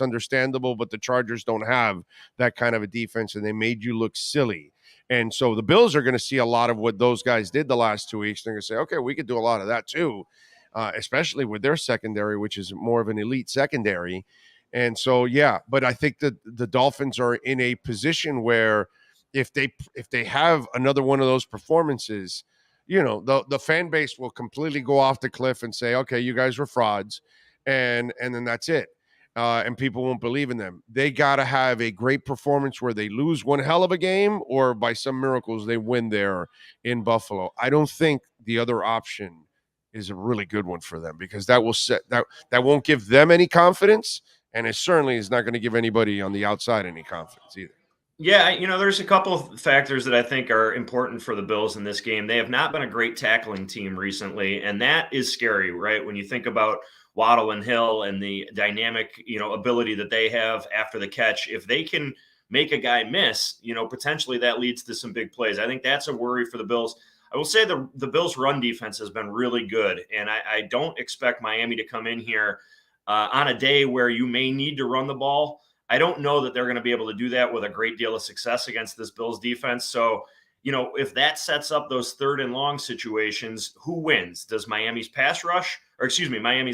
understandable. But the Chargers don't have that kind of a defense, and they made you look silly. And so the Bills are going to see a lot of what those guys did the last 2 weeks. They're going to say, okay, we could do a lot of that too. Especially with their secondary, which is more of an elite secondary. And so, yeah, but I think that the Dolphins are in a position where if they have another one of those performances, the fan base will completely go off the cliff and say, okay, you guys were frauds. And then that's it. And people won't believe in them. They got to have a great performance where they lose one hell of a game or by some miracles they win there in Buffalo. I don't think the other option is a really good one for them because that will that won't give them any confidence, and it certainly is not going to give anybody on the outside any confidence either. Yeah, there's a couple of factors that I think are important for the Bills in this game. They have not been a great tackling team recently, and that is scary, right? When you think about Waddle and Hill and the dynamic, ability that they have after the catch, if they can make a guy miss, potentially that leads to some big plays. I think that's a worry for the Bills. I will say the Bills' run defense has been really good, and I don't expect Miami to come in here on a day where you may need to run the ball. I don't know that they're going to be able to do that with a great deal of success against this Bills defense. So, if that sets up those 3rd and long situations, who wins? Does Miami's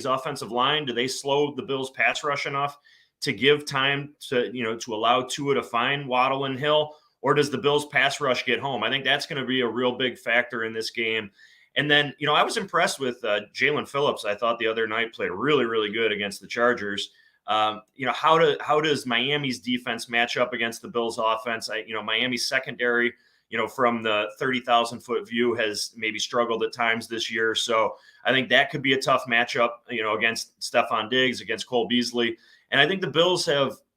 offensive line, do they slow the Bills' pass rush enough to give time to allow Tua to find Waddle and Hill? Or does the Bills pass rush get home? I think that's going to be a real big factor in this game. And then, I was impressed with Jalen Phillips. I thought the other night played really, really good against the Chargers. How does Miami's defense match up against the Bills offense? Miami's secondary, from the 30,000 foot view has maybe struggled at times this year. So I think that could be a tough matchup, against Stephon Diggs, against Cole Beasley. And I think the Bills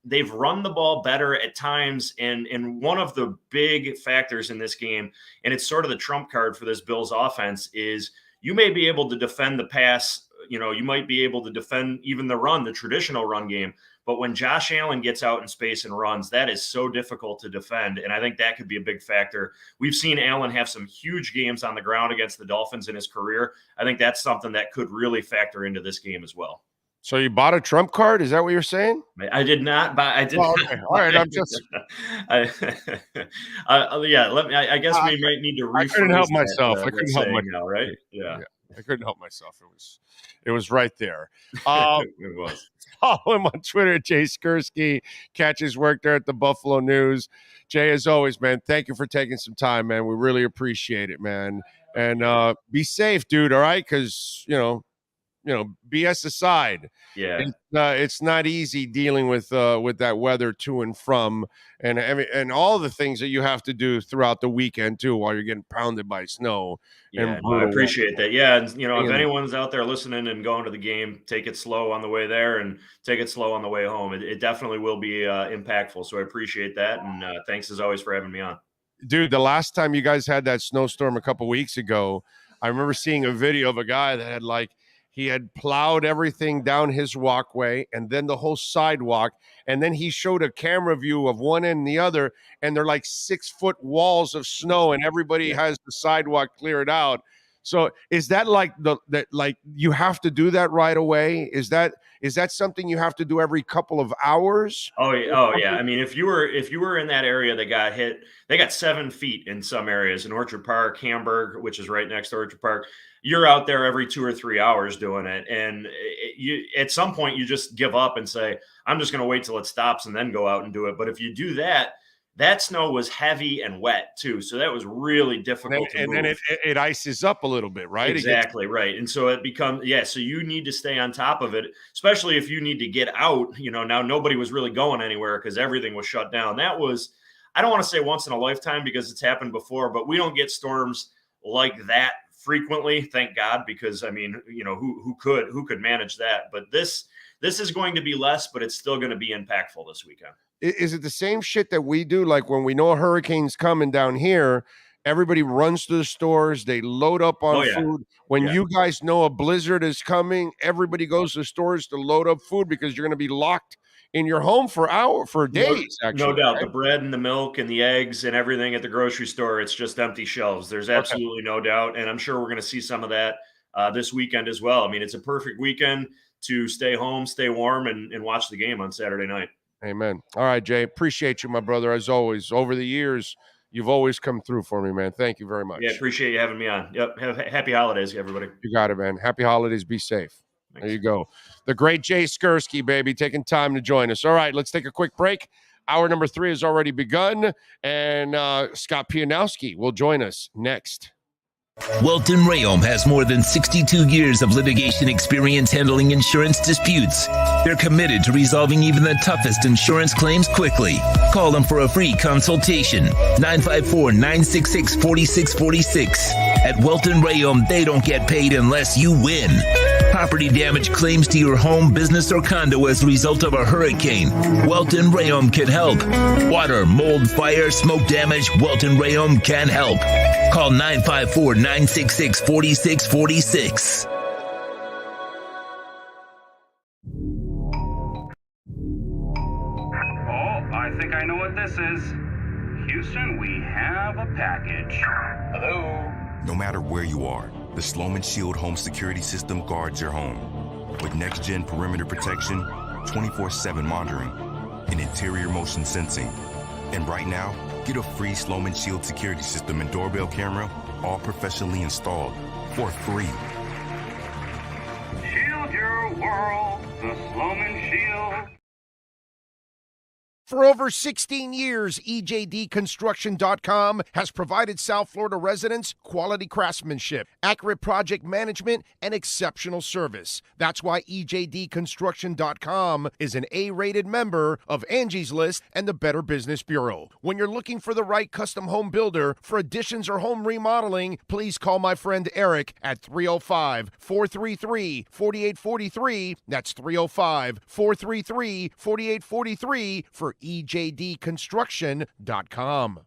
they've run the ball better at times. And one of the big factors in this game, and it's sort of the trump card for this Bills offense, is you may be able to defend the pass. You might be able to defend even the run, the traditional run game. But when Josh Allen gets out in space and runs, that is so difficult to defend. And I think that could be a big factor. We've seen Allen have some huge games on the ground against the Dolphins in his career. I think that's something that could really factor into this game as well. So you bought a trump card? Is that what you're saying? I did not buy. I did. Oh, okay. All right. I'm just. Yeah. I guess we might need to. I couldn't help myself. I couldn't help myself. Now, right? Yeah. I couldn't help myself. It was right there. It was. Follow him on Twitter at Jay Skursky. Catch his work there at the Buffalo News. Jay, as always, man, thank you for taking some time, man. We really appreciate it, man. And be safe, dude. All right, because BS aside, yeah, it's not easy dealing with that weather to and from, and all the things that you have to do throughout the weekend too, while you're getting pounded by snow. Yeah, I appreciate that. Yeah, and if anyone's out there listening and going to the game, take it slow on the way there and take it slow on the way home. It definitely will be impactful. So I appreciate that, and thanks as always for having me on. Dude, the last time you guys had that snowstorm a couple weeks ago, I remember seeing a video of a guy that had he had plowed everything down his walkway and then the whole sidewalk. And then he showed a camera view of one end and the other, and they're like 6-foot walls of snow, and everybody has the sidewalk cleared out. So is that that you have to do that right away? Is that something you have to do every couple of hours? Oh yeah. I mean, if you were in that area that got hit, they got 7 feet in some areas in Orchard Park, Hamburg, which is right next to Orchard Park. You're out there every 2 or 3 hours doing it. And you, at some point you just give up and say, I'm just going to wait till it stops and then go out and do it. But if you do that, that snow was heavy and wet too. So that was really difficult to move. And then it ices up a little bit, right? Exactly, right. And so it becomes, so you need to stay on top of it, especially if you need to get out. Now nobody was really going anywhere because everything was shut down. That was, I don't want to say once in a lifetime because it's happened before, but we don't get storms like that frequently, thank God, because I mean, who could manage that? But this is going to be less, but it's still going to be impactful this weekend. Is it the same shit that we do? Like when we know a hurricane's coming down here, everybody runs to the stores, they load up on food. When you guys know a blizzard is coming, everybody goes to the stores to load up food because you're going to be locked in your home for days. No doubt. Right? The bread and the milk and the eggs and everything at the grocery store, it's just empty shelves. There's absolutely no doubt. And I'm sure we're going to see some of that this weekend as well. I mean, it's a perfect weekend to stay home, stay warm, and watch the game on Saturday night. Amen. All right, Jay. Appreciate you, my brother, as always. Over the years, you've always come through for me, man. Thank you very much. Yeah, appreciate you having me on. Yep. Happy holidays, everybody. You got it, man. Happy holidays. Be safe. Thanks. There you go. The great Jay Skursky, baby, taking time to join us. All right, let's take a quick break. Hour number 3 has already begun, and Scott Pianowski will join us next. Welton Rayom has more than 62 years of litigation experience handling insurance disputes. They're committed to resolving even the toughest insurance claims quickly. Call them for a free consultation. 954-966-4646. At Welton Rayom, they don't get paid unless you win. Property damage claims to your home, business, or condo as a result of a hurricane. Welton Rayom can help. Water, mold, fire, smoke damage, Welton Rayom can help. Call 954-966-4646. I think I know what this is. Houston, we have a package. Hello? No matter where you are, the Sloman Shield home security system guards your home. With next-gen perimeter protection, 24/7 monitoring, and interior motion sensing. And right now, get a free Sloman Shield security system and doorbell camera, all professionally installed, for free. Shield your world, the Sloman Shield. For over 16 years, EJDconstruction.com has provided South Florida residents quality craftsmanship, accurate project management, and exceptional service. That's why EJDconstruction.com is an A-rated member of Angie's List and the Better Business Bureau. When you're looking for the right custom home builder for additions or home remodeling, please call my friend Eric at 305-433-4843. That's 305-433-4843 for EJDconstruction.com.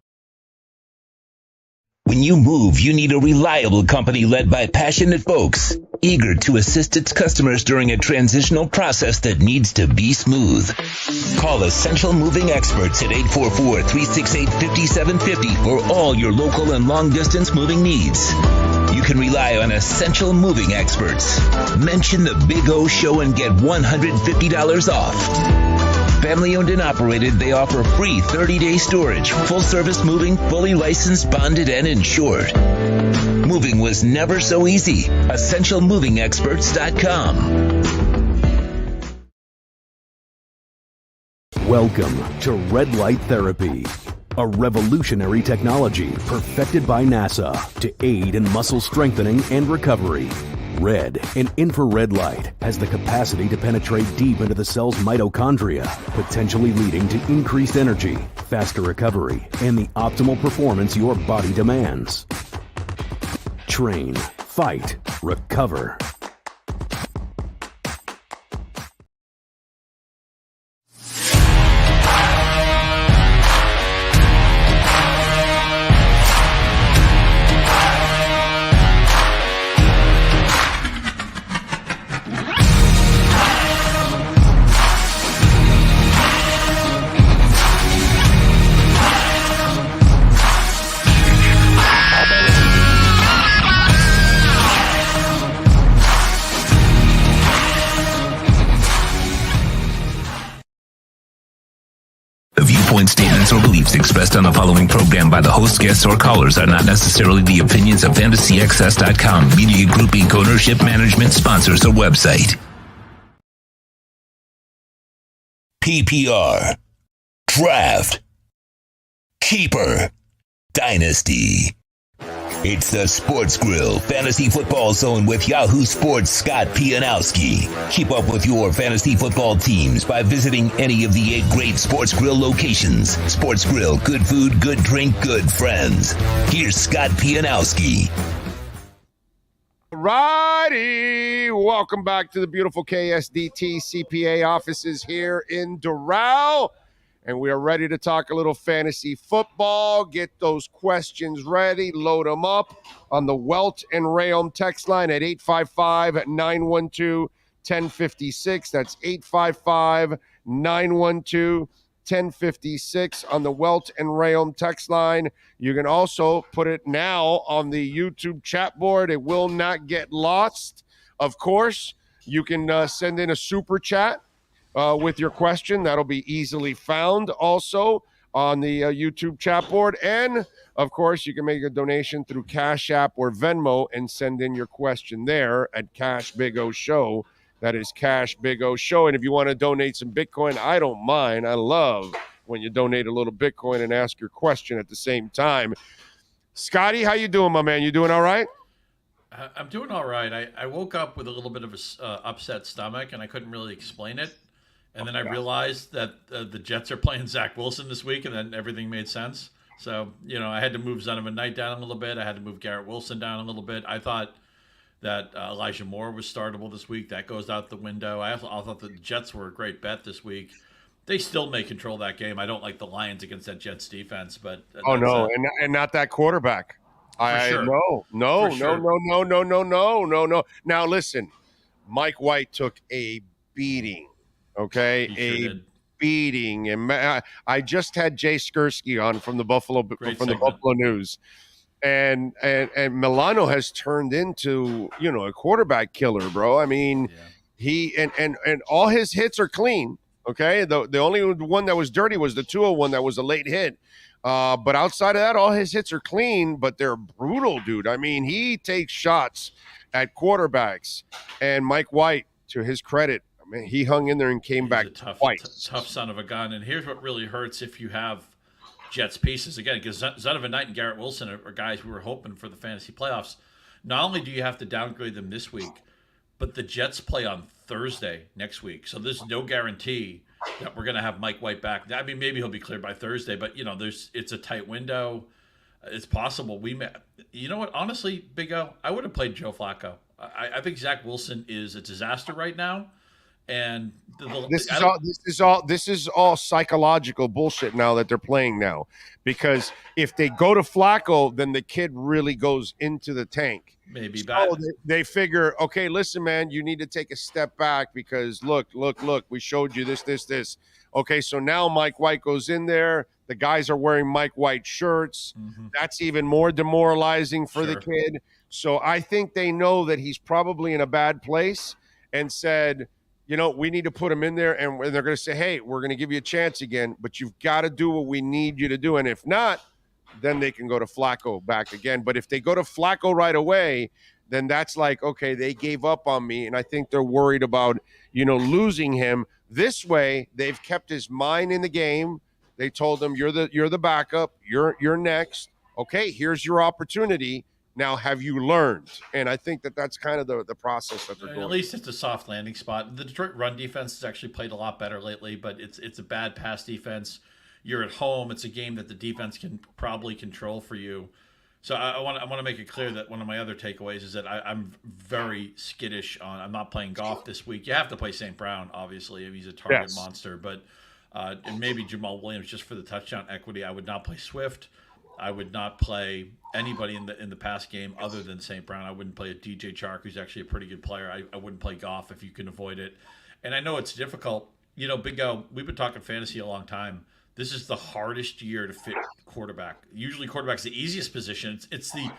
When you move, you need a reliable company led by passionate folks, eager to assist its customers during a transitional process that needs to be smooth. Call Essential Moving Experts at 844-368-5750 for all your local and long-distance moving needs. You can rely on Essential Moving Experts. Mention the Big O Show and get $150 off. Family owned and operated, they offer free 30-day storage, full service moving, fully licensed, bonded, and insured. Moving was never so easy. EssentialMovingExperts.com. Welcome to Red Light Therapy, a revolutionary technology perfected by NASA to aid in muscle strengthening and recovery. Red and infrared light has the capacity to penetrate deep into the cell's mitochondria, potentially leading to increased energy, faster recovery, and the optimal performance your body demands. Train, fight, recover. The viewpoints, statements, or beliefs expressed on the following program by the host, guests, or callers are not necessarily the opinions of FantasyXS.com, Media Group Inc., ownership, management, sponsors, or website. PPR, Draft, Keeper, Dynasty. It's the Sports Grill Fantasy Football Zone with Yahoo Sports' Scott Pianowski. Keep up with your fantasy football teams by visiting any of the 8 great Sports Grill locations. Sports Grill, good food, good drink, good friends. Here's Scott Pianowski. Righty, welcome back to the beautiful KSDT CPA offices here in Doral. And we are ready to talk a little fantasy football. Get those questions ready. Load them up on the Welt and Rayom text line at 855-912-1056. That's 855-912-1056 on the Welt and Rayom text line. You can also put it now on the YouTube chat board. It will not get lost. Of course, you can send in a super chat with your question. That'll be easily found also on the YouTube chat board. And, of course, you can make a donation through Cash App or Venmo and send in your question there at Cash Big O Show. That is Cash Big O Show. And if you want to donate some Bitcoin, I don't mind. I love when you donate a little Bitcoin and ask your question at the same time. Scotty, how you doing, my man? You doing all right? I'm doing all right. I woke up with a little bit of a upset stomach, and I couldn't really explain it. And then I realized that the Jets are playing Zach Wilson this week, and then everything made sense. So, I had to move Zonovan Knight down a little bit. I had to move Garrett Wilson down a little bit. I thought that Elijah Moore was startable this week. That goes out the window. I thought the Jets were a great bet this week. They still may control that game. I don't like the Lions against that Jets defense, but and not that quarterback. No. Now listen, Mike White took a beating. Okay, beating, and I just had Jay Skursky on from the Buffalo News, and Milano has turned into a quarterback killer, bro. I mean, he and all his hits are clean. Okay, the only one that was dirty was the 201 that was a late hit. But outside of that, all his hits are clean, but they're brutal, dude. I mean, he takes shots at quarterbacks, and Mike White, to his credit, he hung in there and came back twice. Tough son of a gun. And here's what really hurts if you have Jets pieces. Again, because Zonovan Knight and Garrett Wilson are guys who were hoping for the fantasy playoffs. Not only do you have to downgrade them this week, but the Jets play on Thursday next week. So there's no guarantee that we're going to have Mike White back. I mean, maybe he'll be cleared by Thursday, but, it's a tight window. It's possible we may. You know what? Honestly, Big O, I would have played Joe Flacco. I think Zach Wilson is a disaster right now. And this is all psychological bullshit now that they're playing now, because if they go to Flacco, then the kid really goes into the tank. Maybe they figure, okay, listen, man, you need to take a step back because look, we showed you this. Okay, so now Mike White goes in there. The guys are wearing Mike White shirts. Mm-hmm. That's even more demoralizing for the kid. So I think they know that he's probably in a bad place and said, we need to put him in there, and they're going to say, hey, we're going to give you a chance again, but you've got to do what we need you to do. And if not, then they can go to Flacco back again. But if they go to Flacco right away, then that's like, okay, they gave up on me, and I think they're worried about, losing him. This way, they've kept his mind in the game. They told him, you're the backup. You're next. Okay, here's your opportunity. Now, have you learned? And I think that's kind of the process that they're doing. At least it's a soft landing spot. The Detroit run defense has actually played a lot better lately, but it's a bad pass defense. You're at home. It's a game that the defense can probably control for you. So I want to make it clear that one of my other takeaways is that I'm very skittish on. I'm not playing Goff this week. You have to play St. Brown, obviously. He's a target monster, but and maybe Jamal Williams just for the touchdown equity. I would not play Swift. I would not play anybody in the pass game other than St. Brown. I wouldn't play a DJ Chark, who's actually a pretty good player. I wouldn't play Goff if you can avoid it. And I know it's difficult. Big O, we've been talking fantasy a long time. This is the hardest year to fit quarterback. Usually quarterback's the easiest position. It's the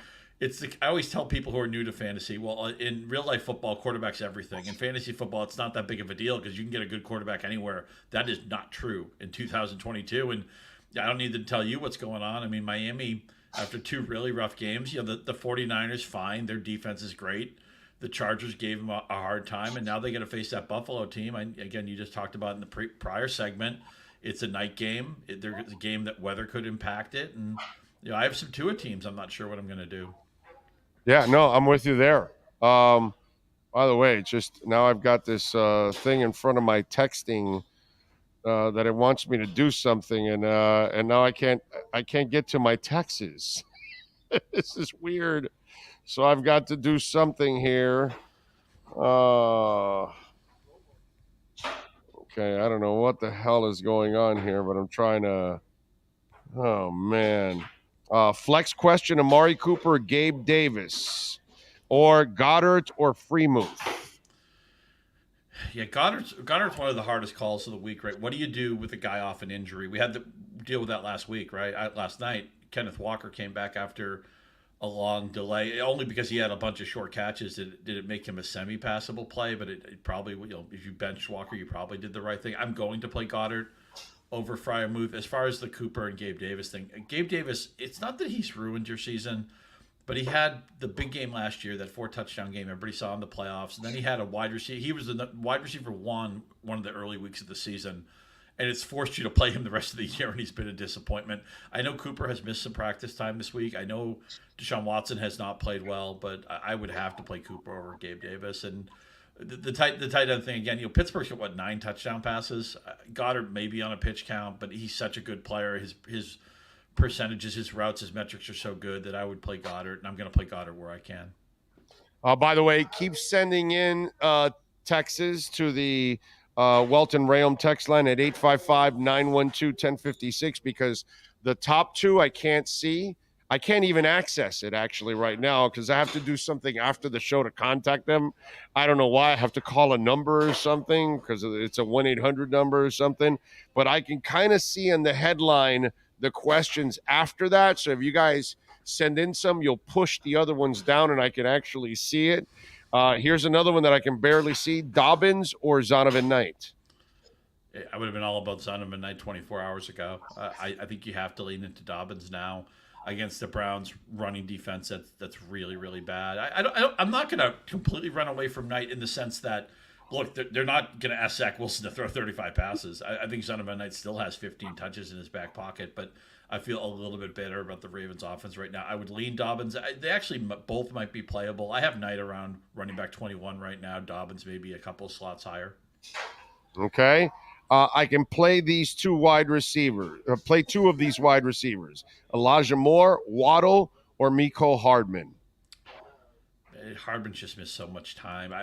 I always tell people who are new to fantasy, well, in real life football, quarterback's everything. In fantasy football, it's not that big of a deal because you can get a good quarterback anywhere. That is not true in 2022. And I don't need to tell you what's going on. I mean, Miami, after 2 really rough games, the 49ers, fine. Their defense is great. The Chargers gave them a hard time, and now they got to face that Buffalo team. Again, you just talked about in the prior segment, it's a night game. There's a game that weather could impact it. And, I have some Tua teams. I'm not sure what I'm going to do. Yeah, no, I'm with you there. By the way, just now I've got this thing in front of my texting that it wants me to do something, and now I can't get to my texts. This is weird. So I've got to do something here. Okay, I don't know what the hell is going on here, but I'm trying to. Oh man, flex question: Amari Cooper, Gabe Davis, or Goddard or Freemuth? Yeah, Goddard's one of the hardest calls of the week, right? What do you do with a guy off an injury? We had to deal with that last week, right? Last night, Kenneth Walker came back after a long delay, only because he had a bunch of short catches. Did it make him a semi-passable play? But it probably, if you benched Walker, you probably did the right thing. I'm going to play Goddard over Freiermuth. As far as the Cooper and Gabe Davis thing, Gabe Davis, it's not that he's ruined your season, but he had the big game last year, that 4-touchdown game everybody saw in the playoffs. And then he had a wide receiver. He was the wide receiver one of the early weeks of the season. And it's forced you to play him the rest of the year, and he's been a disappointment. I know Cooper has missed some practice time this week. I know Deshaun Watson has not played well, but I would have to play Cooper over Gabe Davis. And the tight end thing, again, Pittsburgh's got, 9 touchdown passes? Goddard may be on a pitch count, but he's such a good player. His percentages, his routes, his metrics are so good that I would play Goddard, and I'm going to play Goddard where I can. By the way, keep sending in texts to the Welton Rayom text line at 855-912-1056 because the top 2 I can't see. I can't even access it actually right now because I have to do something after the show to contact them. I don't know why. I have to call a number or something because it's a 1-800 number or something. But I can kind of see in the headline the questions after that. So if you guys send in some, you'll push the other ones down and I can actually see it. Here's another one that I can barely see: Dobbins or Zonovan Knight? I would have been all about Zonovan Knight 24 hours ago. I think you have to lean into Dobbins now against the Browns' running defense that's really, really bad. I'm not going to completely run away from Knight in the sense that, look, they're not going to ask Zach Wilson to throw 35 passes. I think Zonovan Knight still has 15 touches in his back pocket, but I feel a little bit better about the Ravens offense right now. I would lean Dobbins. They actually both might be playable. I have Knight around running back 21 right now. Dobbins maybe a couple slots higher. Okay. I can play these 2 wide receivers, play 2 of these wide receivers: Elijah Moore, Waddle, or Mecole Hardman. Hardman just missed so much time.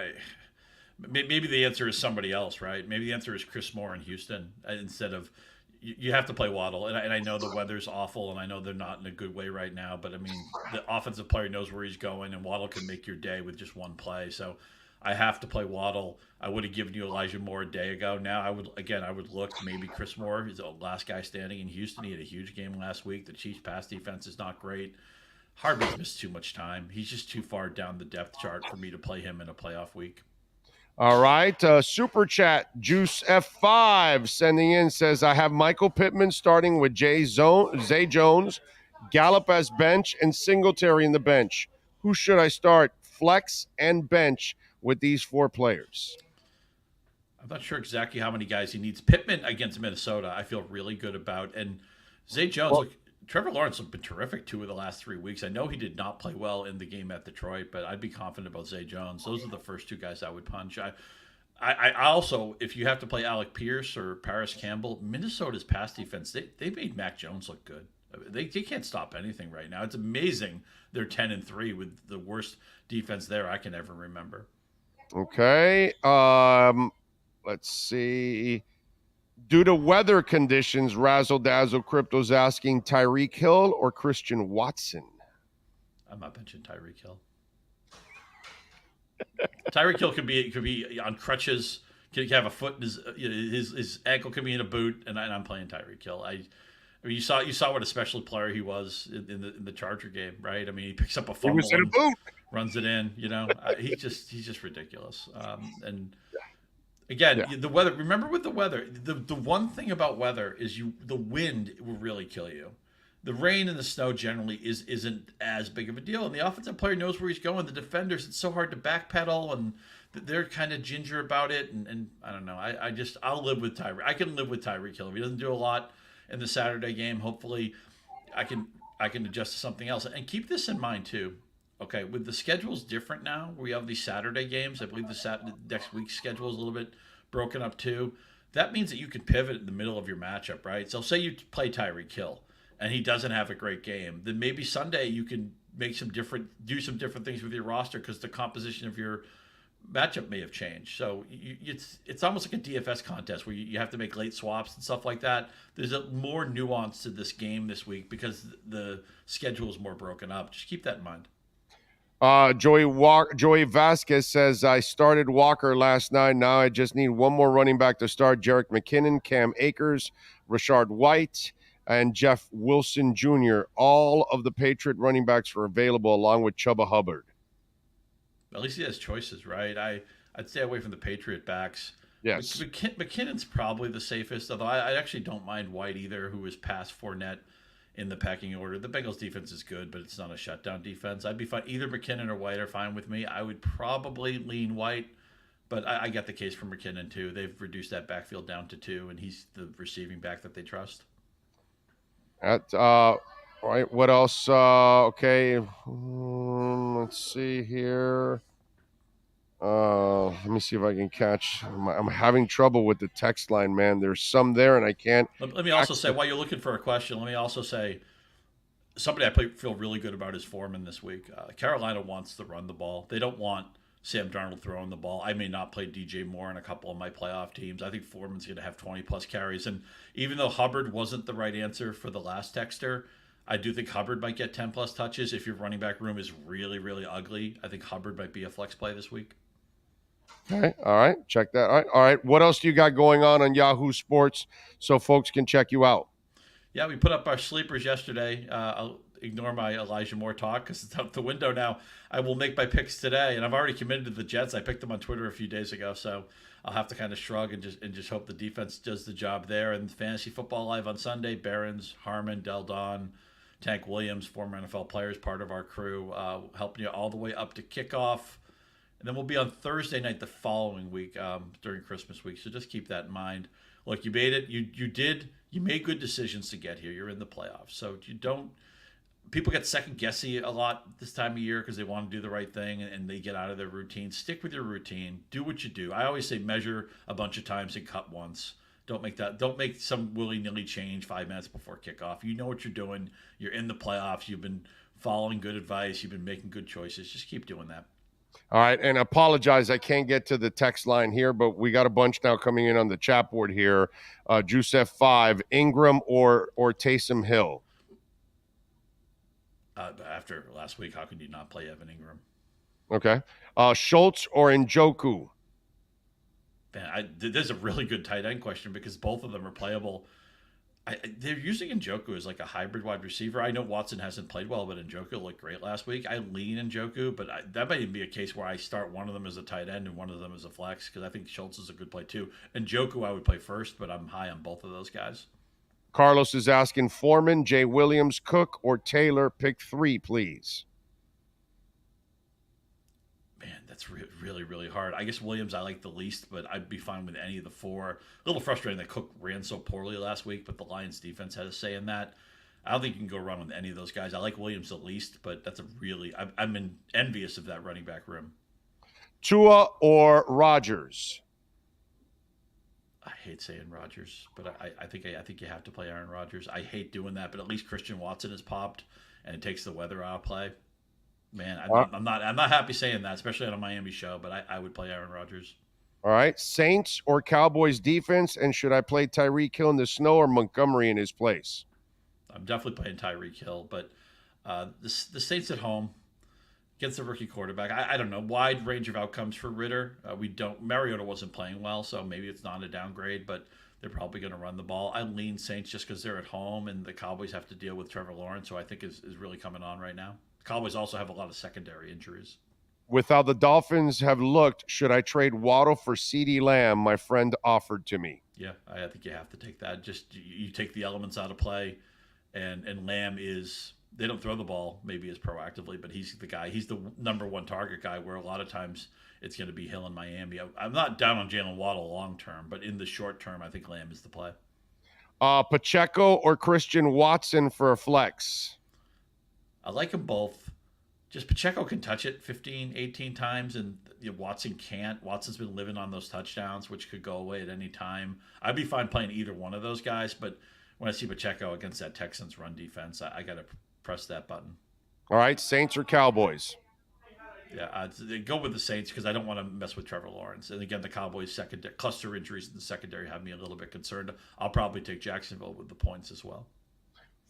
Maybe the answer is somebody else, right? Maybe the answer is Chris Moore in Houston instead of. You have to play Waddle, and I know the weather's awful, and I know they're not in a good way right now, but I mean, the offensive player knows where he's going, and Waddle can make your day with just one play. So I have to play Waddle. I would have given you Elijah Moore a day ago. Now I would look maybe Chris Moore. He's the last guy standing in Houston. He had a huge game last week. The Chiefs' pass defense is not great. Hardman's missed too much time. He's just too far down the depth chart for me to play him in a playoff week. All right. Super chat. Juice F5 sending in says, I have Michael Pittman starting with Zay Jones, Gallup as bench, and Singletary in the bench. Who should I start, flex and bench, with these 4 players? I'm not sure exactly how many guys he needs. Pittman against Minnesota, I feel really good about. And Zay Jones, Trevor Lawrence has been terrific 2 of the last 3 weeks. I know he did not play well in the game at Detroit, but I'd be confident about Zay Jones. Those are the first 2 guys I would punch. I also, if you have to play Alec Pierce or Paris Campbell, Minnesota's pass defense, they made Mac Jones look good. They can't stop anything right now. It's amazing they're 10-3 with the worst defense there I can ever remember. Okay. Let's see. Due to weather conditions, Razzle Dazzle Crypto's asking Tyreek Hill or Christian Watson. I'm not benching Tyreek Hill. Tyreek Hill could be on crutches. Could have a foot in his ankle could be in a boot, and I'm playing Tyreek Hill. I mean, you saw what a special player he was in the Charger game, right? I mean, he picks up a fumble, He was in a boot, runs it in. He's just ridiculous. And again, the weather. Remember with the weather, the one thing about weather is the wind will really kill you. The rain and the snow generally isn't as big of a deal, and the offensive player knows where he's going. The defenders, it's so hard to backpedal, and they're kind of ginger about it. And I don't know. I'll live with Tyreek. I can live with Tyreek Hill. If he doesn't do a lot in the Saturday game, hopefully I can adjust to something else. And keep this in mind too. Okay, with the schedules different now, we have these Saturday games. I believe the next week's schedule is a little bit broken up too. That means that you can pivot in the middle of your matchup, right? So say you play Tyreek Hill and he doesn't have a great game, then maybe Sunday you can do some different things with your roster because the composition of your matchup may have changed. So it's almost like a DFS contest where you have to make late swaps and stuff like that. There's more nuance to this game this week because the schedule is more broken up. Just keep that in mind. Joey Vasquez says, I started Walker last night. Now I just need one more running back to start. Jerick McKinnon, Cam Akers, Rashard White, and Jeff Wilson Jr. All of the Patriot running backs are available along with Chuba Hubbard. At least he has choices, right? I'd stay away from the Patriot backs. Yes. McKinnon's probably the safest, although I actually don't mind White either, who is past Fournette in the pecking order. The Bengals defense is good, but it's not a shutdown defense. I'd be fine. Either McKinnon or White are fine with me. I would probably lean White, but I get the case for McKinnon too. They've reduced that backfield down to 2, and he's the receiving back that they trust. All right, what else? Okay, let's see here. Let me see if I can catch. I'm having trouble with the text line, man. There's some there, and I can't. Let me also say, while you're looking for a question, let me also say somebody I feel really good about is Foreman this week. Carolina wants to run the ball. They don't want Sam Darnold throwing the ball. I may not play DJ Moore in a couple of my playoff teams. I think Foreman's going to have 20-plus carries. And even though Hubbard wasn't the right answer for the last texter, I do think Hubbard might get 10-plus touches. If your running back room is really, really ugly, I think Hubbard might be a flex play this week. Okay. All right. Check that. All right. What else do you got going on Yahoo Sports so folks can check you out? Yeah, we put up our sleepers yesterday. I'll ignore my Elijah Moore talk because it's out the window now. I will make my picks today, and I've already committed to the Jets. I picked them on Twitter a few days ago, so I'll have to kind of shrug and just hope the defense does the job there. And Fantasy Football Live on Sunday, Behrens, Harmon, Del Don, Tank Williams, former NFL players, part of our crew, helping you all the way up to kickoff. And then we'll be on Thursday night the following week during Christmas week. So just keep that in mind. Look, you made it. You made good decisions to get here. You're in the playoffs. So people get second guessy a lot this time of year because they want to do the right thing and they get out of their routine. Stick with your routine. Do what you do. I always say measure a bunch of times and cut once. Don't make some willy-nilly change 5 minutes before kickoff. You know what you're doing. You're in the playoffs. You've been following good advice. You've been making good choices. Just keep doing that. All right, and apologize, I can't get to the text line here, but we got a bunch now coming in on the chat board here. Joseph 5, Ingram or Taysom Hill? After last week, how could you not play Evan Ingram? Okay. Schultz or Njoku? Man, there's a really good tight end question because both of them are playable. They're using Njoku as like a hybrid wide receiver. I know Watson hasn't played well, but Njoku looked great last week. I lean Njoku, but that might even be a case where I start one of them as a tight end and one of them as a flex because I think Schultz is a good play too. Njoku I would play first, but I'm high on both of those guys. Carlos is asking Foreman, Jay Williams, Cook, or Taylor. Pick 3, please. Man, that's really, really hard. I guess Williams I like the least, but I'd be fine with any of the 4. A little frustrating that Cook ran so poorly last week, but the Lions defense had a say in that. I don't think you can go wrong with any of those guys. I like Williams the least, but that's I'm envious of that running back room. Tua or Rodgers? I hate saying Rodgers, but I think you have to play Aaron Rodgers. I hate doing that, but at least Christian Watson has popped, and it takes the weather out of play. Man, I'm not happy saying that, especially on a Miami show, but I would play Aaron Rodgers. All right. Saints or Cowboys defense, and should I play Tyreek Hill in the snow or Montgomery in his place? I'm definitely playing Tyreek Hill, but the Saints at home against the rookie quarterback. I don't know. Wide range of outcomes for Ritter. Mariota wasn't playing well, so maybe it's not a downgrade, but they're probably going to run the ball. I lean Saints just because they're at home, and the Cowboys have to deal with Trevor Lawrence, who I think is really coming on right now. The Cowboys also have a lot of secondary injuries. With how the Dolphins have looked, should I trade Waddle for CeeDee Lamb? My friend offered to me. Yeah, I think you have to take that. Just you take the elements out of play, and Lamb is. They don't throw the ball maybe as proactively, but he's the guy. He's the number 1 target guy, where a lot of times it's going to be Hill in Miami. I'm not down on Jalen Waddle long term, but in the short term, I think Lamb is the play. Pacheco or Christian Watson for a flex? I like them both. Just Pacheco can touch it 15, 18 times, and Watson can't. Watson's been living on those touchdowns, which could go away at any time. I'd be fine playing either one of those guys, but when I see Pacheco against that Texans run defense, I got to press that button. All right, Saints or Cowboys? Yeah, go with the Saints because I don't want to mess with Trevor Lawrence. And again, the Cowboys' cluster injuries in the secondary have me a little bit concerned. I'll probably take Jacksonville with the points as well.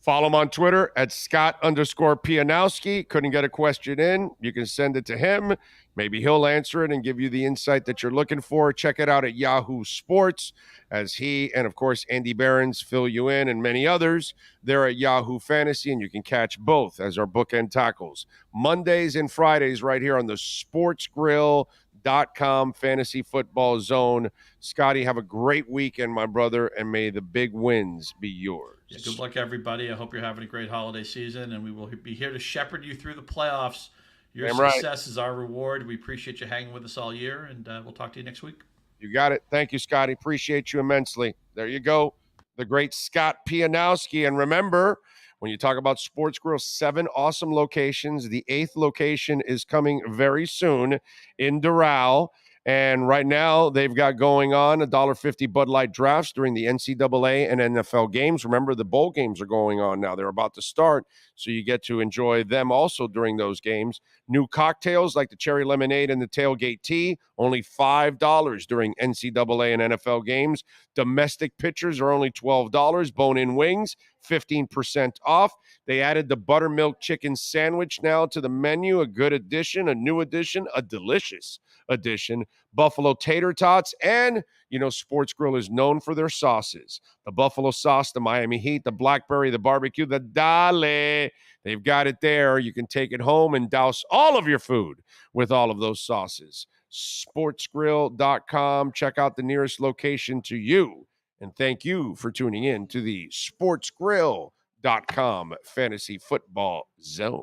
Follow him on Twitter at Scott_Pianowski. Couldn't get a question in. You can send it to him. Maybe he'll answer it and give you the insight that you're looking for. Check it out at Yahoo Sports as he and, of course, Andy Behrens fill you in and many others. They're at Yahoo Fantasy, and you can catch both as our bookend tackles. Mondays and Fridays right here on the SportsGrill.com Fantasy Football Zone. Scotty, have a great weekend, my brother, and may the big wins be yours. Yeah, good luck, everybody. I hope you're having a great holiday season, and we will be here to shepherd you through the playoffs. Your success is our reward. We appreciate you hanging with us all year, and we'll talk to you next week. You got it. Thank you, Scotty. Appreciate you immensely. There you go. The great Scott Pianowski. And remember, when you talk about Sports Grill, 7 awesome locations. The 8th location is coming very soon in Doral. And right now, they've got going on $1.50 Bud Light drafts during the NCAA and NFL games. Remember, the bowl games are going on now. They're about to start, so you get to enjoy them also during those games. New cocktails like the cherry lemonade and the tailgate tea, only $5 during NCAA and NFL games. Domestic pitchers are only $12. Bone-in wings, 15% off. They added the buttermilk chicken sandwich now to the menu, a good addition, a new addition, a delicious addition. Buffalo tater tots, and Sports Grill is known for their sauces. The buffalo sauce, the Miami Heat, the blackberry, the barbecue, the Dale. They've got it there. You can take it home and douse all of your food with all of those sauces. SportsGrill.com. Check out the nearest location to you. And thank you for tuning in to the SportsGrill.com Fantasy Football Zone.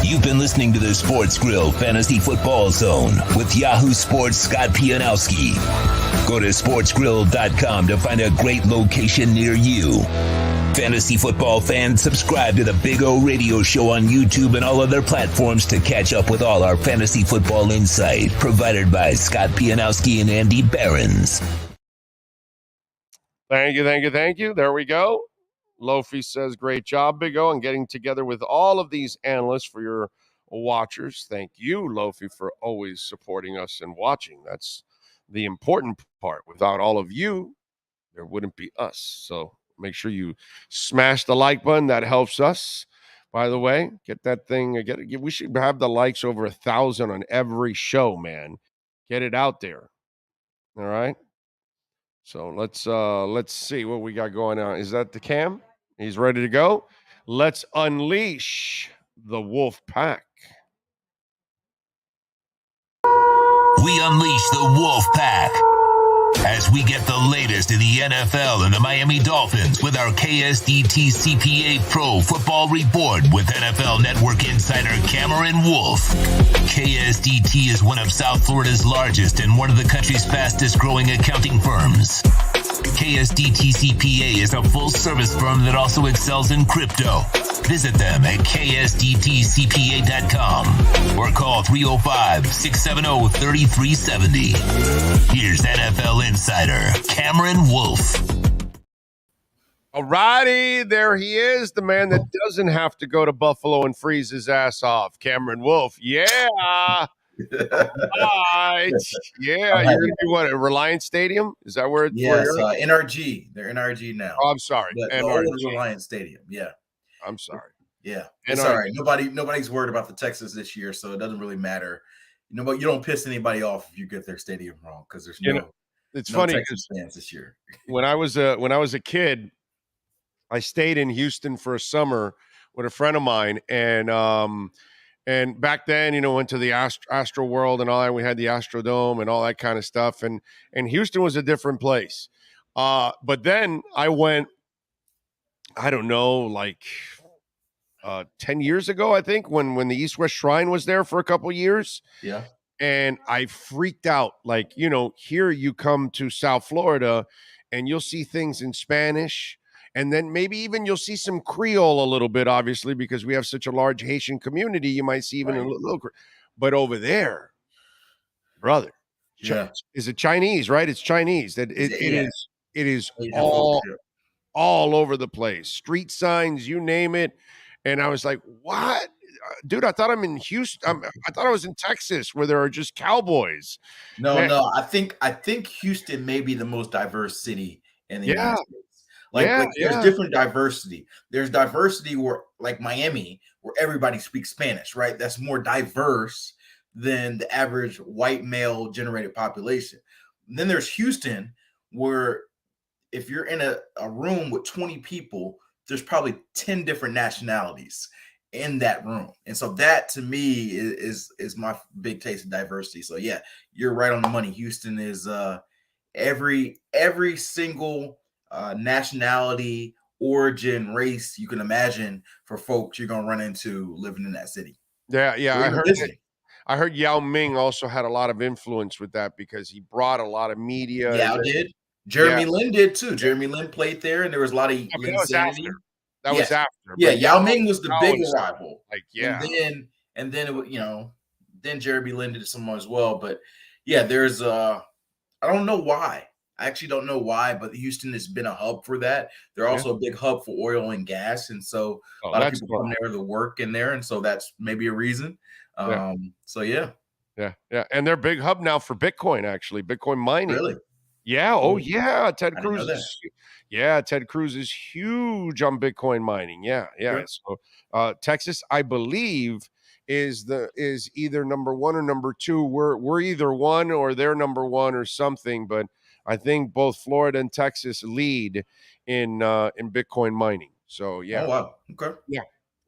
You've been listening to the Sports Grill Fantasy Football Zone with Yahoo Sports' Scott Pianowski. Go to sportsgrill.com to find a great location near you. Fantasy football fans, subscribe to the Big O Radio Show on YouTube and all other platforms to catch up with all our fantasy football insight provided by Scott Pianowski and Andy Behrens. Thank you. There we go. Lofi says, great job, Big O, and getting together with all of these analysts for your watchers. Thank you, Lofi, for always supporting us and watching. That's the important part. Without all of you, there wouldn't be us. So make sure you smash the like button. That helps us. By the way, get that thing. We should have the likes over 1,000 on every show, man. Get it out there. All right. So let's see what we got going on. Is that the cam? He's ready to go. Let's unleash the wolf pack. We unleash the wolf pack. As we get the latest in the NFL and the Miami Dolphins with our KSDT CPA Pro Football Report with NFL Network insider Cameron Wolf. KSDT is one of South Florida's largest and one of the country's fastest growing accounting firms. KSDT CPA is a full-service firm that also excels in crypto. Visit them at ksdtcpa.com or call 305-670-3370. Here's NFL insider Cameron Wolf. All righty, there he is, the man that doesn't have to go to Buffalo and freeze his ass off, Cameron Wolf. Yeah. Right. Yeah, you're going to be what, at Reliance Stadium? Is that where? Yes, NRG. They're NRG now. Oh, I'm sorry. The old Reliance Stadium. Yeah. I'm sorry. Yeah. It's all right. Nobody's worried about the Texans this year, so it doesn't really matter. You know what? You don't piss anybody off if you get their stadium wrong because there's it's funny Texas fans this year. When I was a kid, I stayed in Houston for a summer with a friend of mine, and back then, went to the Astro World and all that. We had the Astrodome and all that kind of stuff. And Houston was a different place. But then I went, I don't know, like 10 years ago, I think, when the East West Shrine was there for a couple years. Yeah. And I freaked out. Like, here you come to South Florida and you'll see things in Spanish. And then maybe even you'll see some Creole a little bit, obviously, because we have such a large Haitian community. You might see even a little, but over there, brother, is it Chinese, right? It's Chinese. It is all over the place. Street signs, you name it. And I was like, what? Dude, I thought I'm in Houston. I thought I was in Texas where there are just cowboys. No. I think Houston may be the most diverse city in the United States. Like there's different diversity. There's diversity where, like Miami, where everybody speaks Spanish, right? That's more diverse than the average white male generated population. And then there's Houston, where if you're in a room with 20 people, there's probably 10 different nationalities in that room. And so that to me is my big taste of diversity. So yeah, you're right on the money. Houston is every single nationality, origin, race you can imagine for folks you're gonna run into living in that city. Yeah. I heard Yao Ming also had a lot of influence with that because he brought a lot of media. Yao did. Jeremy Lin did too. Jeremy Lin played there, and there was a lot of That was after. Yeah, Yao Ming was the big rival. And then it, then Jeremy Lin did some as well. But yeah, there's I don't know why. I actually don't know why, but Houston has been a hub for that. They're also a big hub for oil and gas. And so a lot of people come there to work in there. And so that's maybe a reason. So yeah. And they're a big hub now for Bitcoin, actually. Bitcoin mining. Really? Yeah. Oh yeah. Ted Cruz is huge on Bitcoin mining. Yeah. Sure. So Texas, I believe, is either number one or number two. We're either one or they're number one or something, but I think both Florida and Texas lead in Bitcoin mining. So yeah. Oh wow. Okay.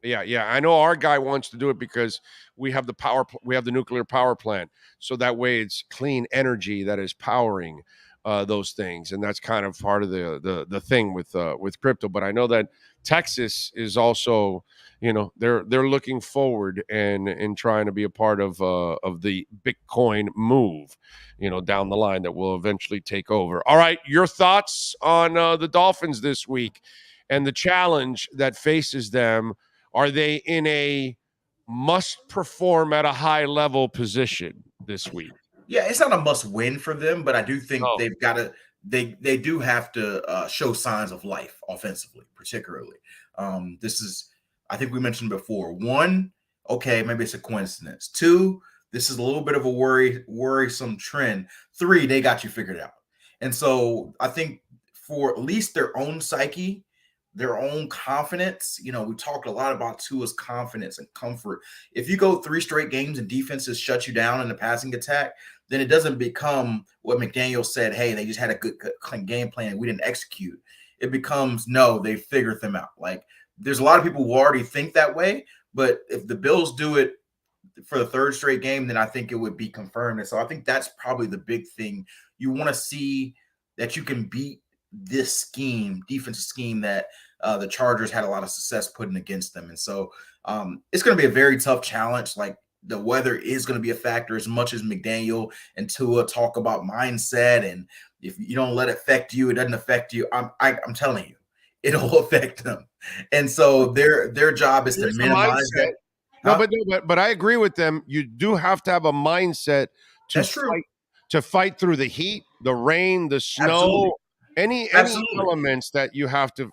Yeah. I know our guy wants to do it because we have the nuclear power plant. So that way it's clean energy that is powering those things, and that's kind of part of the thing with crypto. But I know that Texas is also, they're looking forward and trying to be a part of the Bitcoin move, down the line that will eventually take over. All right, your thoughts on the Dolphins this week and the challenge that faces them. Are they in a must perform at a high level position this week? Yeah, it's not a must win for them, but I do think they've got to. They do have to show signs of life offensively, particularly. I think we mentioned before. One, okay, maybe it's a coincidence. Two, this is a little bit of a worrisome trend. Three, they got you figured out. And so I think for at least their own psyche, their own confidence, we talked a lot about Tua's confidence and comfort. If you go 3 straight games and defenses shut you down in the passing attack, then it doesn't become what McDaniel said, hey, they just had a good game plan and we didn't execute. It becomes, no, they figured them out. Like, there's a lot of people who already think that way, but if the Bills do it for the third straight game, then I think it would be confirmed. And so I think that's probably the big thing. You want to see that you can beat this scheme, defensive scheme that the Chargers had a lot of success putting against them. And so it's going to be a very tough challenge. Like, the weather is going to be a factor as much as McDaniel and Tua talk about mindset. And if you don't let it affect you, it doesn't affect you. I'm telling you, it'll affect them. And so their job is to minimize that. No, but I agree with them. You do have to have a mindset to fight through the heat, the rain, the snow, any elements that you have to,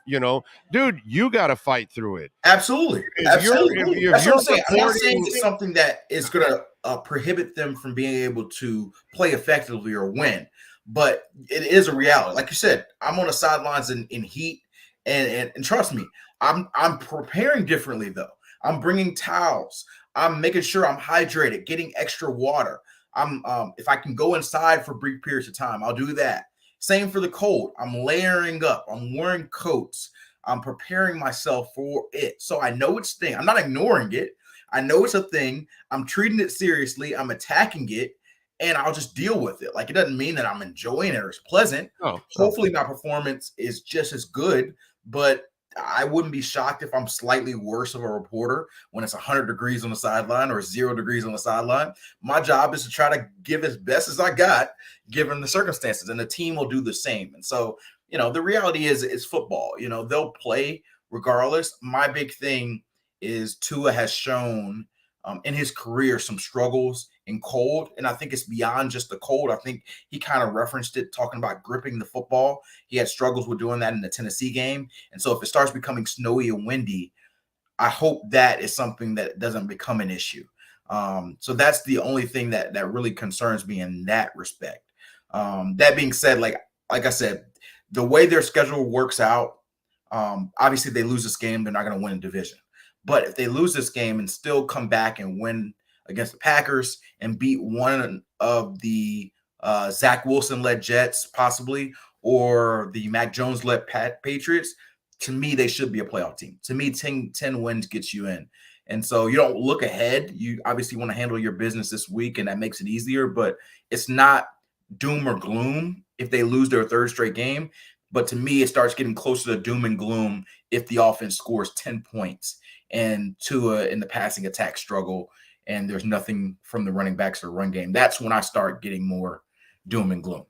dude, you got to fight through it. Absolutely. That's what I'm saying. I'm not saying it's something that is going to prohibit them from being able to play effectively or win, but it is a reality. Like you said, I'm on the sidelines in heat, and trust me, I'm preparing differently though. I'm bringing towels. I'm making sure I'm hydrated, getting extra water. If I can go inside for brief periods of time, I'll do that. Same for the cold. I'm layering up. I'm wearing coats. I'm preparing myself for it. So I know it's a thing. I'm not ignoring it. I know it's a thing. I'm treating it seriously. I'm attacking it, and I'll just deal with it. Like, it doesn't mean that I'm enjoying it or it's pleasant. Hopefully my performance is just as good, but I wouldn't be shocked if I'm slightly worse of a reporter when it's 100 degrees on the sideline or 0 degrees on the sideline. My job is to try to give as best as I got, given the circumstances, and the team will do the same. And so, the reality is it's football. They'll play regardless. My big thing is Tua has shown in his career some struggles in cold, and I think it's beyond just the cold. I think he kind of referenced it, talking about gripping the football. He had struggles with doing that in the Tennessee game, and so if it starts becoming snowy and windy, I hope that is something that doesn't become an issue. So that's the only thing that really concerns me in that respect. That being said, like I said, the way their schedule works out, obviously they lose this game, they're not going to win a division. But if they lose this game and still come back and win against the Packers and beat one of the Zach Wilson-led Jets, possibly, or the Mac Jones-led Patriots, to me, they should be a playoff team. To me, 10 wins gets you in. And so you don't look ahead. You obviously want to handle your business this week, and that makes it easier. But it's not doom or gloom if they lose their third straight game. But to me, it starts getting closer to doom and gloom if the offense scores 10 points and Tua in the passing attack struggle, and there's nothing from the running backs or run game. That's when I start getting more doom and gloom.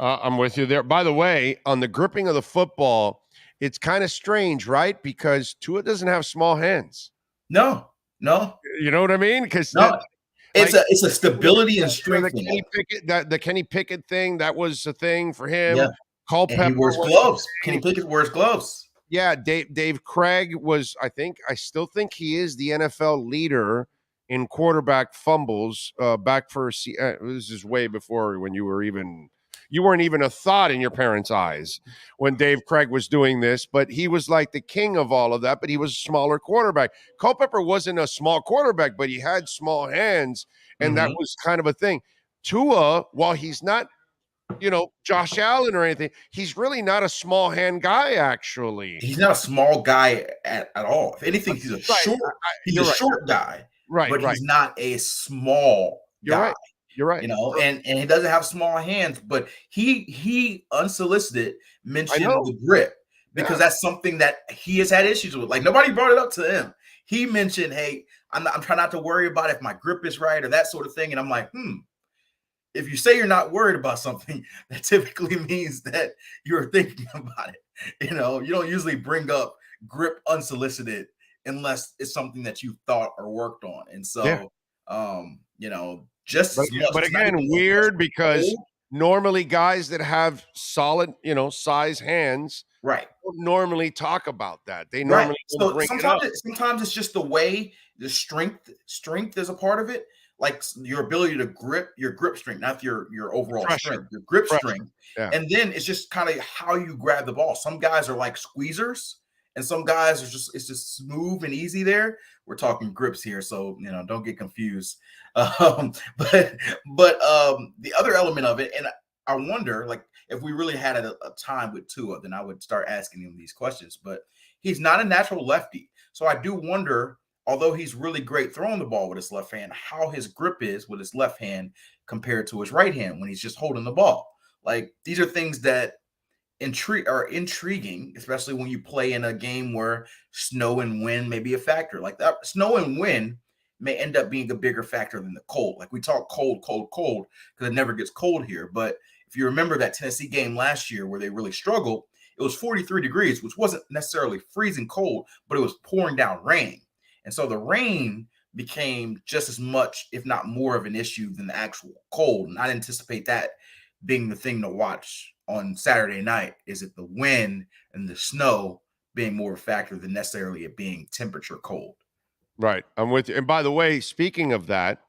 I'm with you there. By the way, on the gripping of the football, it's kind of strange, right? Because Tua doesn't have small hands. No. You know what I mean? Because it's a stability and strength. The Kenny Pickett thing, that was a thing for him. Yeah. Culpepper, he wears gloves. Kenny Pickett wears gloves. Yeah, Dave Craig was, I still think he is the NFL leader in quarterback fumbles back for, this is way before when you weren't even a thought in your parents' eyes when Dave Craig was doing this, but he was like the king of all of that, but he was a smaller quarterback. Culpepper wasn't a small quarterback, but he had small hands, and that was kind of a thing. Tua, while he's not, Josh Allen or anything, he's really not a small hand guy, actually. He's not a small guy at all. If anything, he's a short guy. Right. But he's not a small guy. You're right. And he doesn't have small hands, but he unsolicited mentioned the grip because that's something that he has had issues with. Like, nobody brought it up to him. He mentioned, hey, I'm trying not to worry about if my grip is right or that sort of thing. And I'm like, if you say you're not worried about something, that typically means that you're thinking about it. You don't usually bring up grip unsolicited unless it's something that you thought or worked on. And so, but again, weird because normally guys that have solid, size hands, right, don't normally talk about that. They normally bring it up. Sometimes it's just the way the strength is a part of it. Like your ability to grip, your grip strength, not your overall strength, your grip strength. Yeah. And then it's just kind of how you grab the ball. Some guys are like squeezers, and some guys it's just smooth and easy there. We're talking grips here, so don't get confused. But the other element of it, and I wonder, like, if we really had a time with Tua, then I would start asking him these questions. But he's not a natural lefty, so I do wonder, although he's really great throwing the ball with his left hand, how his grip is with his left hand compared to his right hand when he's just holding the ball. Like, these are things that are intriguing, especially when you play in a game where snow and wind may be a factor. Like that, snow and wind may end up being a bigger factor than the cold. Like we talk cold, because it never gets cold here. But if you remember that Tennessee game last year where they really struggled, it was 43 degrees, which wasn't necessarily freezing cold, but it was pouring down rain. And so the rain became just as much, if not more of an issue than the actual cold. And I anticipate that being the thing to watch on Saturday night. Is it the wind and the snow being more of a factor than necessarily it being temperature cold? Right. I'm with you. And by the way, speaking of that,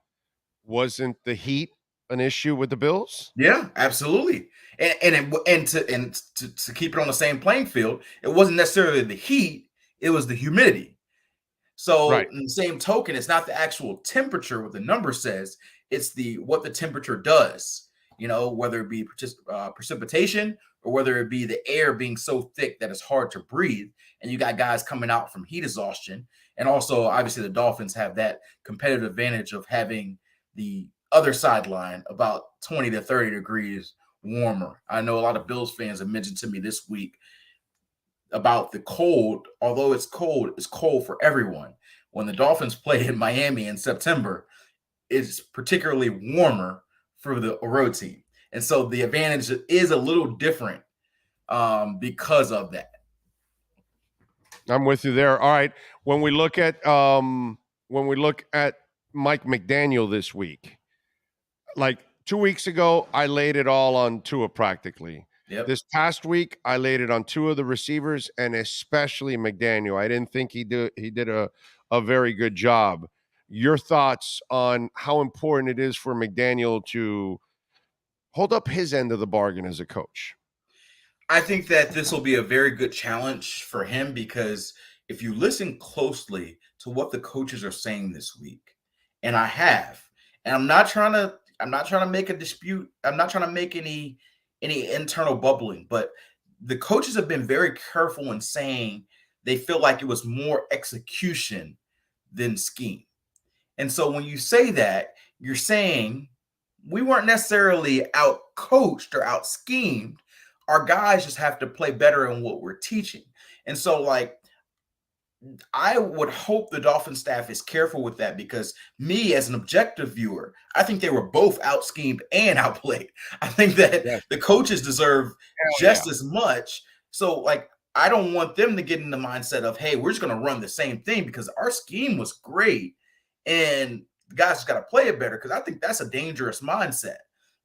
wasn't the heat an issue with the Bills? Yeah, absolutely. And to keep it on the same playing field, it wasn't necessarily the heat, it was the humidity. So right. In the same token, it's not the actual temperature, what the number says, it's what the temperature does. You know, whether it be precipitation or whether it be the air being so thick that it's hard to breathe. And you got guys coming out from heat exhaustion. And also, obviously, the Dolphins have that competitive advantage of having the other sideline about 20 to 30 degrees warmer. I know a lot of Bills fans have mentioned to me this week about the cold. Although it's cold for everyone. When the Dolphins play in Miami in September, it's particularly warmer for the road team. And so the advantage is a little different because of that. I'm with you there. All right. When we look at Mike McDaniel this week, like 2 weeks ago, I laid it all on Tua practically. Yep. This past week, I laid it on two of the receivers and especially McDaniel. I didn't think he did a very good job. Your thoughts on how important it is for McDaniel to hold up his end of the bargain as a coach? I think that this will be a very good challenge for him because if you listen closely to what the coaches are saying this week, and I'm not trying to make a dispute. I'm not trying to make any internal bubbling, but the coaches have been very careful in saying they feel like it was more execution than scheme. And so when you say that, you're saying we weren't necessarily out coached or out schemed. Our guys just have to play better in what we're teaching. And so, like, I would hope the Dolphin staff is careful with that because me, as an objective viewer, I think they were both out schemed and outplayed. I think that the coaches deserve just as much. So, like, I don't want them to get in the mindset of, hey, we're just going to run the same thing because our scheme was great. And the guys just got to play it better because I think that's a dangerous mindset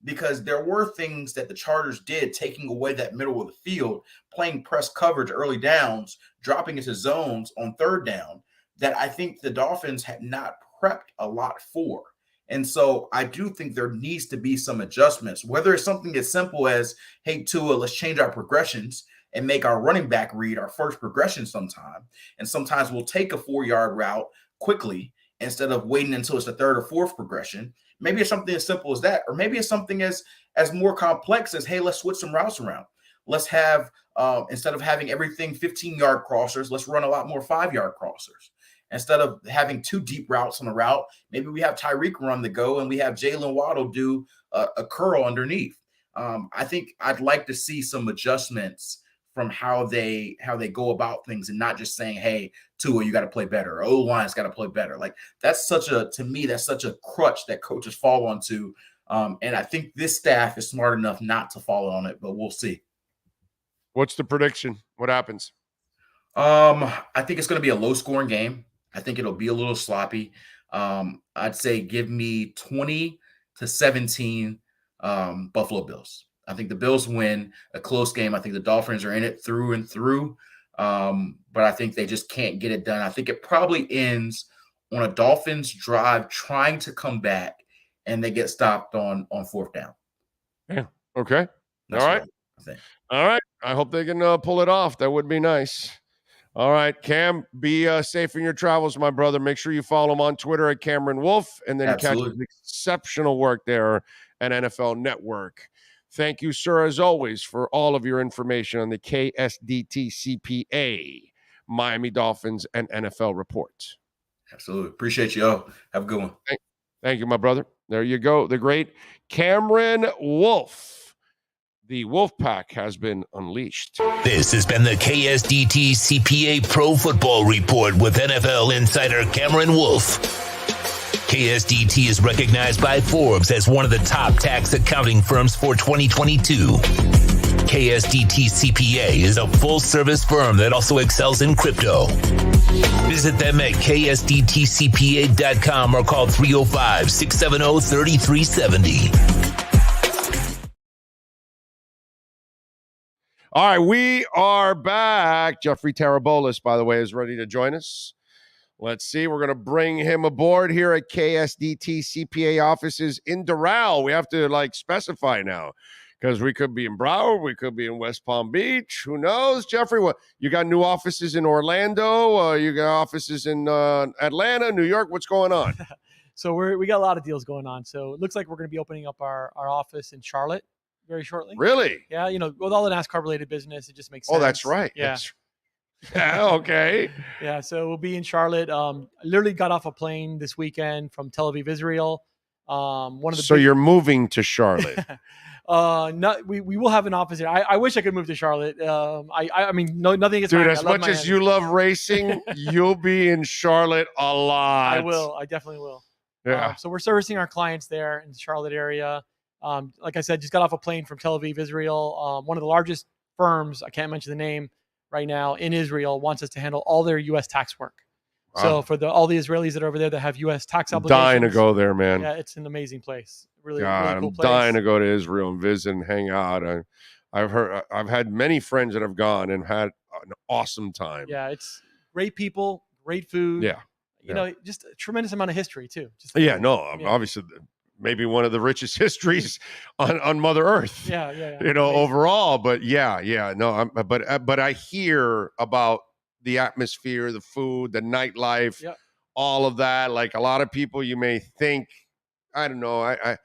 because there were things that the Chargers did taking away that middle of the field, playing press coverage early downs, dropping into zones on third down that I think the Dolphins had not prepped a lot for. And so I do think there needs to be some adjustments, whether it's something as simple as, hey, Tua, let's change our progressions and make our running back read our first progression sometime. And sometimes we'll take a 4-yard route quickly instead of waiting until it's the third or fourth progression. Maybe it's something as simple as that, or maybe it's something as more complex as, hey, let's switch some routes around. Let's have, instead of having everything 15-yard crossers, let's run a lot more 5-yard crossers. Instead of having 2 deep routes on the route, maybe we have Tyreek run the go and we have Jalen Waddle do a curl underneath. I think I'd like to see some adjustments from how they go about things and not just saying, hey, Tua, you got to play better. Or O-line's got to play better. Like to me, that's such a crutch that coaches fall onto. And I think this staff is smart enough not to fall on it, but we'll see. What's the prediction? What happens? I think it's going to be a low scoring game. I think it'll be a little sloppy. I'd say give me 20-17 Buffalo Bills. I think the Bills win a close game. I think the Dolphins are in it through and through, but I think they just can't get it done. I think it probably ends on a Dolphins drive trying to come back, and they get stopped on 4th down. Yeah. Okay. That's all right. I think. All right. I hope they can pull it off. That would be nice. All right, Cam, be safe in your travels, my brother. Make sure you follow him on Twitter at Cameron Wolf, and then catch his exceptional work there at NFL Network. Thank you, sir, as always, for all of your information on the KSDT CPA, Miami Dolphins, and NFL reports. Absolutely. Appreciate you all. Have a good one. Thank you, my brother. There you go. The great Cameron Wolfe. The Wolf Pack has been unleashed. This has been the KSDT CPA Pro Football Report with NFL insider Cameron Wolfe. KSDT is recognized by Forbes as one of the top tax accounting firms for 2022. KSDT CPA is a full-service firm that also excels in crypto. Visit them at ksdtcpa.com or call 305-670-3370. All right, we are back. Jeffrey Tarabolis, by the way, is ready to join us. Let's see. We're going to bring him aboard here at KSDT CPA offices in Doral. We have to specify now because we could be in Broward. We could be in West Palm Beach. Who knows? Jeffrey, what you got new offices in Orlando? You got offices in Atlanta, New York. What's going on? So we got a lot of deals going on. So it looks like we're going to be opening up our office in Charlotte very shortly. Really? Yeah. With all the NASCAR related business, it just makes sense. Oh, that's right. Yeah. Yeah, okay. Yeah, so we'll be in Charlotte. I literally got off a plane this weekend from Tel Aviv, Israel. You're moving to Charlotte. We will have an office here. I wish I could move to Charlotte. I mean, nothing against Dude, Miami. as much as you love racing, you'll be in Charlotte a lot. I will. I definitely will. Yeah. So we're servicing our clients there in the Charlotte area. Like I said, just got off a plane from Tel Aviv, Israel. One of the largest firms, I can't mention the name right now, in Israel wants us to handle all their U.S. tax work. Wow. So for all the Israelis that are over there that have U.S. tax obligations. Dying to go there, man. Yeah, it's an amazing place. Really, God, really cool I'm place. dying to go to Israel and visit and hang out. I've had many friends that have gone and had an awesome time. Yeah, it's great people, great food. Yeah. You know, just a tremendous amount of history too. Obviously maybe one of the richest histories on Mother Earth. Yeah. Overall, but but I hear about the atmosphere, the food, the nightlife, all of that. Like a lot of people, you may think, I don't know. I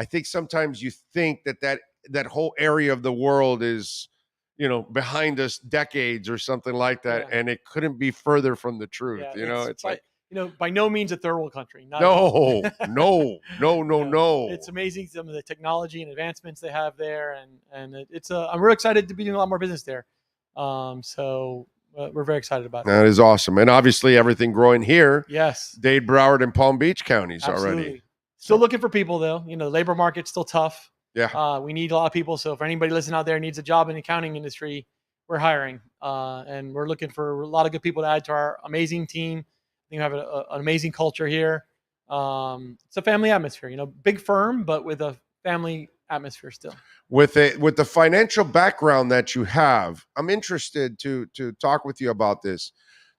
think sometimes you think that whole area of the world is, behind us decades or something like that, and it couldn't be further from the truth. It's like. By no means a third world country. No. It's amazing some of the technology and advancements they have there, and I'm real excited to be doing a lot more business there. So we're very excited about it. That is awesome, and obviously everything growing here. Yes, Dade, Broward, and Palm Beach counties already. Still looking for people though. The labor market's still tough. Yeah, we need a lot of people. So if anybody listening out there needs a job in the accounting industry, we're hiring, and we're looking for a lot of good people to add to our amazing team. You have an amazing culture here. It's a family atmosphere, big firm, but with a family atmosphere still. With the financial background that you have, I'm interested to talk with you about this.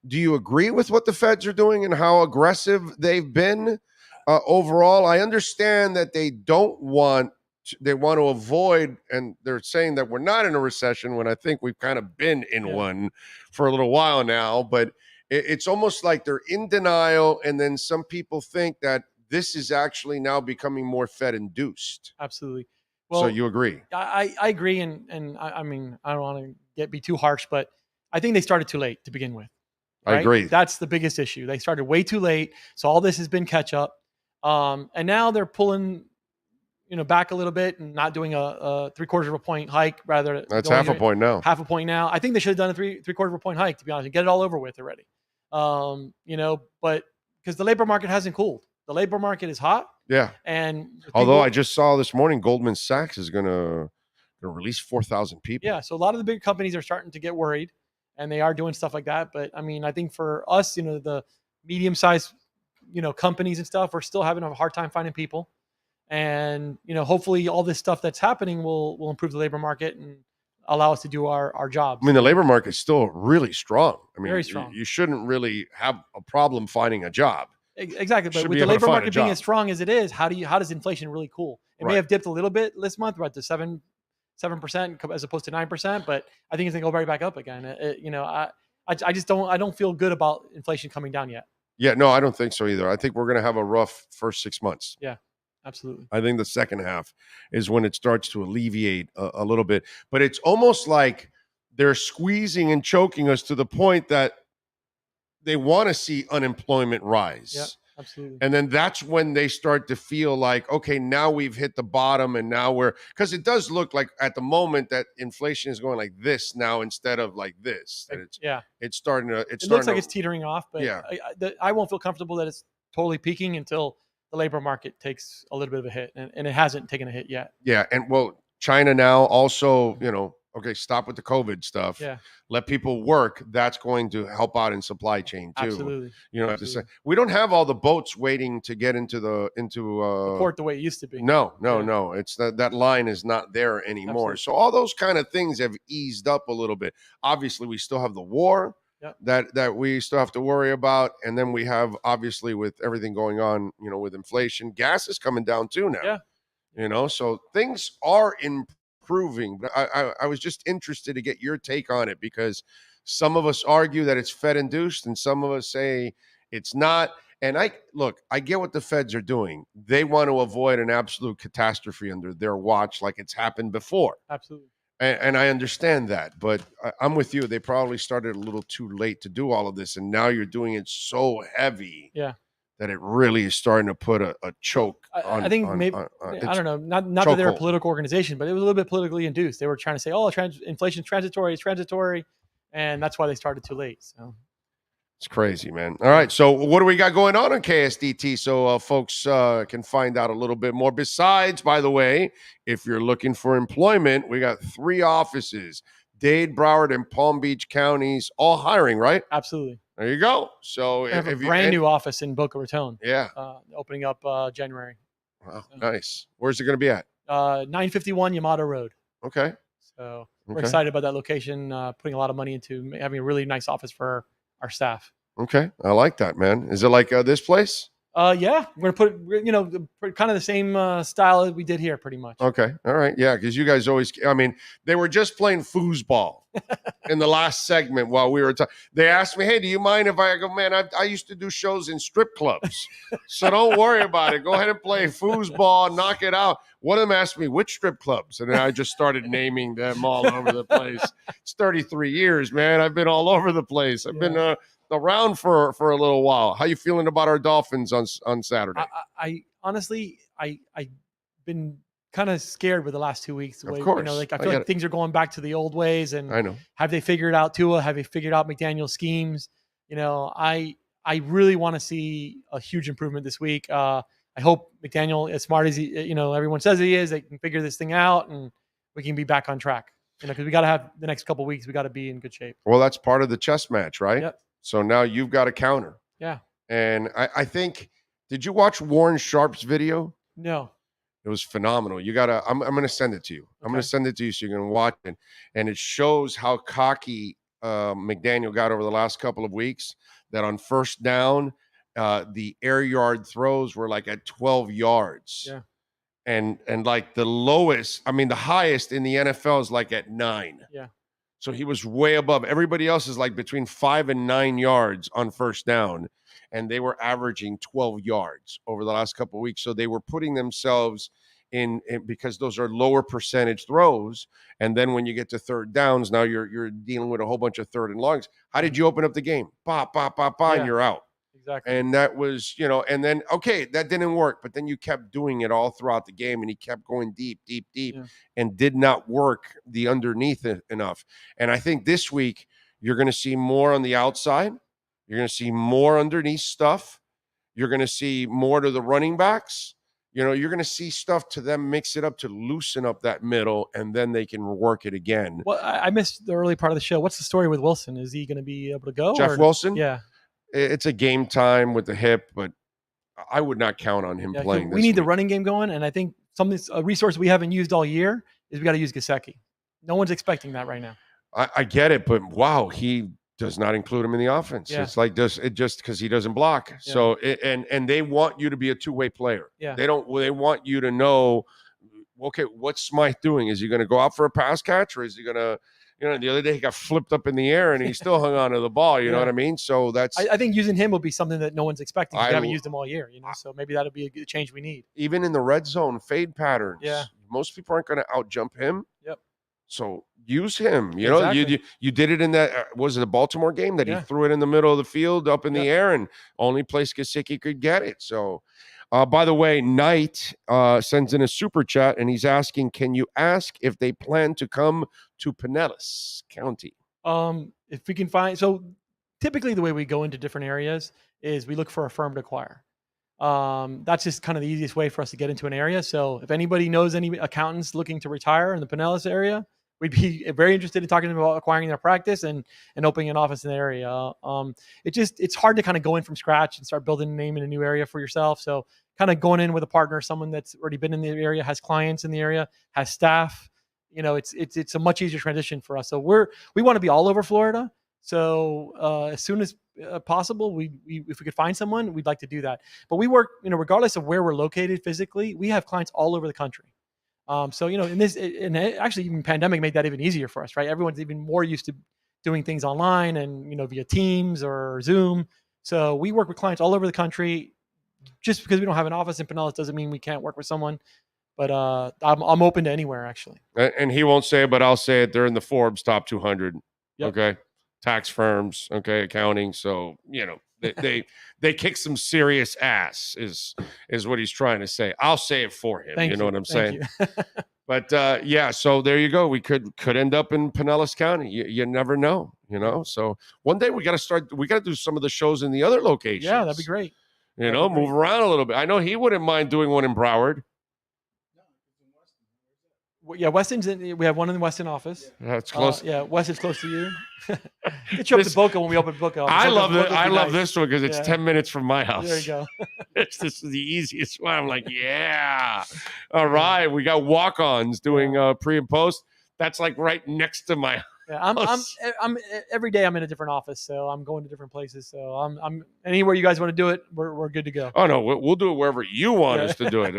Do you agree with what the feds are doing and how aggressive they've been overall? I understand that they want to avoid, and they're saying that we're not in a recession when I think we've kind of been in one for a little while now, but it's almost like they're in denial, and then some people think that this is actually now becoming more Fed induced. Absolutely. Well, so you agree? I agree, and I mean, I don't want to be too harsh, but I think they started too late to begin with. Right? I agree. That's the biggest issue. They started way too late, so all this has been catch up, and now they're pulling, back a little bit and not doing a 3/4 of a point hike. Rather, that's half a point now. Half a point now. I think they should have done a 3/4 of a point hike, to be honest, and get it all over with already. But because the labor market hasn't cooled, the labor market is hot. Yeah. And although I just saw this morning, Goldman Sachs is going to release 4,000 people. Yeah. So a lot of the big companies are starting to get worried, and they are doing stuff like that. But I mean, I think for us, the medium-sized, companies and stuff, we're still having a hard time finding people. And, hopefully all this stuff that's happening will improve the labor market and allow us to do our jobs. I mean, the labor market is still really strong. I mean, very strong. You shouldn't really have a problem finding a job. Exactly. But with the labor market being as strong as it is, how does inflation really cool? It may have dipped a little bit this month. We're at the 7% as opposed to 9%, but I think it's going to go right back up again. I just don't feel good about inflation coming down yet. Yeah, no, I don't think so either. I think we're going to have a rough first 6 months. Yeah. Absolutely. I think the second half is when it starts to alleviate a little bit. But it's almost like they're squeezing and choking us to the point that they want to see unemployment rise. Yeah, absolutely. And then that's when they start to feel like, okay, now we've hit the bottom, and now because it does look like at the moment that inflation is going like this now instead of like this. And it's starting to. It looks like it's teetering off, but yeah, I won't feel comfortable that it's totally peaking until the labor market takes a little bit of a hit, and it hasn't taken a hit yet. Yeah, and well, China now also, okay, stop with the COVID stuff. Yeah. Let people work. That's going to help out in supply chain too. Absolutely. Absolutely. We don't have all the boats waiting to get into the port the way it used to be. No. It's that line is not there anymore. Absolutely. So all those kind of things have eased up a little bit. Obviously, we still have the war that we still have to worry about, and then we have obviously with everything going on, with inflation, gas is coming down too now. Yeah. So things are improving. But I was just interested to get your take on it, because some of us argue that it's Fed induced and some of us say it's not. And I get what the Feds are doing. They want to avoid an absolute catastrophe under their watch like it's happened before. Absolutely. And I understand that, but I'm with you. They probably started a little too late to do all of this, and now you're doing it so heavy that it really is starting to put a choke on. I think maybe I don't know, not that they're a political organization, but it was a little bit politically induced. They were trying to say, inflation's transitory, it's transitory, and that's why they started too late. So it's crazy, man. All right, so what do we got going on KSDT so folks can find out a little bit more? Besides, by the way, if you're looking for employment, we got 3 offices, Dade, Broward, and Palm Beach counties, all hiring, right? Absolutely. There you go. So we have a brand new office in Boca Raton. Yeah. Opening up January. Wow, nice. Where's it going to be at? 951 Yamato Road. Okay. So we're excited about that location, putting a lot of money into having a really nice office for our staff. Okay. I like that, man. Is it like this place? Yeah. We're going to put, kind of the same style that we did here pretty much. Okay. All right. Yeah. Because you guys always, they were just playing foosball in the last segment while we were talking. They asked me, hey, do you mind if I go, man, I used to do shows in strip clubs. So don't worry about it. Go ahead and play foosball, knock it out. One of them asked me, which strip clubs? And then I just started naming them all over the place. It's 33 years, man. I've been all over the place. I've been around for a little while. How you feeling about our Dolphins on Saturday? I honestly, I've been kind of scared with the last 2 weeks. Of course. I feel like things are going back to the old ways. And I know. Have they figured out Tua? Have they figured out McDaniel's schemes? I really want to see a huge improvement this week. I hope McDaniel, as smart as everyone says he is, they can figure this thing out and we can be back on track. Because we got to have the next couple of weeks, we got to be in good shape. Well, that's part of the chess match, right? Yep. So now you've got a counter. Yeah. And I think, did you watch Warren Sharp's video? No. It was phenomenal. I'm going to send it to you. I'm going to send it to you so you can watch it. And it shows how cocky McDaniel got over the last couple of weeks, that on first down, the air yard throws were like at 12 yards. Yeah. And like the highest in the NFL is like at 9. Yeah. So he was way above. Everybody else is like between 5 and 9 yards on first down. And they were averaging 12 yards over the last couple of weeks. So they were putting themselves in because those are lower percentage throws. And then when you get to third downs, now you're dealing with a whole bunch of third and longs. How did you open up the game? Pop, pop, pop, pop, and you're out. Exactly. And that was, and then, okay, that didn't work. But then you kept doing it all throughout the game, and he kept going deep, deep, deep, and did not work the underneath enough. And I think this week you're going to see more on the outside. You're going to see more underneath stuff. You're going to see more to the running backs. You're going to see stuff to them, mix it up to loosen up that middle, and then they can work it again. Well, I missed the early part of the show. What's the story with Wilson? Is he going to be able to go? Jeff Wilson? Yeah. It's a game time with the hip, but I would not count on him playing. We need the running game going, and I think a resource we haven't used all year is we got to use Gesicki. No one's expecting that right now. I get it, but wow, he does not include him in the offense. Yeah. It's like just because he doesn't block. Yeah. So and they want you to be a two-way player. Yeah. They want you to know, okay, what's Smythe doing? Is he going to go out for a pass catch, or is he going to? The other day he got flipped up in the air and he still hung on to the ball. You know what I mean? So that's. I think using him will be something that no one's expecting. We haven't used him all year, So maybe that'll be a good change we need. Even in the red zone fade patterns. Yeah. Most people aren't going to out jump him. Yep. So use him. You Yeah, know, exactly. you did it in that was it the Baltimore game that he threw it in the middle of the field up in the air, and only place Gesicki could get it. So, by the way, Knight sends in a super chat, and he's asking, can you ask if they plan to come to Pinellas County? If we can find, so typically the way we go into different areas is we look for a firm to acquire. That's just kind of the easiest way for us to get into an area. So if anybody knows any accountants looking to retire in the Pinellas area, we'd be very interested in talking to them about acquiring their practice and opening an office in the area. It's hard to kind of go in from scratch and start building a name in a new area for yourself. So kind of going in with a partner, someone that's already been in the area, has clients in the area, has staff, it's a much easier transition for us. So we want to be all over Florida. So as soon as possible, if we could find someone, we'd like to do that. But we work, regardless of where we're located physically, we have clients all over the country. So actually even pandemic made that even easier for us, right? Everyone's even more used to doing things online and via Teams or Zoom. So we work with clients all over the country. Just because we don't have an office in Pinellas doesn't mean we can't work with someone. But I'm open to anywhere, actually. And he won't say it, but I'll say it. They're in the Forbes top 200. Yep. Okay, tax firms. Okay, accounting. So they kick some serious ass. Is what he's trying to say. I'll say it for him. Thank you know you. what I'm Thank saying? But yeah, so there you go. We could end up in Pinellas County. You never know. So one day we got to do some of the shows in the other locations. Yeah, that'd be great. Move around a little bit. I know he wouldn't mind doing one in Broward. Yeah, Weston's we have one in the Weston office. That's close. Yeah, Weston's close to you. Get you up to Boca when we open Boca. I love it. I love this one because it's 10 minutes from my house. There you go. This is the easiest one. I'm like, yeah. All right, we got walk-ons doing pre and post. That's like right next to my. Yeah, I'm every day I'm in a different office, so I'm going to different places. So I'm anywhere you guys want to do it, we're good to go. Oh no, we'll do it wherever you want us to do it.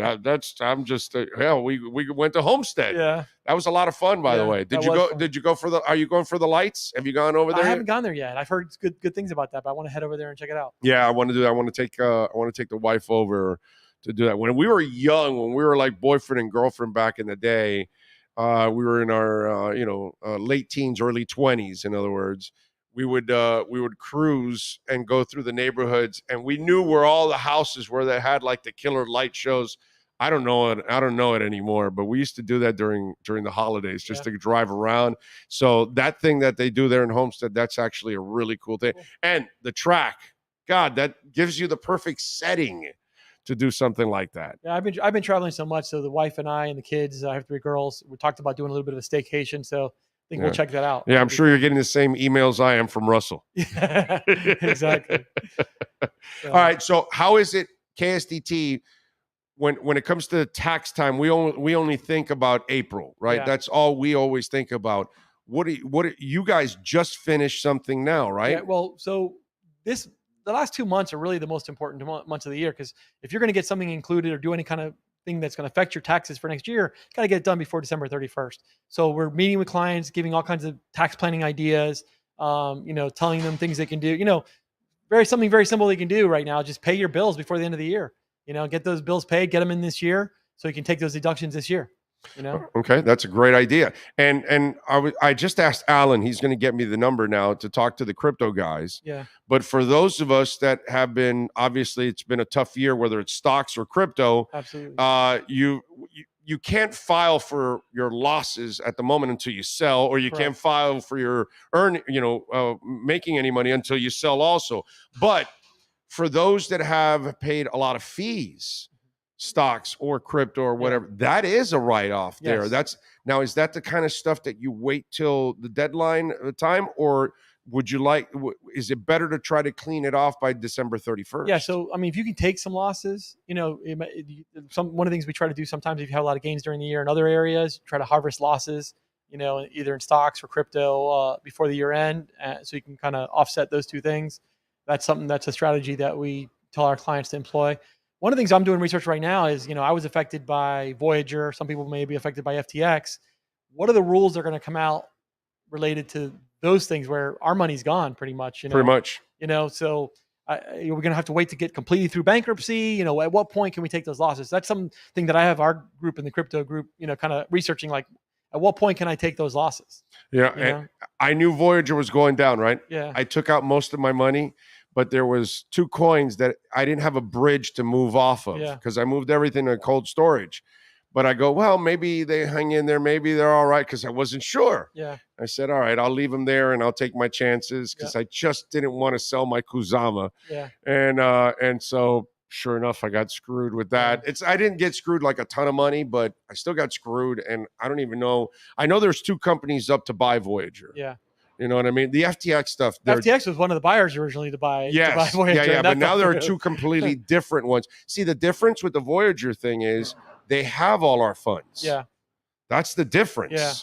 I'm just we went to Homestead. Yeah, that was a lot of fun, by the way. Did you go? Fun. Did you go for the? Are you going for the lights? Have you gone over there? I haven't gone there yet. I've heard good things about that, but I want to head over there and check it out. Yeah, I want to do that. I want to take the wife over to do that. When we were young, when we were like boyfriend and girlfriend back in the day. We were in our late teens, early 20s. In other words, we would cruise and go through the neighborhoods, and we knew where all the houses where they had like the killer light shows. I don't know it anymore, but we used to do that during the holidays just to drive around. So that thing that they do there in Homestead, that's actually a really cool thing. And the track, God, that gives you the perfect setting to do something like that. Yeah, I've been traveling so much. So the wife and I and the kids, I have 3 girls. We talked about doing a little bit of a staycation. So I think we'll check that out. Yeah, I'm sure you're getting the same emails I am from Russell. Yeah, exactly. All right. So how is it KSDT when it comes to tax time? We only think about April, right? Yeah. That's all we always think about. What you guys just finished something now, right? Yeah. Well, so the last 2 months are really the most important months of the year, because if you're going to get something included or do any kind of thing that's going to affect your taxes for next year, got to get it done before December 31st. So we're meeting with clients, giving all kinds of tax planning ideas, telling them things they can do. Something very simple they can do right now. Just pay your bills before the end of the year. Get those bills paid, get them in this year, so you can take those deductions this year. Okay, that's a great idea. And I just asked Alan, he's going to get me the number now to talk to the crypto guys. Yeah. But for those of us that have been, obviously it's been a tough year, whether it's stocks or crypto. Absolutely. You can't file for your losses at the moment until you sell, or you can't file for your making any money until you sell also. But for those that have paid a lot of fees, stocks or crypto or whatever, that is a write-off there. Yes. Is that the kind of stuff that you wait till the deadline time, or is it better to try to clean it off by December 31st? Yeah. So, if you can take some losses, one of the things we try to do sometimes, if you have a lot of gains during the year in other areas, try to harvest losses, either in stocks or crypto before the year end. So you can kind of offset those two things. That's a strategy that we tell our clients to employ. One of the things I'm doing research right now is, I was affected by Voyager. Some people may be affected by FTX. What are the rules that are going to come out related to those things where our money's gone pretty much? Pretty much. So we're going to have to wait to get completely through bankruptcy. At what point can we take those losses? That's something that I have our group in the crypto group, kind of researching, like, at what point can I take those losses? Yeah, You know? and I knew Voyager was going down, right? Yeah. I took out most of my money, but there was 2 coins that I didn't have a bridge to move off of Yeah. because I moved everything to cold storage. But I go, well, maybe they hang in there. Maybe they're all right because I wasn't sure. Yeah. I said, all right, I'll leave them there and I'll take my chances because I just didn't want to sell my Kusama. Yeah. And so sure enough, I got screwed with that. I didn't get screwed like a ton of money, but I still got screwed. And I don't even know. I know there's 2 companies up to buy Voyager. Yeah. You know what I mean? The FTX stuff. FTX was one of the buyers originally to buy. Yes. Voyager, Yeah. and But that now fell there are through. 2 completely different ones. See, the difference with the Voyager thing is they have all our funds. Yeah. That's the difference. Yeah.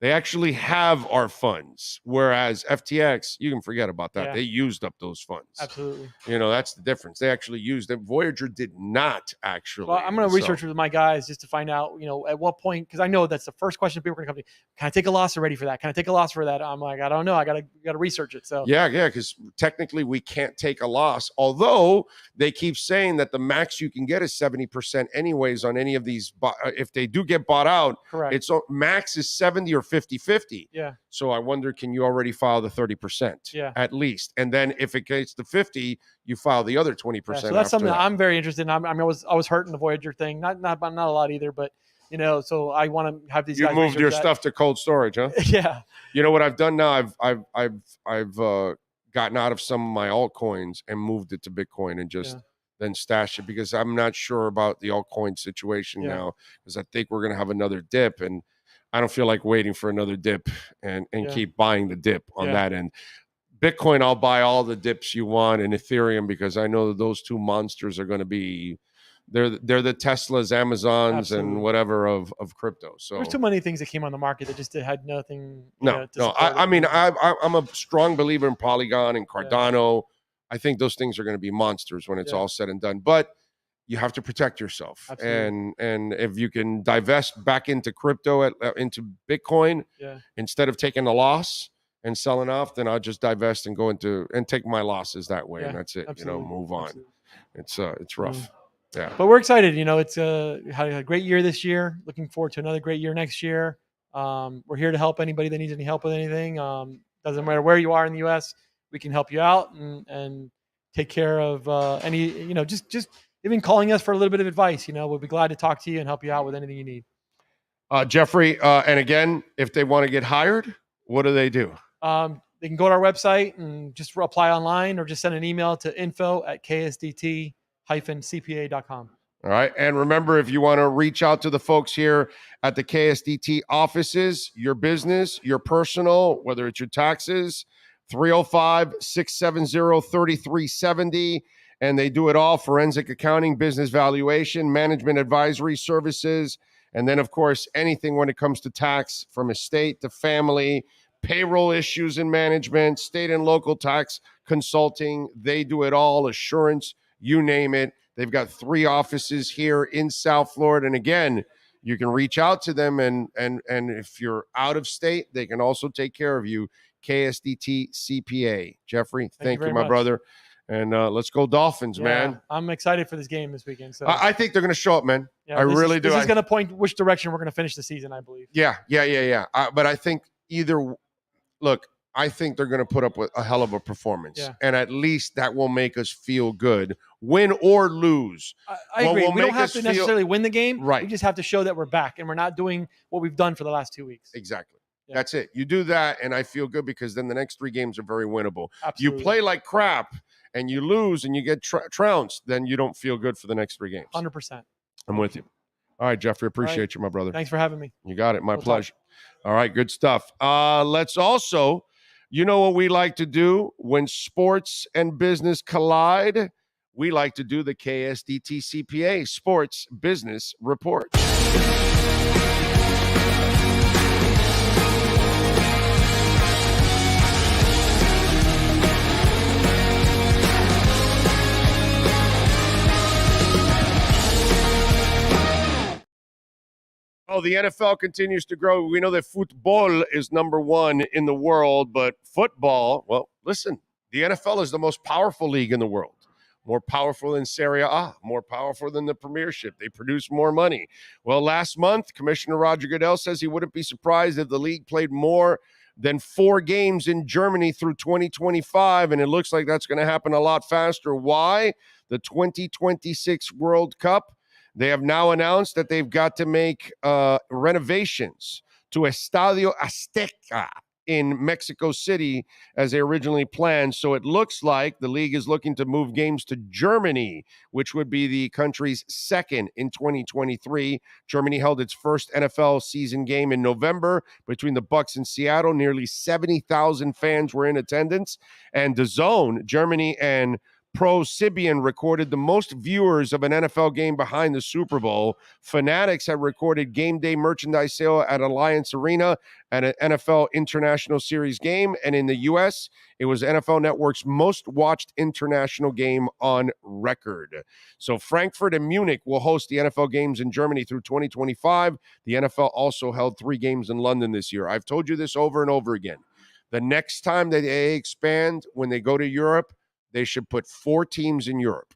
They actually have our funds, whereas FTX, you can forget about that. Yeah. They used up those funds. Absolutely. You know, that's the difference. They actually used them. Voyager did not actually. Well, I'm going to research with my guys just to find out, at what point, because I know that's the first question people are going to come to me. Can I take a loss already for that? Can I take a loss for that? I'm like, I don't know. I got to research it. So Yeah, because technically we can't take a loss. Although they keep saying that the max you can get is 70% anyways on any of these. If they do get bought out, Correct. It's max is 70 or 50-50. Yeah. So I wonder, can you already file the 30%? Yeah. At least. And then if it gets to 50, you file the other 20%. Yeah, so that's something that I'm very interested in. I was hurt in the Voyager thing, not a lot either, but so I want to have these. You guys moved your research that. stuff to cold storage, huh? Yeah. You know what I've done now? I've gotten out of some of my altcoins and moved it to Bitcoin and just then stash it because I'm not sure about the altcoin situation now because I think we're gonna have another dip and I don't feel like waiting for another dip and keep buying the dip on that end. Bitcoin, I'll buy all the dips you want, and Ethereum because I know that those 2 monsters are going to be they're the Teslas, Amazons, Absolutely. and whatever of crypto. So There's too many things that came on the market that just had nothing. no. I mean, I'm a strong believer in Polygon and Cardano. I think those things are going to be monsters when it's all said and done. But you have to protect yourself, Absolutely. and if you can divest back into crypto into Bitcoin instead of taking a loss and selling off, then I'll just divest and go into and take my losses that way, and that's it. Absolutely. Move on. Absolutely. It's rough. Yeah. But we're excited. It's had a great year this year. Looking forward to another great year next year. We're here to help anybody that needs any help with anything. Doesn't matter where you are in the U.S., we can help you out and take care of any. Just even calling us for a little bit of advice. We'll be glad to talk to you and help you out with anything you need. Jeffrey, and again, if they want to get hired, what do? They can go to our website and just apply online or just send an email to info@ksdt-cpa.com. All right. And remember, if you want to reach out to the folks here at the KSDT offices, your business, your personal, whether it's your taxes, 305-670-3370. And they do it all: forensic accounting, business valuation, management advisory services. And then, of course, anything when it comes to tax, from estate to family, payroll issues in management, state and local tax consulting. They do it all. Assurance, you name it. They've got 3 offices here in South Florida. And again, you can reach out to them. And if you're out of state, they can also take care of you. KSDT CPA. Jeffrey, thank you, my much. brother. And let's go Dolphins, man. I'm excited for this game this weekend. So I think they're going to show up, man. I really do. This is going to point which direction we're going to finish the season, I believe. Yeah. But I think I think they're going to put up with a hell of a performance. Yeah. And at least that will make us feel good, win or lose. I agree. We don't have to necessarily win the game. Right. We just have to show that we're back and we're not doing what we've done for the last 2 weeks. Exactly. Yeah. That's it. You do that, and I feel good because then the next 3 games are very winnable. Absolutely. You play like crap and you lose and you get trounced, then you don't feel good for the next 3 games. 100%. I'm with you. All right, Jeffrey, appreciate you, my brother. Thanks for having me. You got it. My pleasure. All right, good stuff. Let's also, you know what we like to do when sports and business collide? We like to do the KSDT CPA Sports Business Report. Oh, the NFL continues to grow. We know that football is number 1 in the world, but football, well, listen, the NFL is the most powerful league in the world. more powerful than Serie A, more powerful than the Premiership. They produce more money. Well, last month, Commissioner Roger Goodell says he wouldn't be surprised if the league played more than 4 games in Germany through 2025, and it looks like that's going to happen a lot faster. Why? The 2026 World Cup. They have now announced that they've got to make renovations to Estadio Azteca in Mexico City as they originally planned. So it looks like the league is looking to move games to Germany, which would be the country's second in 2023. Germany held its first NFL season game in November between the Bucs and Seattle. Nearly 70,000 fans were in attendance. And DAZN, Germany and ProSieben recorded the most viewers of an NFL game behind the Super Bowl. Fanatics have recorded game day merchandise sale at Alliance Arena at an NFL International Series game. And in the U.S., it was NFL Network's most watched international game on record. So Frankfurt and Munich will host the NFL games in Germany through 2025. The NFL also held 3 games in London this year. I've told you this over and over again. The next time that they expand, when they go to Europe, they should put 4 teams in Europe.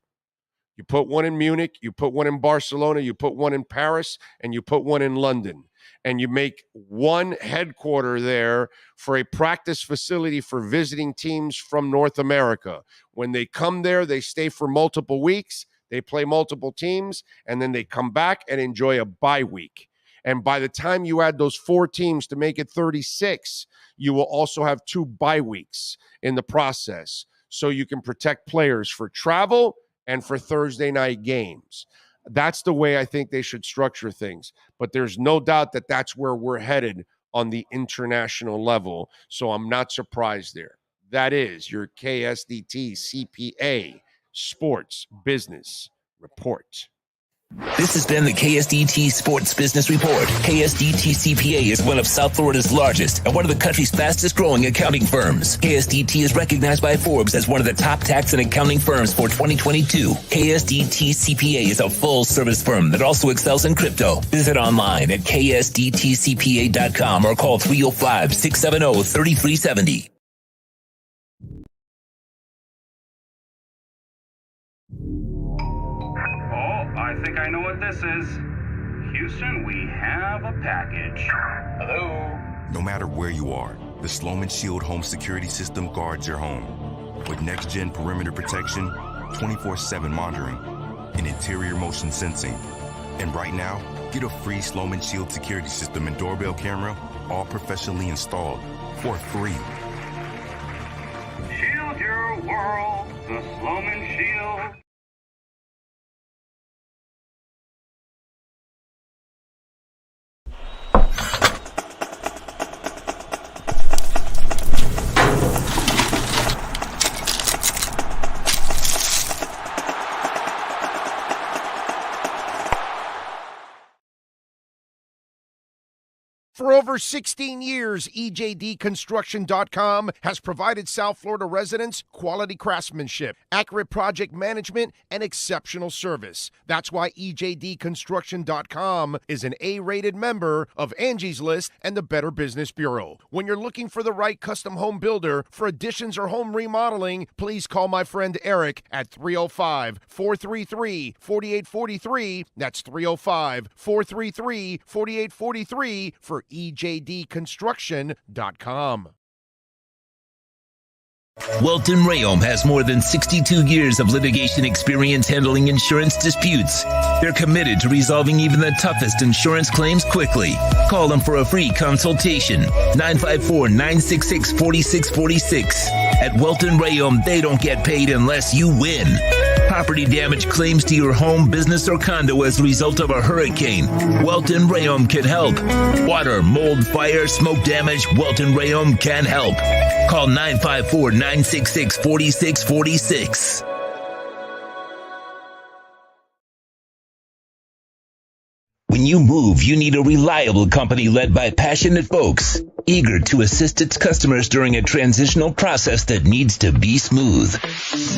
You put one in Munich, you put one in Barcelona, you put one in Paris, and you put one in London. And you make one headquarter there for a practice facility for visiting teams from North America. When they come there, they stay for multiple weeks, they play multiple teams, and then they come back and enjoy a bye week. And by the time you add those 4 teams to make it 36, you will also have 2 bye weeks in the process. So you can protect players for travel and for Thursday night games. That's the way I think they should structure things. But there's no doubt that that's where we're headed on the international level. So I'm not surprised there. That is your KSDT CPA Sports Business Report. This has been the KSDT Sports Business Report. KSDT CPA is one of South Florida's largest and one of the country's fastest growing accounting firms. KSDT is recognized by Forbes as one of the top tax and accounting firms for 2022. KSDT CPA is a full service firm that also excels in crypto. Visit online at ksdtcpa.com or call 305-670-3370. I think I know what this is. Houston, we have a package. Hello? No matter where you are, the Sloman Shield home security system guards your home. With next-gen perimeter protection, 24/7 monitoring, and interior motion sensing. And right now, get a free Sloman Shield security system and doorbell camera, all professionally installed, for free. Shield your world, the Sloman Shield. For over 16 years, EJDconstruction.com has provided South Florida residents quality craftsmanship, accurate project management, and exceptional service. That's why EJDconstruction.com is an A-rated member of Angie's List and the Better Business Bureau. When you're looking for the right custom home builder for additions or home remodeling, please call my friend Eric at 305-433-4843. That's 305-433-4843 for EJDconstruction.com. Welton Rayom has more than 62 years of litigation experience handling insurance disputes. They're committed to resolving even the toughest insurance claims quickly. Call them for a free consultation. 954-966-4646. At Welton Rayom, they don't get paid unless you win. Property damage claims to your home, business, or condo as a result of a hurricane. Welton Rayom can help. Water, mold, fire, smoke damage, Welton Rayom can help. Call 954-966-4646. When you move, you need a reliable company led by passionate folks, eager to assist its customers during a transitional process that needs to be smooth.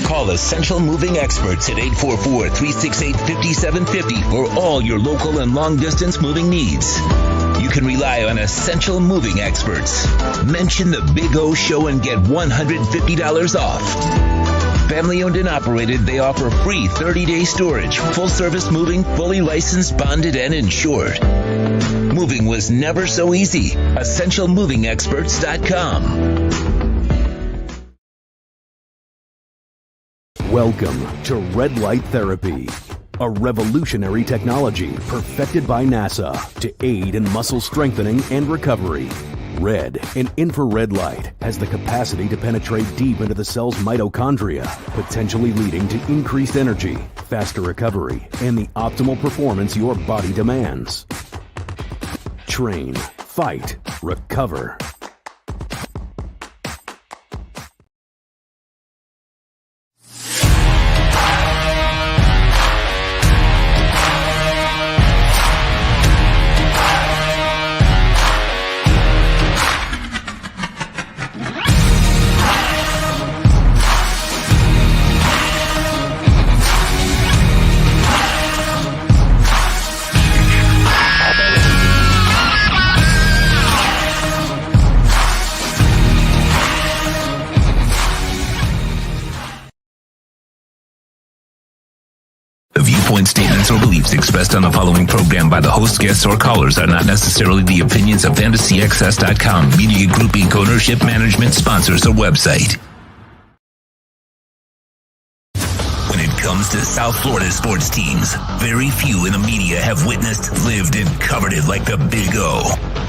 Call Essential Moving Experts at 844-368-5750 for all your local and long-distance moving needs. You can rely on Essential Moving Experts. Mention the Big O Show and get $150 off. Family owned and operated, they offer free 30-day storage, full-service moving, fully licensed, bonded, and insured. Moving was never so easy. EssentialMovingExperts.com. Welcome to Red Light Therapy, a revolutionary technology perfected by NASA to aid in muscle strengthening and recovery. Red, an infrared light, has the capacity to penetrate deep into the cell's mitochondria, potentially leading to increased energy, faster recovery, and the optimal performance your body demands. Train, fight, recover. The viewpoints, statements, or beliefs expressed on the following program by the host, guests, or callers are not necessarily the opinions of FantasyAccess.com, Media Group Inc., ownership, management, sponsors, or website. When it comes to South Florida sports teams, very few in the media have witnessed, lived, and covered it like the Big O.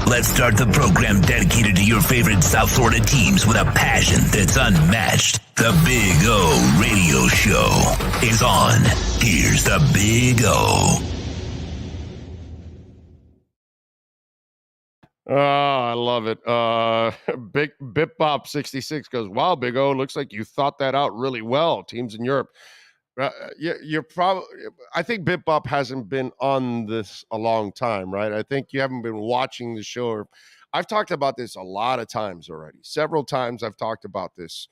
Let's start the program dedicated to your favorite South Florida teams with a passion that's unmatched. The Big O Radio Show is on. Here's the Big O. Oh, I love it. Big Bip-Bop 66 goes, wow, Big O, looks like you thought that out really well. Teams in Europe. You're probably, I think Bip-Bop hasn't been on this a long time, right? I think you haven't been watching the show. I've talked about this a lot of times already. Several times I've talked about this,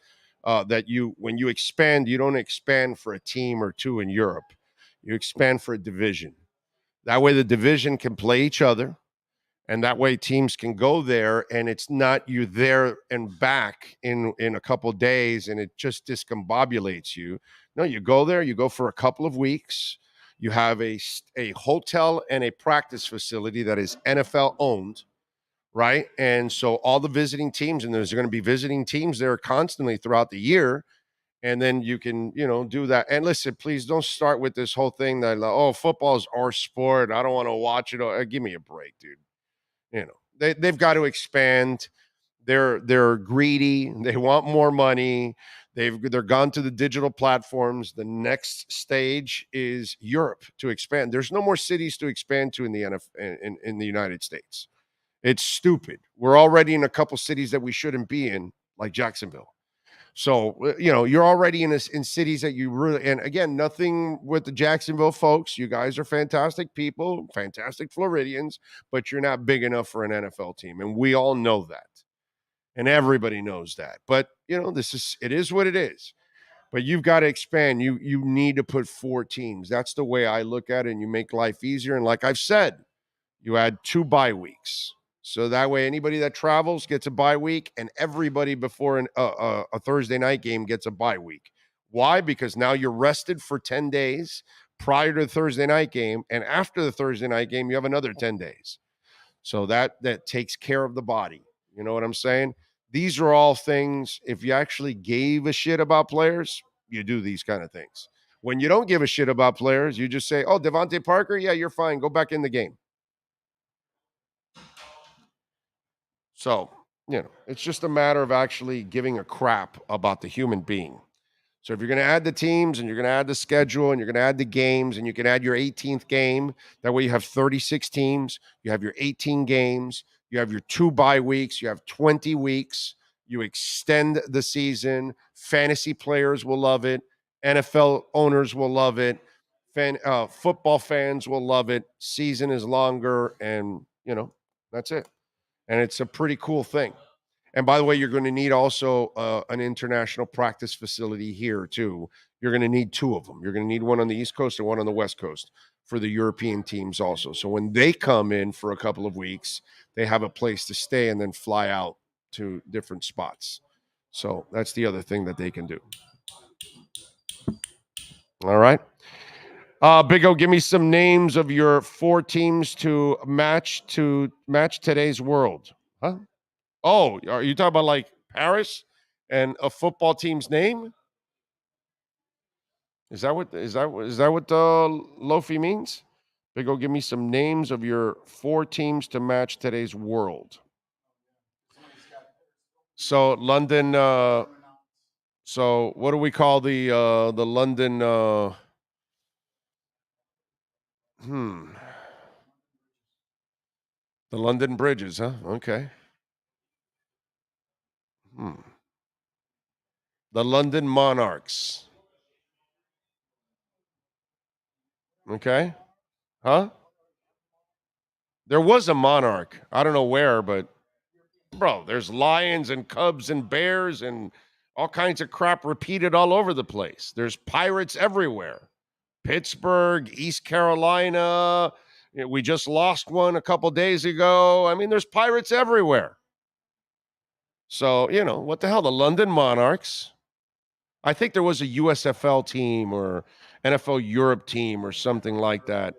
that when you expand, you don't expand for a team or two in Europe. You expand for a division. That way the division can play each other. And that way teams can go there, and it's not you there and back in a couple of days, and it just discombobulates you. No, you go there, you go for a couple of weeks. You have a hotel and a practice facility that is NFL owned, right? And so all the visiting teams, and there's going to be visiting teams there constantly throughout the year. And then you can, do that. And listen, please don't start with this whole thing that, oh, football is our sport. I don't want to watch it. Give me a break, dude. They've got to expand. They're greedy. They want more money. They're gone to the digital platforms. The next stage is Europe to expand. There's no more cities to expand to in the NFL, in the United States. It's stupid. We're already in a couple cities that we shouldn't be in, like Jacksonville. So, you're already in cities that you really, and again, nothing with the Jacksonville folks. You guys are fantastic people, fantastic Floridians, but you're not big enough for an NFL team. And we all know that. And everybody knows that. But, it is what it is. But you've got to expand. You need to put 4 teams. That's the way I look at it. And you make life easier. And like I've said, you add 2 bye weeks. So that way, anybody that travels gets a bye week, and everybody before a Thursday night game gets a bye week. Why? Because now you're rested for 10 days prior to the Thursday night game, and after the Thursday night game, you have another 10 days. So that takes care of the body. You know what I'm saying? These are all things, if you actually gave a shit about players, you do these kind of things. When you don't give a shit about players, you just say, oh, Devontae Parker, yeah, you're fine. Go back in the game. So, it's just a matter of actually giving a crap about the human being. So if you're going to add the teams, and you're going to add the schedule, and you're going to add the games, and you can add your 18th game, that way you have 36 teams, you have your 18 games, you have your 2 bye weeks, you have 20 weeks, you extend the season, fantasy players will love it, NFL owners will love it, football fans will love it, season is longer, and, that's it. And it's a pretty cool thing. And by the way, you're going to need also an international practice facility here too. You're going to need 2 of them. You're going to need one on the East Coast and one on the West Coast for the European teams also. So when they come in for a couple of weeks, they have a place to stay and then fly out to different spots. So that's the other thing that they can do. All right. Big O, give me some names of your 4 teams to match today's world. Huh? Oh, are you talking about like Paris and a football team's name? Is that what Lofi means? Big O, give me some names of your 4 teams to match today's world. So London. So what do we call the London? The London Bridges, huh? Okay. The London Monarchs. Okay. Huh? There was a monarch. I don't know where, but bro, there's lions and cubs and bears and all kinds of crap repeated all over the place. There's pirates everywhere. Pittsburgh, East Carolina. We just lost one a couple days ago. I mean, there's pirates everywhere. So, what the hell? The London Monarchs. I think there was a USFL team or NFL Europe team or something like that.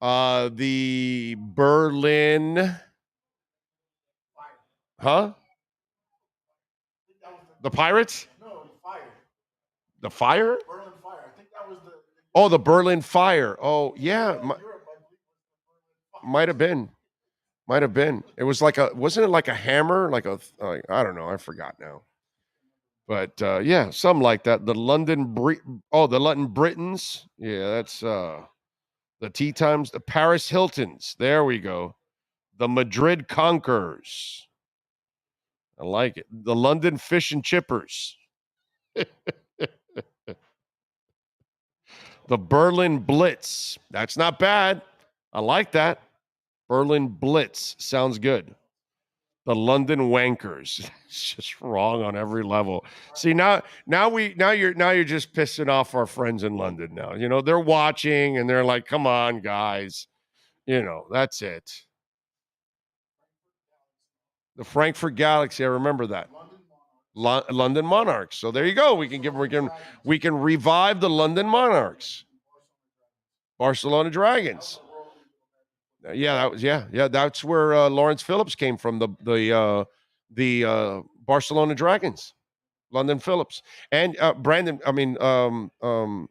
The Berlin. Huh? The Pirates? No, the Fire. The Fire? Berlin Fire. I think that was the. Oh, the Berlin Fire. Oh, yeah. Might have been. It was wasn't it like a hammer? I don't know. I forgot now. But yeah, something like that. The London Britons. Yeah, that's the Tea Times. The Paris Hiltons. There we go. The Madrid Conquerors. I like it. The London Fish and Chippers. The Berlin Blitz. That's not bad. I like that. Berlin Blitz sounds good. The London Wankers. It's just wrong on every level. See, now you're just pissing off our friends in London now. They're watching and they're like, "Come on, guys." That's it. The Frankfurt Galaxy, I remember that. London Monarchs. So there you go. We can revive the London Monarchs. Barcelona Dragons. That's where Lawrence Phillips came from. The Barcelona Dragons, London Phillips, and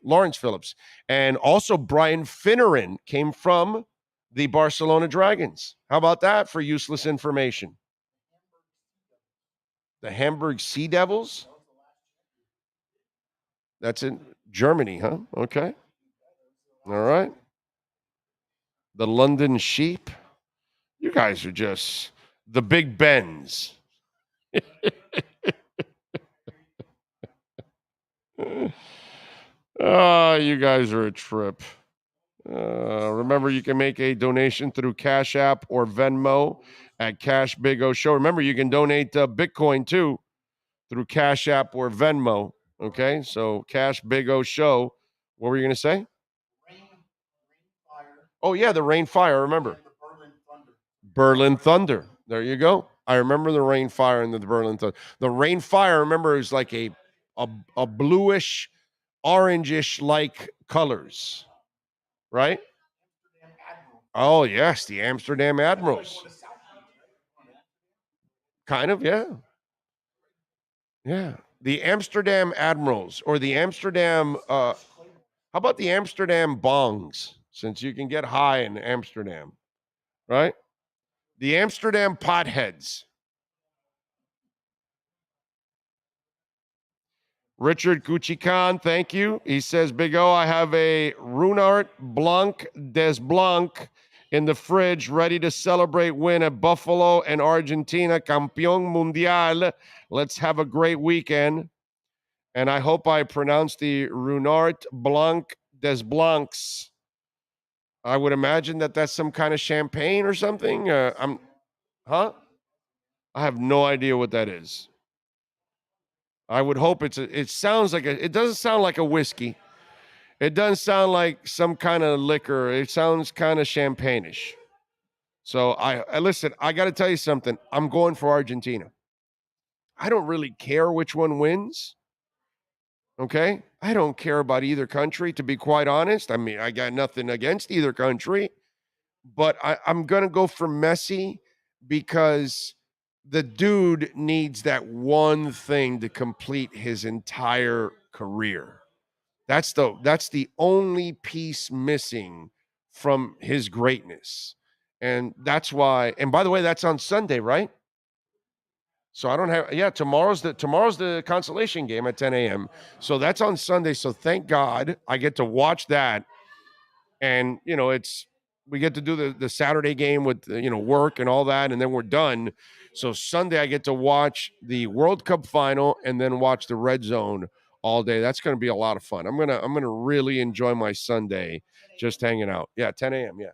Lawrence Phillips, and also Brian Finneran came from the Barcelona Dragons. How about that for useless information? The Hamburg Sea Devils. That's in Germany, huh? Okay. All right. The London Sheep. You guys are just the Big Bens. You guys are a trip. Remember, you can make a donation through Cash App or Venmo at Cash Big O Show. Remember, you can donate Bitcoin too through Cash App or Venmo. Okay, so Cash Big O Show. What were you going to say? Oh, yeah, the Rain Fire. Remember. Berlin Thunder. There you go. I remember the Rain Fire and the Berlin Thunder. The Rain Fire, remember, is like a bluish, orangish like colors. Right? Oh, yes, the Amsterdam Admirals. Kind of, yeah. Yeah. The Amsterdam Admirals or the Amsterdam, how about the Amsterdam Bongs, since you can get high in Amsterdam, right? The Amsterdam Potheads. Richard Gucci-Khan, thank you. He says, Big O, I have a Ruinart Blanc des Blanc in the fridge, ready to celebrate win at Buffalo and Argentina, Campeón Mundial. Let's have a great weekend. And I hope I pronounced the Ruinart Blanc des Blancs. I would imagine that's some kind of champagne or something. I have no idea what that is. I would hope it doesn't sound like a whiskey. It doesn't sound like some kind of liquor. It sounds kind of champagne-ish. So I listen, I got to tell you something. I'm going for Argentina. I don't really care which one wins. Okay? I don't care about either country, to be quite honest. I mean, I got nothing against either country, but I'm going to go for Messi because the dude needs that one thing to complete his entire career. That's the only piece missing from his greatness. And that's why, and by the way, that's on Sunday, right? So I don't have, tomorrow's the consolation game at 10 a.m. So that's on Sunday. So thank God I get to watch that. And, we get to do the Saturday game with, work and all that. And then we're done. So Sunday I get to watch the World Cup final and then watch the Red Zone all day. That's going to be a lot of fun. I'm going to really enjoy my Sunday just hanging out. Yeah. 10 a.m. Yeah.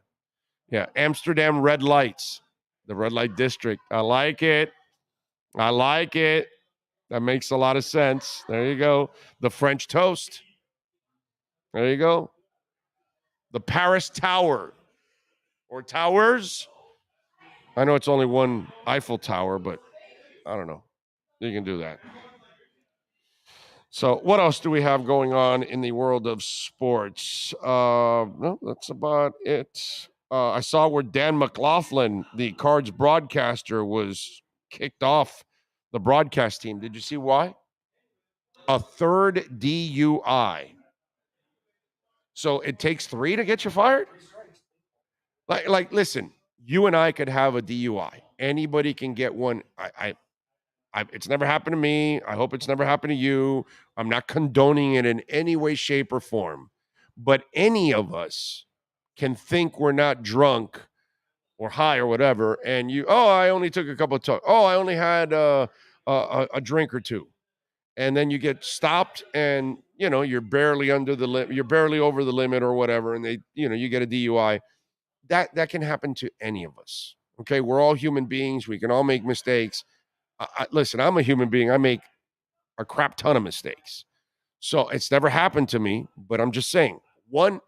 Yeah. Amsterdam red lights, the red light district. I like it. That makes a lot of sense. There you go. The French toast. There you go. The Paris Tower or towers. I know it's only one Eiffel Tower, but I don't know. You can do that. So what else do we have going on in the world of sports? No, that's about it. I saw where Dan McLaughlin, the Cards broadcaster, was kicked off the broadcast team. Did you see why? A third DUI. So it takes 3 to get you fired? Like, listen, you and I could have a DUI. Anybody can get one. It's never happened to me. I hope it's never happened to you. I'm not condoning it in any way, shape, or form. But any of us can think we're not drunk or high or whatever, and I only took a couple of talks. I only had a drink or two. And then you get stopped and, you're barely under the limit, you're barely over the limit or whatever, and you get a DUI. That can happen to any of us. Okay, we're all human beings. We can all make mistakes. Listen, I'm a human being. I make a crap ton of mistakes. So it's never happened to me, but I'm just saying,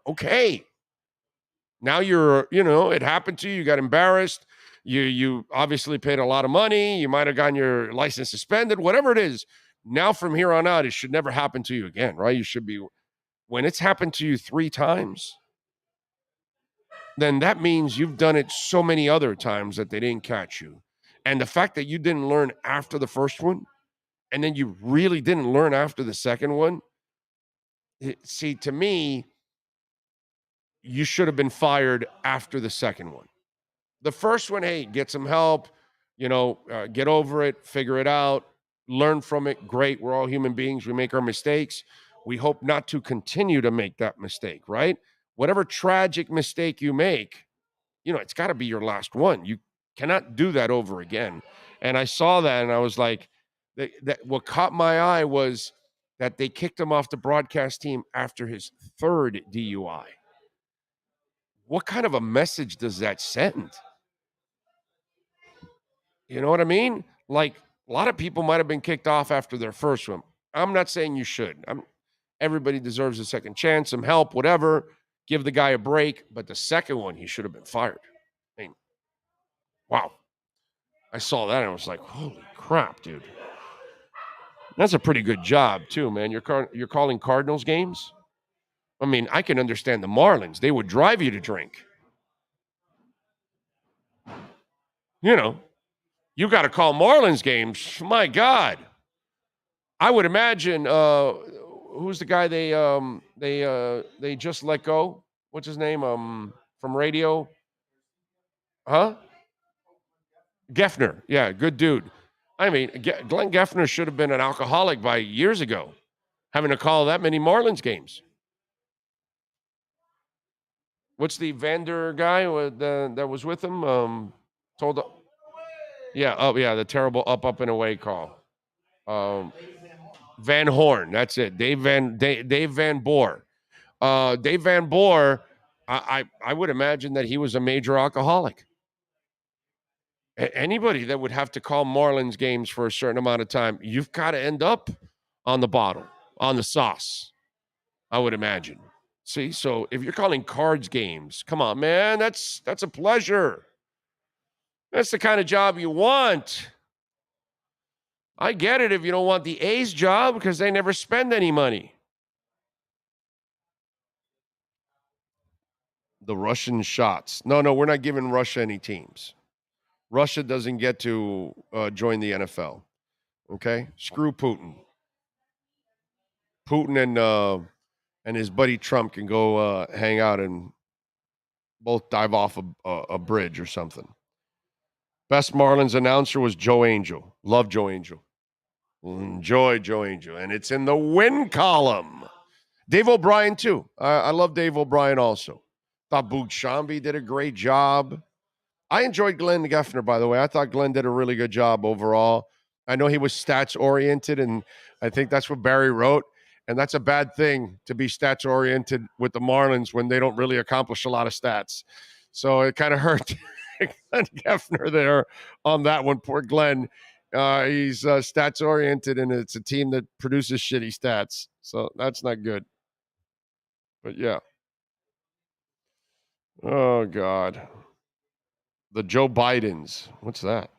okay. Now it happened to you. You got embarrassed. You obviously paid a lot of money. You might have gotten your license suspended, whatever it is. Now from here on out, it should never happen to you again, right? You should be, when it's happened to you 3 times, then that means you've done it so many other times that they didn't catch you. And the fact that you didn't learn after the first one, and then you really didn't learn after the second one, see, to me, you should have been fired after the second one. The first one, hey, get some help, get over it, figure it out, learn from it. Great. We're all human beings. We make our mistakes. We hope not to continue to make that mistake, right? Whatever tragic mistake you make, it's got to be your last one. You cannot do that over again. And I saw that and I was like, what caught my eye was that they kicked him off the broadcast team after his 3rd DUI. What kind of a message does that send? You know what I mean? Like, a lot of people might have been kicked off after their first one. I'm not saying you should. Everybody deserves a second chance, some help, whatever. Give the guy a break. But the second one, he should have been fired. I mean, wow. I saw that and I was like, holy crap, dude. That's a pretty good job, too, man. You're calling Cardinals games? I mean, I can understand the Marlins. They would drive you to drink. You got to call Marlins games. My God. I would imagine, who's the guy they just let go? What's his name? From radio? Huh? Geffner. Yeah, good dude. I mean, Glenn Geffner should have been an alcoholic by years ago, having to call that many Marlins games. What's the Vander guy that was with him? The terrible up and away call. Van Horn, that's it. Dave Van Boer. Dave Van Boer, I would imagine that he was a major alcoholic. Anybody that would have to call Marlins games for a certain amount of time, you've got to end up on the bottle, on the sauce, I would imagine. See, so if you're calling Cards games, come on, man, that's a pleasure. That's the kind of job you want. I get it if you don't want the A's job because they never spend any money. The Russian shots. No, we're not giving Russia any teams. Russia doesn't get to join the NFL. Okay? Screw Putin. Putin and his buddy Trump can go hang out and both dive off a bridge or something. Best Marlins announcer was Joe Angel. Love Joe Angel. Enjoy Joe Angel. And it's in the win column. Dave O'Brien, too. I love Dave O'Brien also. Thought Boog Shambi did a great job. I enjoyed Glenn Geffner, by the way. I thought Glenn did a really good job overall. I know he was stats-oriented, and I think that's what Barry wrote. And that's a bad thing to be stats-oriented with the Marlins when they don't really accomplish a lot of stats. So it kind of hurt Glenn Geffner there on that one. Poor Glenn. He's stats-oriented, and it's a team that produces shitty stats. So that's not good. But, yeah. Oh, God. The Joe Bidens. What's that?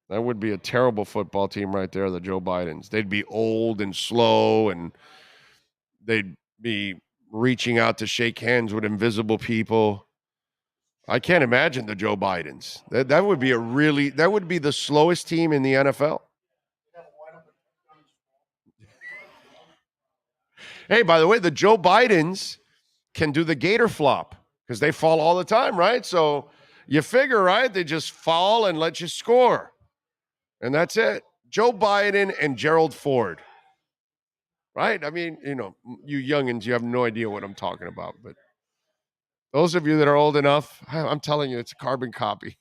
That would be a terrible football team right there, the Joe Bidens. They'd be old and slow, and they'd be reaching out to shake hands with invisible people. I can't imagine the Joe Bidens. That would be that would be the slowest team in the NFL. Hey, by the way, the Joe Bidens can do the gator flop because they fall all the time, right? So you figure, right? They just fall and let you score. And that's it. Joe Biden and Gerald Ford. Right? I mean, you youngins, you have no idea what I'm talking about. But those of you that are old enough, I'm telling you, it's a carbon copy.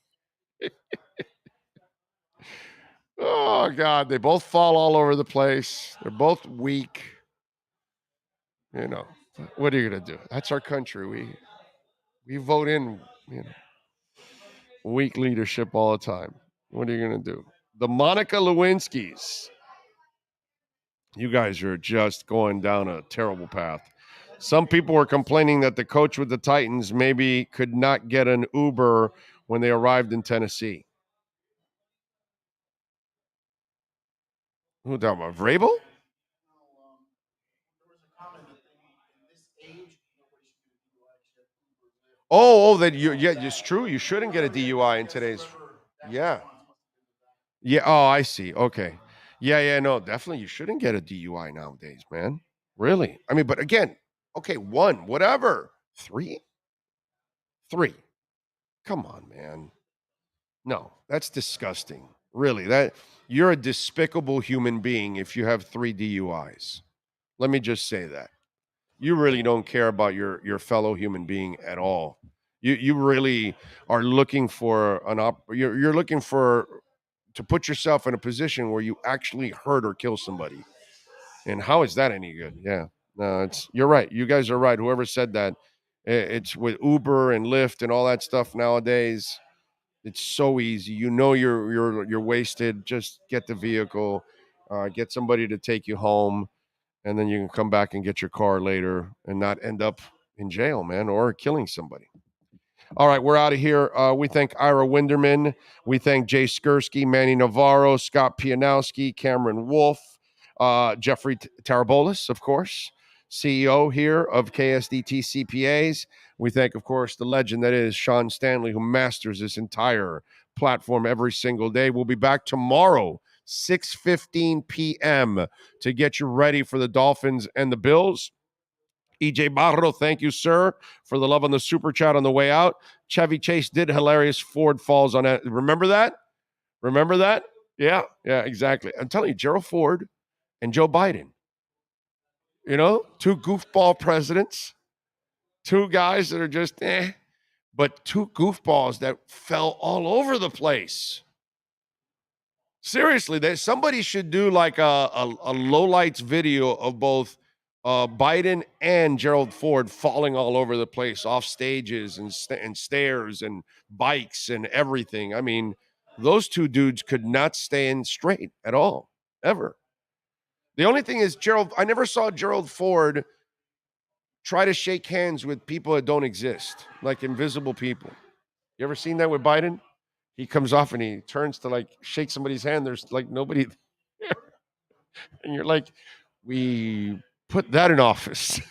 Oh, God. They both fall all over the place. They're both weak. What are you going to do? That's our country. We vote in, weak leadership all the time. What are you going to do? The Monica Lewinskis. You guys are just going down a terrible path. Some people were complaining that the coach with the Titans maybe could not get an Uber when they arrived in Tennessee. Who talking about? Vrabel? It's true. You shouldn't get a DUI in today's. Yeah. Yeah. Oh, I see. Okay. Yeah. No, definitely. You shouldn't get a DUI nowadays, man. Really? I mean, but again, okay, 1, whatever. 3. Come on, man. No, that's disgusting. Really, you're a despicable human being if you have 3 DUIs. Let me just say that. You really don't care about your fellow human being at all. You really are looking for you're looking to put yourself in a position where you actually hurt or kill somebody. And how is that any good? Yeah. No, you're right. You guys are right. Whoever said that, it's with Uber and Lyft and all that stuff nowadays. It's so easy. You're wasted. Just get the vehicle, get somebody to take you home, and then you can come back and get your car later and not end up in jail, man, or killing somebody. All right, we're out of here. We thank Ira Winderman. We thank Jay Skursky, Manny Navarro, Scott Pianowski, Cameron Wolf, Jeffrey Tarabolis, of course, CEO here of KSDT CPAs. We thank, of course, the legend that is Sean Stanley, who masters this entire platform every single day. We'll be back tomorrow, 6:15 p.m. to get you ready for the Dolphins and the Bills. EJ Barro, thank you, sir, for the love on the super chat on the way out. Chevy Chase did hilarious Ford falls on it. Remember that? Yeah, exactly. I'm telling you, Gerald Ford and Joe Biden, 2 goofball presidents, 2 guys that are just but 2 goofballs that fell all over the place. Seriously, somebody should do like a lowlights video of both Biden and Gerald Ford falling all over the place, off stages and stairs and bikes and everything. I mean, those 2 dudes could not stand straight at all, ever. The only thing is I never saw Gerald Ford try to shake hands with people that don't exist, like invisible people. You ever seen that with Biden? he comes off and he turns to like shake somebody's hand. There's like nobody there. And you're like, we put that in office.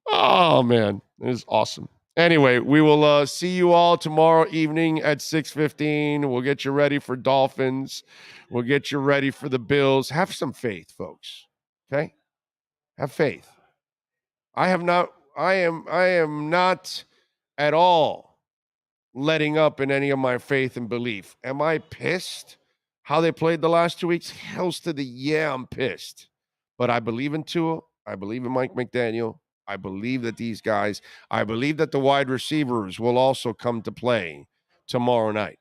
Oh, man. It is awesome. Anyway, we will see you all tomorrow evening at 6:15. We'll get you ready for Dolphins. We'll get you ready for the Bills. Have some faith, folks. Okay? Have faith. I am not at all letting up in any of my faith and belief. Am I pissed how they played the last 2 weeks? Hells to the yeah, I'm pissed. But I believe in Tua. I believe in Mike McDaniel. I believe that these guys, I believe that the wide receivers will also come to play tomorrow night.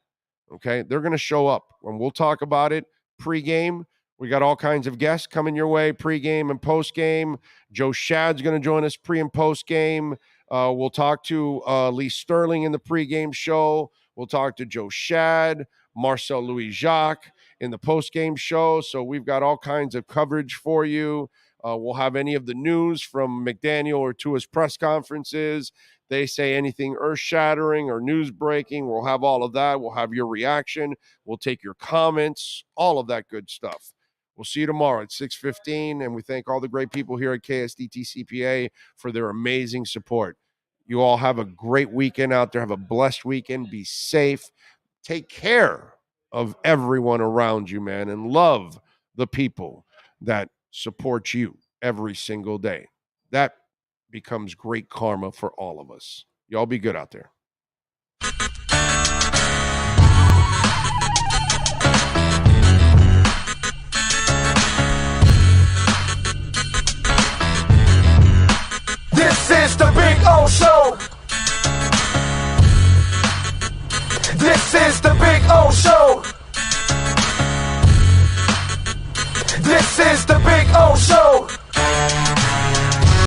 Okay? They're going to show up, and we'll talk about it pregame. We got all kinds of guests coming your way, pregame and postgame. Joe Shad's going to join us pre and postgame. We'll talk to Lee Sterling in the pregame show. We'll talk to Joe Shad, Marcel Louis-Jacques in the postgame show. So we've got all kinds of coverage for you. We'll have any of the news from McDaniel or Tua's press conferences. They say anything earth-shattering or news-breaking. We'll have all of that. We'll have your reaction. We'll take your comments, all of that good stuff. We'll see you tomorrow at 6:15, and we thank all the great people here at KSDT CPA for their amazing support. You all have a great weekend out there. Have a blessed weekend. Be safe. Take care of everyone around you, man, and love the people that support you every single day. That becomes great karma for all of us. Y'all be good out there. This is the Big O Show. This is the Big O Show.